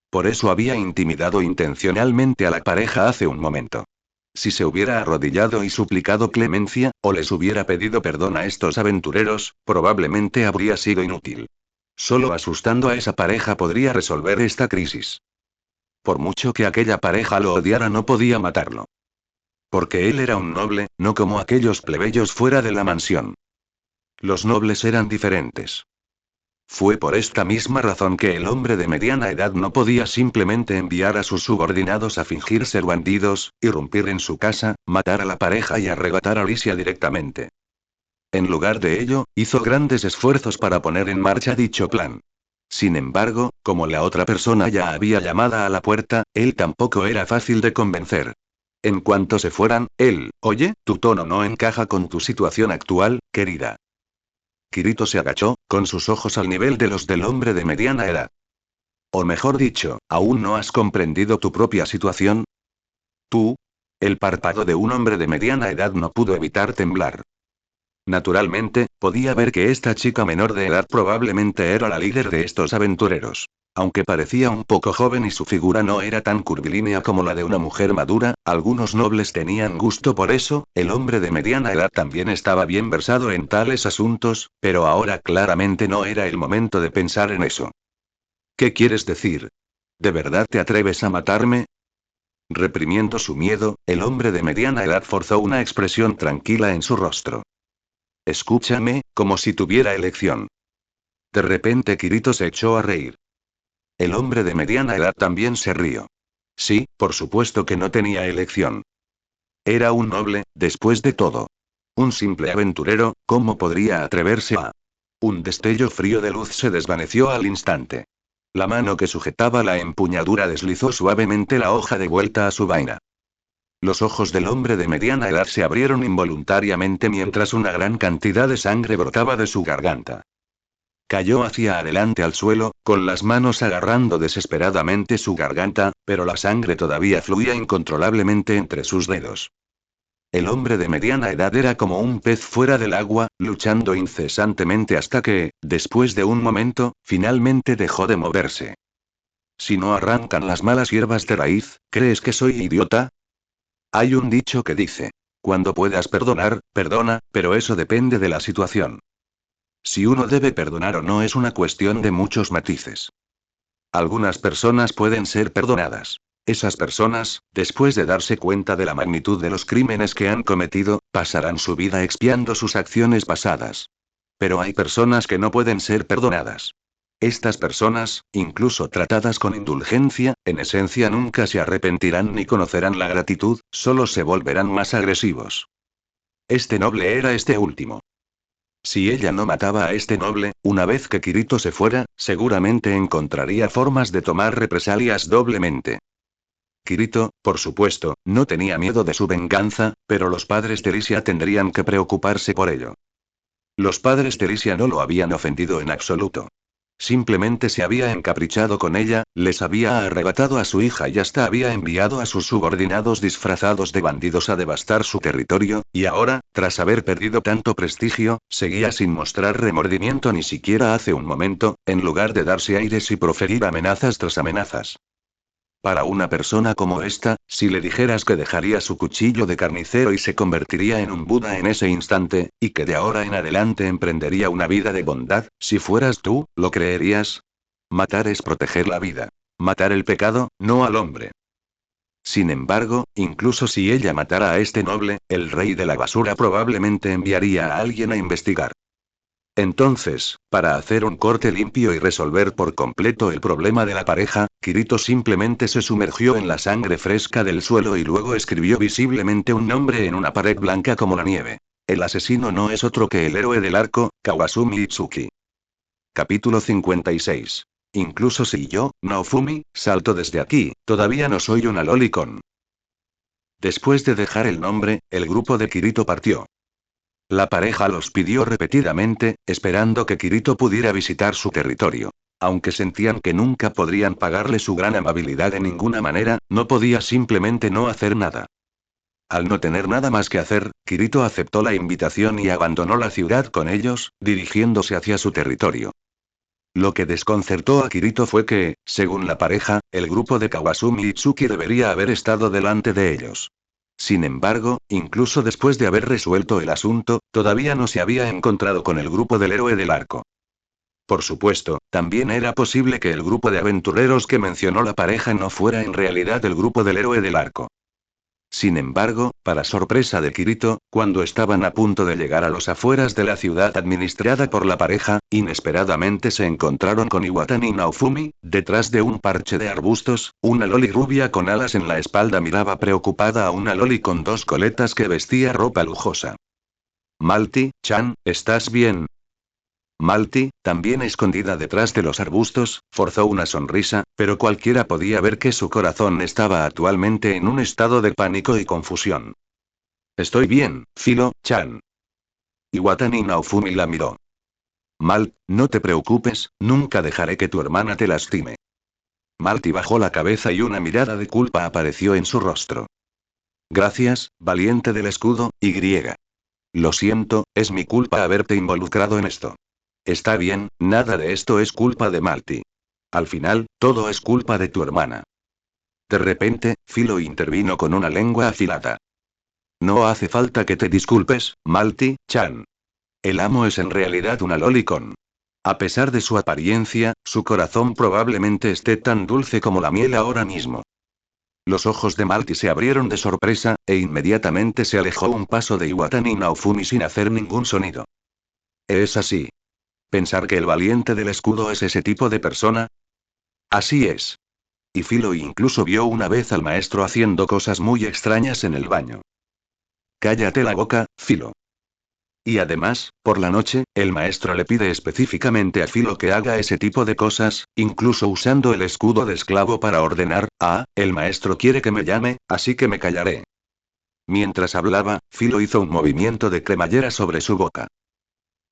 Por eso había intimidado intencionalmente a la pareja hace un momento. Si se hubiera arrodillado y suplicado clemencia, o les hubiera pedido perdón a estos aventureros, probablemente habría sido inútil. Solo asustando a esa pareja podría resolver esta crisis. Por mucho que aquella pareja lo odiara, no podía matarlo. Porque él era un noble, no como aquellos plebeyos fuera de la mansión. Los nobles eran diferentes. Fue por esta misma razón que el hombre de mediana edad no podía simplemente enviar a sus subordinados a fingir ser bandidos, irrumpir en su casa, matar a la pareja y arrebatar a Alicia directamente. En lugar de ello, hizo grandes esfuerzos para poner en marcha dicho plan. Sin embargo, como la otra persona ya había llamada a la puerta, él tampoco era fácil de convencer. En cuanto se fueran, él, oye, tu tono no encaja con tu situación actual, querida. Kirito se agachó, con sus ojos al nivel de los del hombre de mediana edad. O mejor dicho, ¿aún no has comprendido tu propia situación? Tú. El párpado de un hombre de mediana edad no pudo evitar temblar. Naturalmente, podía ver que esta chica menor de edad probablemente era la líder de estos aventureros. Aunque parecía un poco joven y su figura no era tan curvilínea como la de una mujer madura, algunos nobles tenían gusto por eso. El hombre de mediana edad también estaba bien versado en tales asuntos, pero ahora claramente no era el momento de pensar en eso. ¿Qué quieres decir? ¿De verdad te atreves a matarme? Reprimiendo su miedo, el hombre de mediana edad forzó una expresión tranquila en su rostro. Escúchame, como si tuviera elección. De repente Kirito se echó a reír. El hombre de mediana edad también se rió. Sí, por supuesto que no tenía elección. Era un noble, después de todo. Un simple aventurero, ¿cómo podría atreverse a...? Un destello frío de luz se desvaneció al instante. La mano que sujetaba la empuñadura deslizó suavemente la hoja de vuelta a su vaina. Los ojos del hombre de mediana edad se abrieron involuntariamente mientras una gran cantidad de sangre brotaba de su garganta. Cayó hacia adelante al suelo, con las manos agarrando desesperadamente su garganta, pero la sangre todavía fluía incontrolablemente entre sus dedos. El hombre de mediana edad era como un pez fuera del agua, luchando incesantemente hasta que, después de un momento, finalmente dejó de moverse. Si no arrancan las malas hierbas de raíz, ¿crees que soy idiota? Hay un dicho que dice: cuando puedas perdonar, perdona, pero eso depende de la situación. Si uno debe perdonar o no es una cuestión de muchos matices. Algunas personas pueden ser perdonadas. Esas personas, después de darse cuenta de la magnitud de los crímenes que han cometido, pasarán su vida expiando sus acciones pasadas. Pero hay personas que no pueden ser perdonadas. Estas personas, incluso tratadas con indulgencia, en esencia nunca se arrepentirán ni conocerán la gratitud, solo se volverán más agresivos. Este noble era este último. Si ella no mataba a este noble, una vez que Kirito se fuera, seguramente encontraría formas de tomar represalias doblemente. Kirito, por supuesto, no tenía miedo de su venganza, pero los padres de Alicia tendrían que preocuparse por ello. Los padres de Alicia no lo habían ofendido en absoluto. Simplemente se había encaprichado con ella, les había arrebatado a su hija y hasta había enviado a sus subordinados disfrazados de bandidos a devastar su territorio, y ahora, tras haber perdido tanto prestigio, seguía sin mostrar remordimiento ni siquiera hace un momento, en lugar de darse aires y proferir amenazas tras amenazas. Para una persona como esta, si le dijeras que dejaría su cuchillo de carnicero y se convertiría en un Buda en ese instante, y que de ahora en adelante emprendería una vida de bondad, si fueras tú, ¿lo creerías? Matar es proteger la vida. Matar el pecado, no al hombre. Sin embargo, incluso si ella matara a este noble, el rey de la basura probablemente enviaría a alguien a investigar. Entonces, para hacer un corte limpio y resolver por completo el problema de la pareja, Kirito simplemente se sumergió en la sangre fresca del suelo y luego escribió visiblemente un nombre en una pared blanca como la nieve. El asesino no es otro que el héroe del arco, Kawasumi Itsuki. Capítulo 56. Incluso si yo, Naofumi, salto desde aquí, todavía no soy una lolicon. Después de dejar el nombre, el grupo de Kirito partió. La pareja los pidió repetidamente, esperando que Kirito pudiera visitar su territorio. Aunque sentían que nunca podrían pagarle su gran amabilidad de ninguna manera, no podía simplemente no hacer nada. Al no tener nada más que hacer, Kirito aceptó la invitación y abandonó la ciudad con ellos, dirigiéndose hacia su territorio. Lo que desconcertó a Kirito fue que, según la pareja, el grupo de Kawasumi Itsuki debería haber estado delante de ellos. Sin embargo, incluso después de haber resuelto el asunto, todavía no se había encontrado con el grupo del héroe del arco. Por supuesto, también era posible que el grupo de aventureros que mencionó la pareja no fuera en realidad el grupo del héroe del arco. Sin embargo, para sorpresa de Kirito, cuando estaban a punto de llegar a los afueras de la ciudad administrada por la pareja, inesperadamente se encontraron con Iwatani Naofumi, detrás de un parche de arbustos. Una loli rubia con alas en la espalda miraba preocupada a una loli con dos coletas que vestía ropa lujosa. Malty-chan, ¿estás bien? Malty, también escondida detrás de los arbustos, forzó una sonrisa, pero cualquiera podía ver que su corazón estaba actualmente en un estado de pánico y confusión. Estoy bien, Philo-chan. Iwatani Naofumi la miró. No te preocupes, nunca dejaré que tu hermana te lastime. Malty bajó la cabeza y una mirada de culpa apareció en su rostro. Gracias, valiente del escudo, Y. Lo siento, es mi culpa haberte involucrado en esto. Está bien, nada de esto es culpa de Malty. Al final, todo es culpa de tu hermana. De repente, Philo intervino con una lengua afilada. No hace falta que te disculpes, Malty-chan. El amo es en realidad una lolicon. A pesar de su apariencia, su corazón probablemente esté tan dulce como la miel ahora mismo. Los ojos de Malty se abrieron de sorpresa, e inmediatamente se alejó un paso de Iwatani Naofumi sin hacer ningún sonido. ¿Es así? ¿Pensar que el valiente del escudo es ese tipo de persona? Así es. Y Philo incluso vio una vez al maestro haciendo cosas muy extrañas en el baño. Cállate la boca, Philo. Y además, por la noche, el maestro le pide específicamente a Philo que haga ese tipo de cosas, incluso usando el escudo de esclavo para ordenar. El maestro quiere que me llame, así que me callaré. Mientras hablaba, Philo hizo un movimiento de cremallera sobre su boca.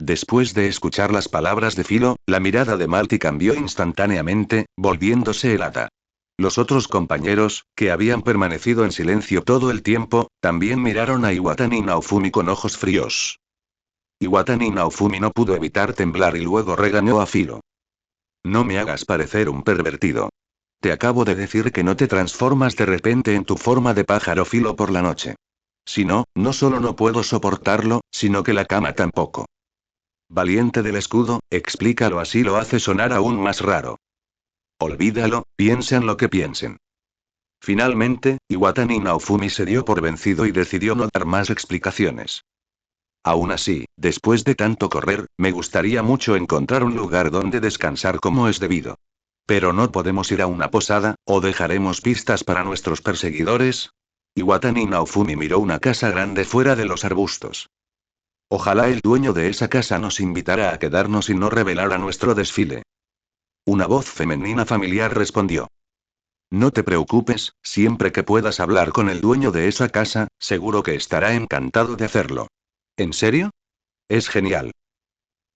Después de escuchar las palabras de Philo, la mirada de Malty cambió instantáneamente, volviéndose helada. Los otros compañeros, que habían permanecido en silencio todo el tiempo, también miraron a Iwatani Naofumi con ojos fríos. Iwatani Naofumi no pudo evitar temblar y luego regañó a Philo. No me hagas parecer un pervertido. Te acabo de decir que no te transformas de repente en tu forma de pájaro Philo por la noche. Si no, no solo no puedo soportarlo, sino que la cama tampoco. Valiente del escudo, explícalo, así lo hace sonar aún más raro. Olvídalo, piensen lo que piensen. Finalmente, Iwatani Naofumi se dio por vencido y decidió no dar más explicaciones. Aún así, después de tanto correr, me gustaría mucho encontrar un lugar donde descansar como es debido. Pero no podemos ir a una posada, ¿o dejaremos pistas para nuestros perseguidores? Iwatani Naofumi miró una casa grande fuera de los arbustos. Ojalá el dueño de esa casa nos invitara a quedarnos y no revelara nuestro desfile. Una voz femenina familiar respondió. No te preocupes, siempre que puedas hablar con el dueño de esa casa, seguro que estará encantado de hacerlo. ¿En serio? Es genial.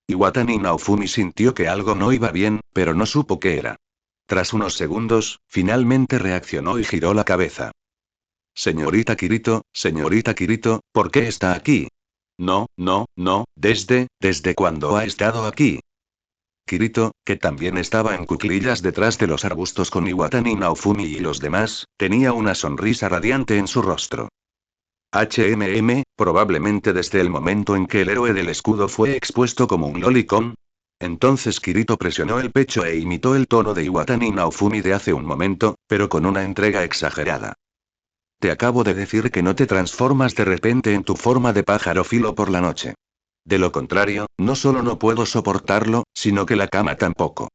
Iwatani Naofumi sintió que algo no iba bien, pero no supo qué era. Tras unos segundos, finalmente reaccionó y giró la cabeza. Señorita Kirito, ¿por qué está aquí? No, ¿desde cuándo ha estado aquí? Kirito, que también estaba en cuclillas detrás de los arbustos con Iwatani Naofumi y los demás, tenía una sonrisa radiante en su rostro. Probablemente desde el momento en que el héroe del escudo fue expuesto como un lolicon. Entonces Kirito presionó el pecho e imitó el tono de Iwatani Naofumi de hace un momento, pero con una entrega exagerada. Te acabo de decir que no te transformas de repente en tu forma de pájaro Philo por la noche. De lo contrario, no solo no puedo soportarlo, sino que la cama tampoco.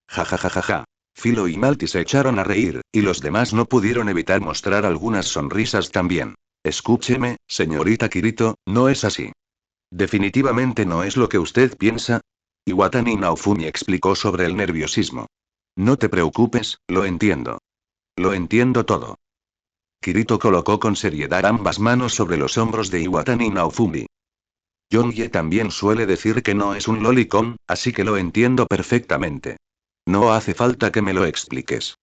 Ja. Philo y Malty se echaron a reír, y los demás no pudieron evitar mostrar algunas sonrisas también. Escúcheme, señorita Kirito, no es así. Definitivamente no es lo que usted piensa. Iwatani Naofumi explicó sobre el nerviosismo. No te preocupes, lo entiendo. Lo entiendo todo. Kirito colocó con seriedad ambas manos sobre los hombros de Iwatani Naofumi. Yonye también suele decir que no es un lolicón, así que lo entiendo perfectamente. No hace falta que me lo expliques.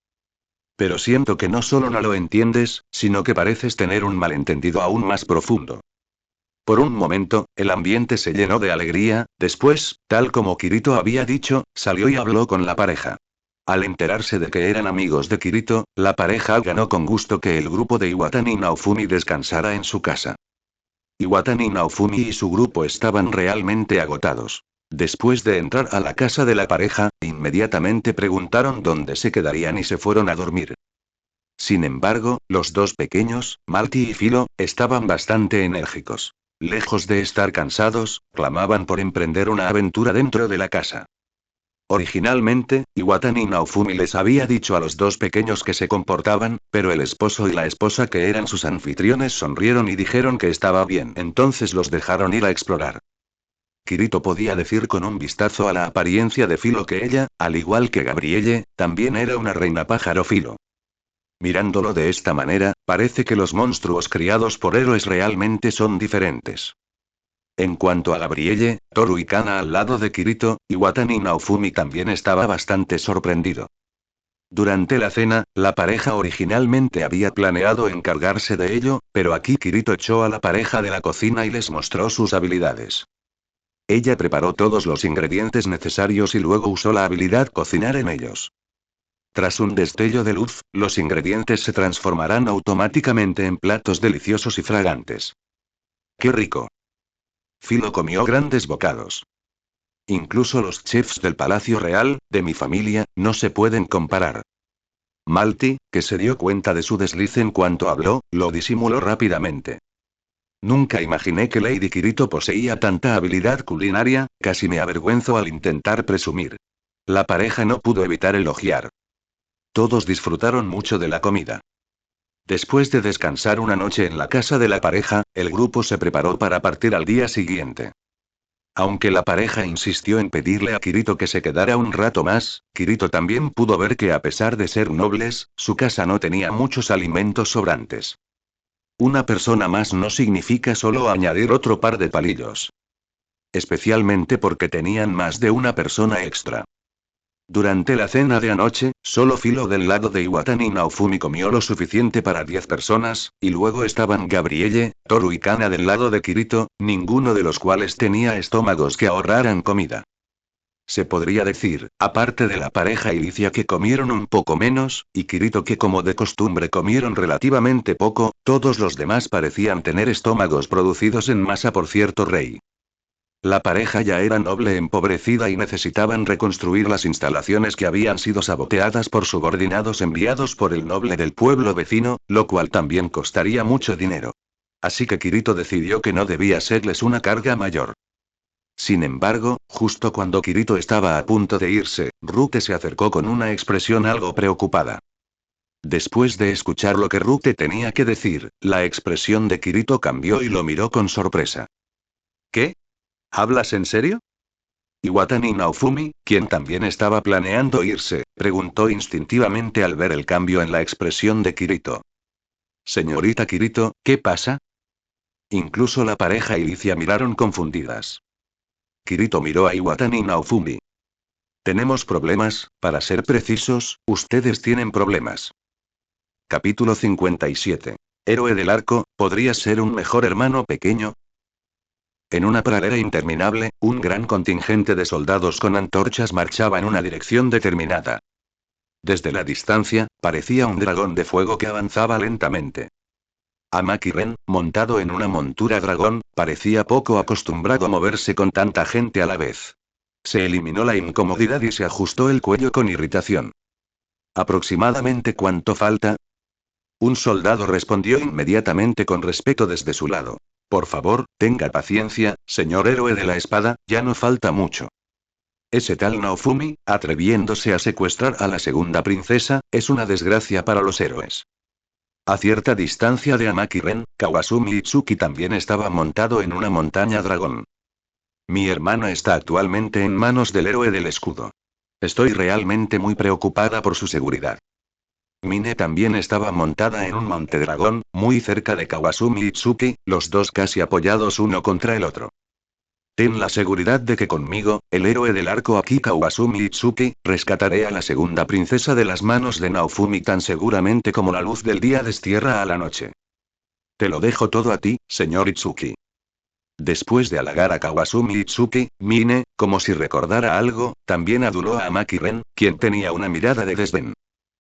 Pero siento que no solo no lo entiendes, sino que pareces tener un malentendido aún más profundo. Por un momento, el ambiente se llenó de alegría, después, tal como Kirito había dicho, salió y habló con la pareja. Al enterarse de que eran amigos de Kirito, la pareja ganó con gusto que el grupo de Iwatani Naofumi descansara en su casa. Iwatani Naofumi y su grupo estaban realmente agotados. Después de entrar a la casa de la pareja, inmediatamente preguntaron dónde se quedarían y se fueron a dormir. Sin embargo, los dos pequeños, Malty y Filo, estaban bastante enérgicos. Lejos de estar cansados, clamaban por emprender una aventura dentro de la casa. Originalmente, Iwatani Naofumi les había dicho a los dos pequeños que se comportaban, pero el esposo y la esposa que eran sus anfitriones sonrieron y dijeron que estaba bien. Entonces los dejaron ir a explorar. Kirito podía decir con un vistazo a la apariencia de Filo que ella, al igual que Gabrielle, también era una reina pájaro Filo. Mirándolo de esta manera, parece que los monstruos criados por héroes realmente son diferentes. En cuanto a Gabrielle, Toru y Kana al lado de Kirito, Iwatani Naofumi también estaba bastante sorprendido. Durante la cena, la pareja originalmente había planeado encargarse de ello, pero aquí Kirito echó a la pareja de la cocina y les mostró sus habilidades. Ella preparó todos los ingredientes necesarios y luego usó la habilidad cocinar en ellos. Tras un destello de luz, los ingredientes se transformarán automáticamente en platos deliciosos y fragantes. ¡Qué rico! Filo comió grandes bocados. Incluso los chefs del Palacio Real, de mi familia, no se pueden comparar. Malty, que se dio cuenta de su desliz en cuanto habló, lo disimuló rápidamente. Nunca imaginé que Lady Kirito poseía tanta habilidad culinaria, casi me avergüenzo al intentar presumir. La pareja no pudo evitar elogiar. Todos disfrutaron mucho de la comida. Después de descansar una noche en la casa de la pareja, el grupo se preparó para partir al día siguiente. Aunque la pareja insistió en pedirle a Kirito que se quedara un rato más, Kirito también pudo ver que a pesar de ser nobles, su casa no tenía muchos alimentos sobrantes. Una persona más no significa solo añadir otro par de palillos. Especialmente porque tenían más de una persona extra. Durante la cena de anoche, solo Filo del lado de Iwatani Naofumi comió lo suficiente para 10 personas, y luego estaban Gabrielle, Toru y Kana del lado de Kirito, ninguno de los cuales tenía estómagos que ahorraran comida. Se podría decir, aparte de la pareja Ilicia que comieron un poco menos, y Kirito que como de costumbre comieron relativamente poco, todos los demás parecían tener estómagos producidos en masa por cierto rey. La pareja ya era noble empobrecida y necesitaban reconstruir las instalaciones que habían sido saboteadas por subordinados enviados por el noble del pueblo vecino, lo cual también costaría mucho dinero. Así que Kirito decidió que no debía serles una carga mayor. Sin embargo, justo cuando Kirito estaba a punto de irse, Rute se acercó con una expresión algo preocupada. Después de escuchar lo que Rute tenía que decir, la expresión de Kirito cambió y lo miró con sorpresa. ¿Qué? ¿Hablas en serio? Iwatani Naofumi, quien también estaba planeando irse, preguntó instintivamente al ver el cambio en la expresión de Kirito. Señorita Kirito, ¿qué pasa? Incluso la pareja y Licia miraron confundidas. Kirito miró a Iwatani Naofumi. Tenemos problemas, para ser precisos, ustedes tienen problemas. Capítulo 57. Héroe del arco, ¿podrías ser un mejor hermano pequeño? En una pradera interminable, un gran contingente de soldados con antorchas marchaba en una dirección determinada. Desde la distancia, parecía un dragón de fuego que avanzaba lentamente. Amaki Ren, montado en una montura dragón, parecía poco acostumbrado a moverse con tanta gente a la vez. Se eliminó la incomodidad y se ajustó el cuello con irritación. ¿Aproximadamente cuánto falta? Un soldado respondió inmediatamente con respeto desde su lado. Por favor, tenga paciencia, señor héroe de la espada, ya no falta mucho. Ese tal Naofumi, atreviéndose a secuestrar a la segunda princesa, es una desgracia para los héroes. A cierta distancia de Amaki-ren, Kawasumi Itsuki también estaba montado en una montaña dragón. Mi hermano está actualmente en manos del héroe del escudo. Estoy realmente muy preocupada por su seguridad. Mine también estaba montada en un monte dragón, muy cerca de Kawasumi Itsuki, los dos casi apoyados uno contra el otro. Ten la seguridad de que conmigo, el héroe del arco aquí Kawasumi Itsuki, rescataré a la segunda princesa de las manos de Naofumi tan seguramente como la luz del día destierra a la noche. Te lo dejo todo a ti, señor Itsuki. Después de halagar a Kawasumi Itsuki, Mine, como si recordara algo, también aduló a Amaki-ren, quien tenía una mirada de desdén.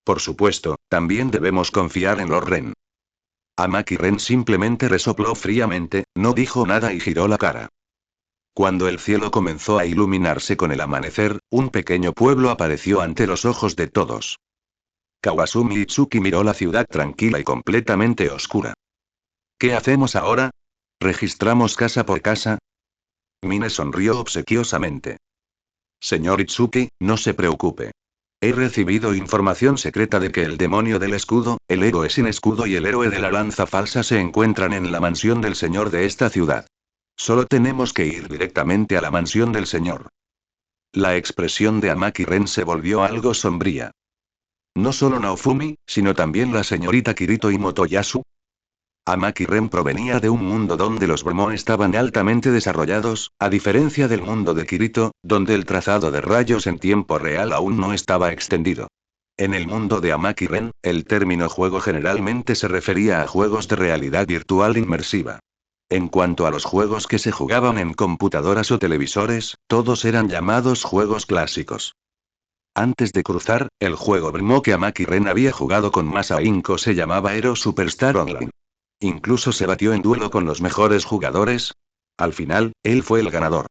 Por supuesto, también debemos confiar en Lord Ren. Amaki-ren simplemente resopló fríamente, no dijo nada y giró la cara. Cuando el cielo comenzó a iluminarse con el amanecer, un pequeño pueblo apareció ante los ojos de todos. Kawasumi Itsuki miró la ciudad tranquila y completamente oscura. ¿Qué hacemos ahora? ¿Registramos casa por casa? Mine sonrió obsequiosamente. Señor Itsuki, no se preocupe. He recibido información secreta de que el demonio del escudo, el héroe sin escudo y el héroe de la lanza falsa se encuentran en la mansión del señor de esta ciudad. Solo tenemos que ir directamente a la mansión del señor. La expresión de Amaki-ren se volvió algo sombría. No solo Naofumi, sino también la señorita Kirito y Motoyasu. Amaki-ren provenía de un mundo donde los Bromon estaban altamente desarrollados, a diferencia del mundo de Kirito, donde el trazado de rayos en tiempo real aún no estaba extendido. En el mundo de Amaki-ren, el término juego generalmente se refería a juegos de realidad virtual inmersiva. En cuanto a los juegos que se jugaban en computadoras o televisores, todos eran llamados juegos clásicos. Antes de cruzar, el juego Brimo que Amaki-ren había jugado con más ahínco se llamaba Hero Superstar Online. Incluso se batió en duelo con los mejores jugadores. Al final, él fue el ganador.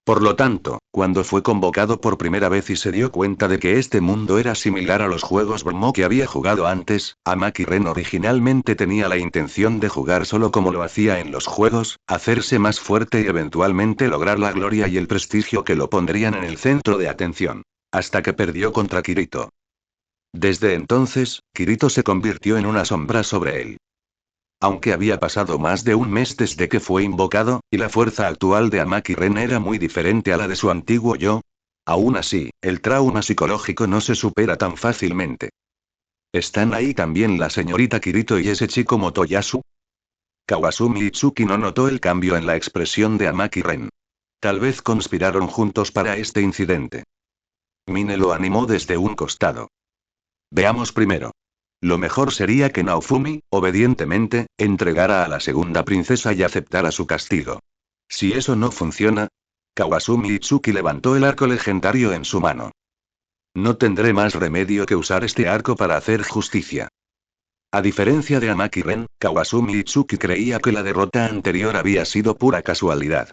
Por lo tanto, cuando fue convocado por primera vez y se dio cuenta de que este mundo era similar a los juegos Brmo que había jugado antes, Amaki-ren originalmente tenía la intención de jugar solo como lo hacía en los juegos, hacerse más fuerte y eventualmente lograr la gloria y el prestigio que lo pondrían en el centro de atención. Hasta que perdió contra Kirito. Desde entonces, Kirito se convirtió en una sombra sobre él. Aunque había pasado más de un mes desde que fue invocado, y la fuerza actual de Amaki-ren era muy diferente a la de su antiguo yo, aún así, el trauma psicológico no se supera tan fácilmente. ¿Están ahí también la señorita Kirito y ese chico Motoyasu? Kawasumi Itsuki no notó el cambio en la expresión de Amaki-ren. Tal vez conspiraron juntos para este incidente. Mine lo animó desde un costado. Veamos primero. Lo mejor sería que Naofumi, obedientemente, entregara a la segunda princesa y aceptara su castigo. Si eso no funciona... Kawasumi Itsuki levantó el arco legendario en su mano. No tendré más remedio que usar este arco para hacer justicia. A diferencia de Amaki-ren, Kawasumi Itsuki creía que la derrota anterior había sido pura casualidad.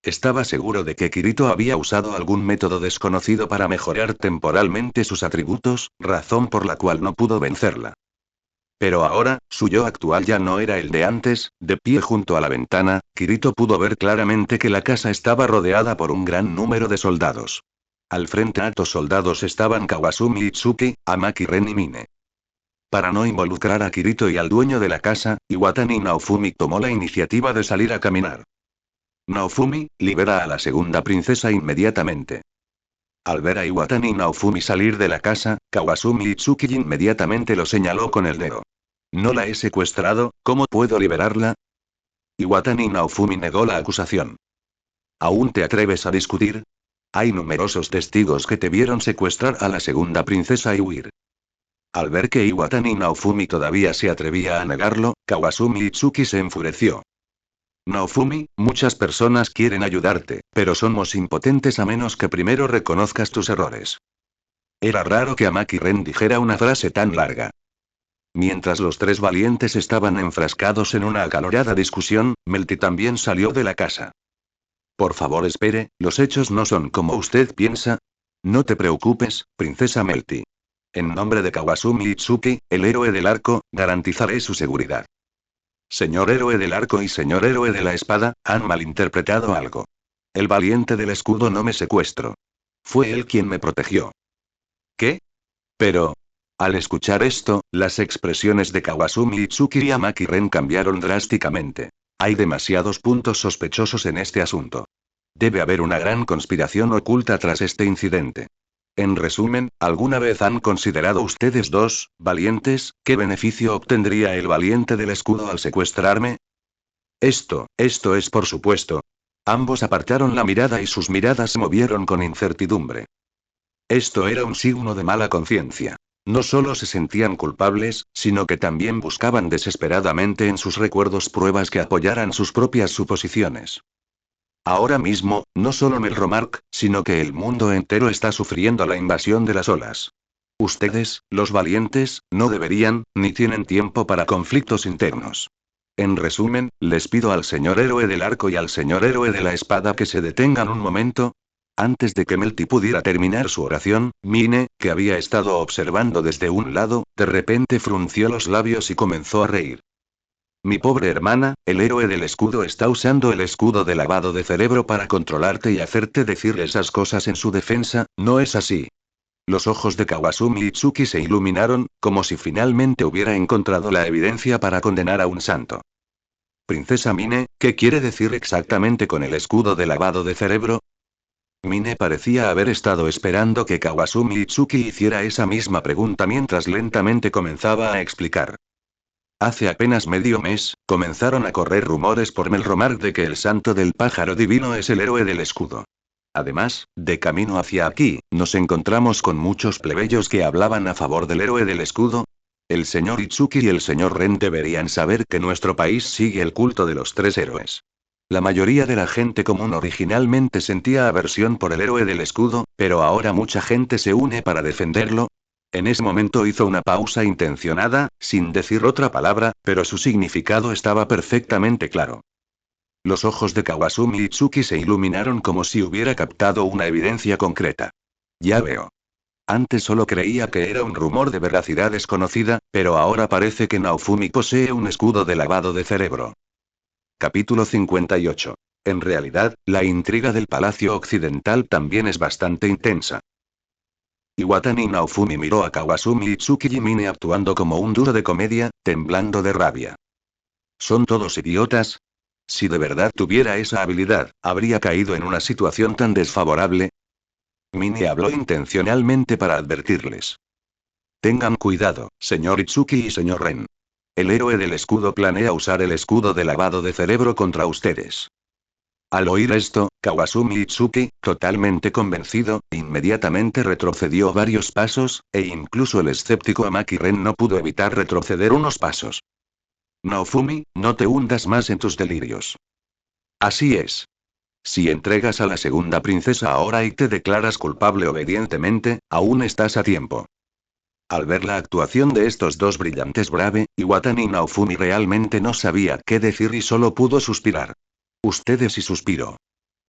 Estaba seguro de que Kirito había usado algún método desconocido para mejorar temporalmente sus atributos, razón por la cual no pudo vencerla. Pero ahora, su yo actual ya no era el de antes, de pie junto a la ventana, Kirito pudo ver claramente que la casa estaba rodeada por un gran número de soldados. Al frente altos soldados estaban Kawasumi Itsuki, Amaki-ren y Mine. Para no involucrar a Kirito y al dueño de la casa, Iwatani Naofumi tomó la iniciativa de salir a caminar. Naofumi, libera a la segunda princesa inmediatamente. Al ver a Iwatani Naofumi salir de la casa, Kawasumi Itsuki inmediatamente lo señaló con el dedo. No la he secuestrado, ¿cómo puedo liberarla? Iwatani Naofumi negó la acusación. ¿Aún te atreves a discutir? Hay numerosos testigos que te vieron secuestrar a la segunda princesa y huir. Al ver que Iwatani Naofumi todavía se atrevía a negarlo, Kawasumi Itsuki se enfureció. Naofumi, muchas personas quieren ayudarte, pero somos impotentes a menos que primero reconozcas tus errores. Era raro que Amaki-ren dijera una frase tan larga. Mientras los tres valientes estaban enfrascados en una acalorada discusión, Melty también salió de la casa. Por favor espere, los hechos no son como usted piensa. No te preocupes, princesa Melty. En nombre de Kawasumi Itsuki, el héroe del arco, garantizaré su seguridad. Señor héroe del arco y señor héroe de la espada, han malinterpretado algo. El valiente del escudo no me secuestró. Fue él quien me protegió. ¿Qué? Pero... Al escuchar esto, las expresiones de Kawasumi Itsuki y Amaki Ren cambiaron drásticamente. Hay demasiados puntos sospechosos en este asunto. Debe haber una gran conspiración oculta tras este incidente. En resumen, ¿alguna vez han considerado ustedes dos, valientes, qué beneficio obtendría el valiente del escudo al secuestrarme? Esto es por supuesto. Ambos apartaron la mirada y sus miradas se movieron con incertidumbre. Esto era un signo de mala conciencia. No solo se sentían culpables, sino que también buscaban desesperadamente en sus recuerdos pruebas que apoyaran sus propias suposiciones. Ahora mismo, no solo Melromark, sino que el mundo entero está sufriendo la invasión de las olas. Ustedes, los valientes, no deberían, ni tienen tiempo para conflictos internos. En resumen, les pido al señor héroe del arco y al señor héroe de la espada que se detengan un momento. Antes de que Melty pudiera terminar su oración, Mine, que había estado observando desde un lado, de repente frunció los labios y comenzó a reír. Mi pobre hermana, el héroe del escudo está usando el escudo de lavado de cerebro para controlarte y hacerte decir esas cosas en su defensa, ¿no es así? Los ojos de Kawasumi Itsuki se iluminaron, como si finalmente hubiera encontrado la evidencia para condenar a un santo. Princesa Mine, ¿qué quiere decir exactamente con el escudo de lavado de cerebro? Mine parecía haber estado esperando que Kawasumi Itsuki hiciera esa misma pregunta mientras lentamente comenzaba a explicar. Hace apenas medio mes, comenzaron a correr rumores por Melromark de que el santo del pájaro divino es el héroe del escudo. Además, de camino hacia aquí, nos encontramos con muchos plebeyos que hablaban a favor del héroe del escudo. El señor Itsuki y el señor Ren deberían saber que nuestro país sigue el culto de los tres héroes. La mayoría de la gente común originalmente sentía aversión por el héroe del escudo, pero ahora mucha gente se une para defenderlo. En ese momento hizo una pausa intencionada, sin decir otra palabra, pero su significado estaba perfectamente claro. Los ojos de Kawasumi Itsuki se iluminaron como si hubiera captado una evidencia concreta. Ya veo. Antes solo creía que era un rumor de veracidad desconocida, pero ahora parece que Naofumi posee un escudo de lavado de cerebro. Capítulo 58. En realidad, la intriga del Palacio Occidental también es bastante intensa. Iwatani Naofumi miró a Kawasumi Itsuki y Mine actuando como un duro de comedia, temblando de rabia. ¿Son todos idiotas? Si de verdad tuviera esa habilidad, ¿habría caído en una situación tan desfavorable? Mine habló intencionalmente para advertirles. Tengan cuidado, señor Itsuki y señor Ren. El héroe del escudo planea usar el escudo de lavado de cerebro contra ustedes. Al oír esto, Kawasumi Itsuki, totalmente convencido, inmediatamente retrocedió varios pasos, e incluso el escéptico Amaki Ren no pudo evitar retroceder unos pasos. Naofumi, no te hundas más en tus delirios. Así es. Si entregas a la segunda princesa ahora y te declaras culpable obedientemente, aún estás a tiempo. Al ver la actuación de estos dos brillantes Brave, Iwatani Naofumi realmente no sabía qué decir y solo pudo suspirar. Ustedes y suspiró.